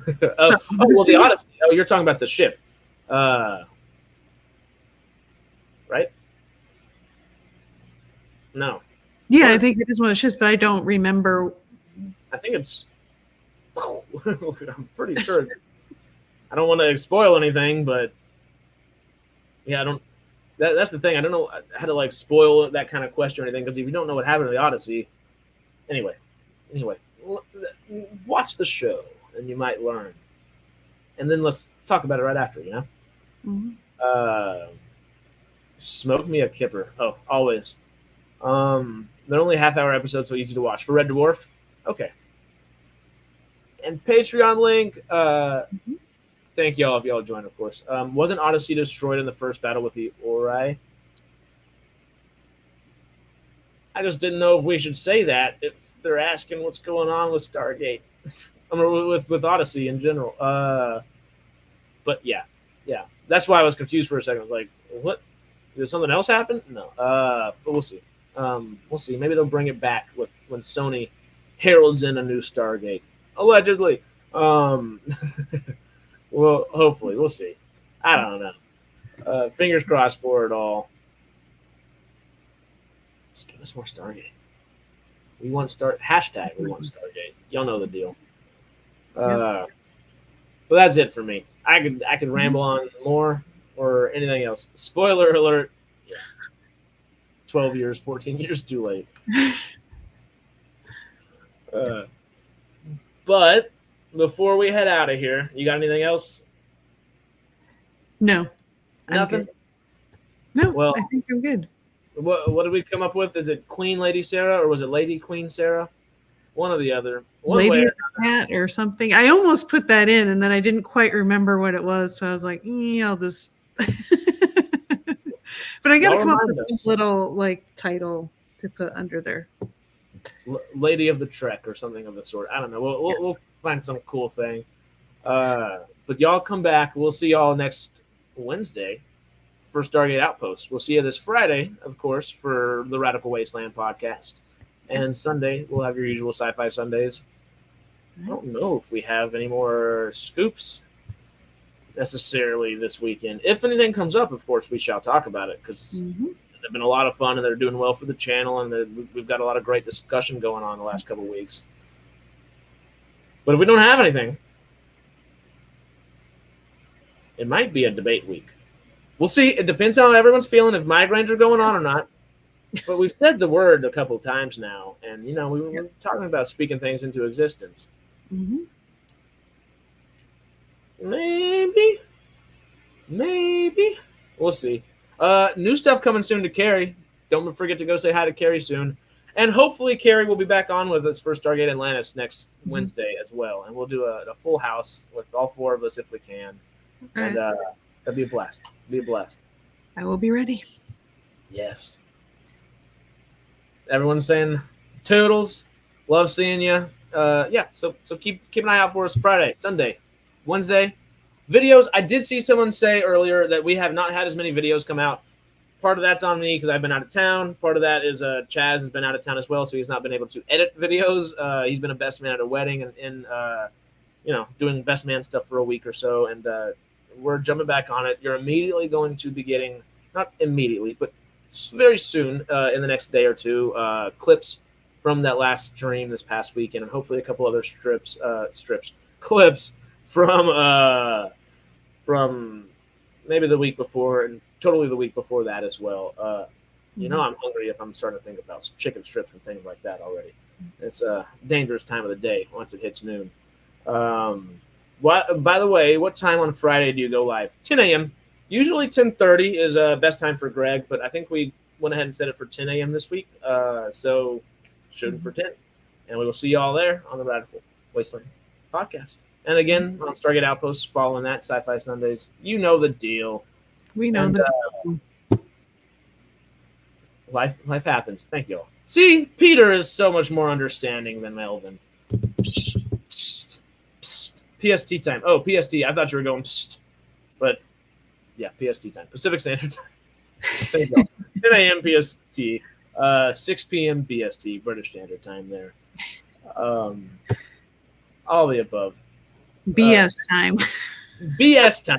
The Odyssey. Oh, you're talking about the ship. Right? No. Yeah, I think it is one of the ships, but I don't remember. I think it's. I'm pretty sure. I don't want to spoil anything, but yeah, I don't. That's the thing. I don't know how to like spoil that kind of question or anything, because if you don't know what happened to the Odyssey, anyway, watch the show and you might learn, and then let's talk about it right after. You know. Mm-hmm. Smoke me a kipper. Oh, always. They're only half-hour episodes, so easy to watch. For Red Dwarf, okay. And Patreon link. Thank y'all if y'all joined, of course. Wasn't Odyssey destroyed in the first battle with the Ori? I just didn't know if we should say that if they're asking what's going on with Stargate. I mean, with Odyssey in general. But yeah. That's why I was confused for a second. I was like, what? Did something else happen? No. But we'll see. We'll see. Maybe they'll bring it back when Sony heralds in a new Stargate. Allegedly. Well, hopefully. We'll see. I don't know. Fingers crossed for it all. Just give us more Stargate. We want hashtag we want Stargate. Y'all know the deal. But that's it for me. I could ramble on more or anything else. Spoiler alert. 12 years, 14 years too late. But before we head out of here, you got anything else? No. Nothing? No, well, I think I'm good. What did we come up with? Is it Queen Lady Sarah or was it Lady Queen Sarah? One or the other. One Lady way of the Cat or something. I almost put that in, and then I didn't quite remember what it was, so I was like, I'll just. But I got to come up with some little like title to put under there. Lady of the Trek or something of the sort. I don't know. We'll find some cool thing. But y'all come back. We'll see y'all next Wednesday for Stargate Outpost. We'll see you this Friday, of course, for the Radical Wasteland podcast. And Sunday, we'll have your usual Sci-Fi Sundays. I don't know if we have any more scoops necessarily this weekend. If anything comes up, of course, we shall talk about it because they've been a lot of fun and they're doing well for the channel, and we've got a lot of great discussion going on the last couple of weeks. But if we don't have anything, it might be a debate week. We'll see. It depends on how everyone's feeling, if migraines are going on or not. But we've said the word a couple of times now, and we were talking about speaking things into existence. Maybe we'll see. New stuff coming soon to Carrie. Don't forget to go say hi to Carrie soon, and hopefully Carrie will be back on with us for Stargate Atlantis next Wednesday as well, and we'll do a full house with all four of us if we can, and that'd be a blast. I will be ready. Yes. Everyone's saying toodles. Love seeing you. So keep an eye out for us Friday, Sunday, Wednesday. Videos. I did see someone say earlier that we have not had as many videos come out. Part of that's on me because I've been out of town. Part of that is Chaz has been out of town as well, so he's not been able to edit videos. He's been a best man at a wedding and doing best man stuff for a week or so, and we're jumping back on it. You're immediately going to be getting, not immediately, but very soon in the next day or two, clips from that last stream this past weekend, and hopefully a couple other clips from maybe the week before and totally the week before that as well. I'm hungry if I'm starting to think about chicken strips and things like that already. It's a dangerous time of the day once it hits noon. By the way, what time on Friday do you go live? 10 a.m. Usually 10:30 is best time for Greg, but I think we went ahead and set it for 10 a.m. this week. So shooting for 10. And we will see you all there on the Radical Wasteland podcast. And again, on Stargate Outpost, following that, Sci-Fi Sundays. You know the deal. We know the deal. Life happens. Thank you all. See, Peter is so much more understanding than Melvin. Psst, psst, psst. PST time. Oh, PST. I thought you were going psst. But yeah, PST time. Pacific Standard Time. Thank you all. 10 a.m. PST. 6 p.m. BST, British Standard Time there. All the above. BS time. BS time,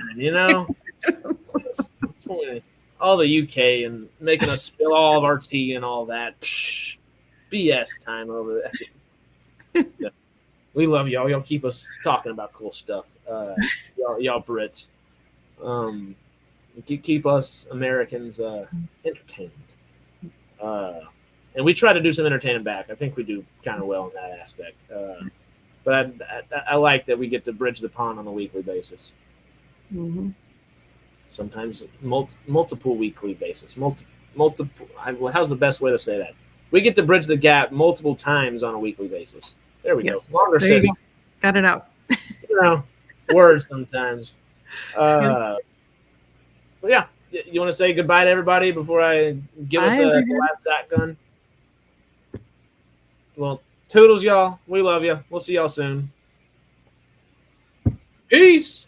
It's all the UK and making us spill all of our tea and all that. Psh, BS time over there. Yeah. We love y'all. Y'all keep us talking about cool stuff. Y'all Brits. Keep us Americans entertained. And we try to do some entertaining back. I think we do kind of well in that aspect. But I like that we get to bridge the pond on a weekly basis. Sometimes multiple weekly basis. Multiple. How's the best way to say that? We get to bridge the gap multiple times on a weekly basis. There we go. Longer sentence. Got it out. Words sometimes. But yeah, you want to say goodbye to everybody before I give us the last shotgun? Well, toodles, y'all. We love you. We'll see y'all soon. Peace.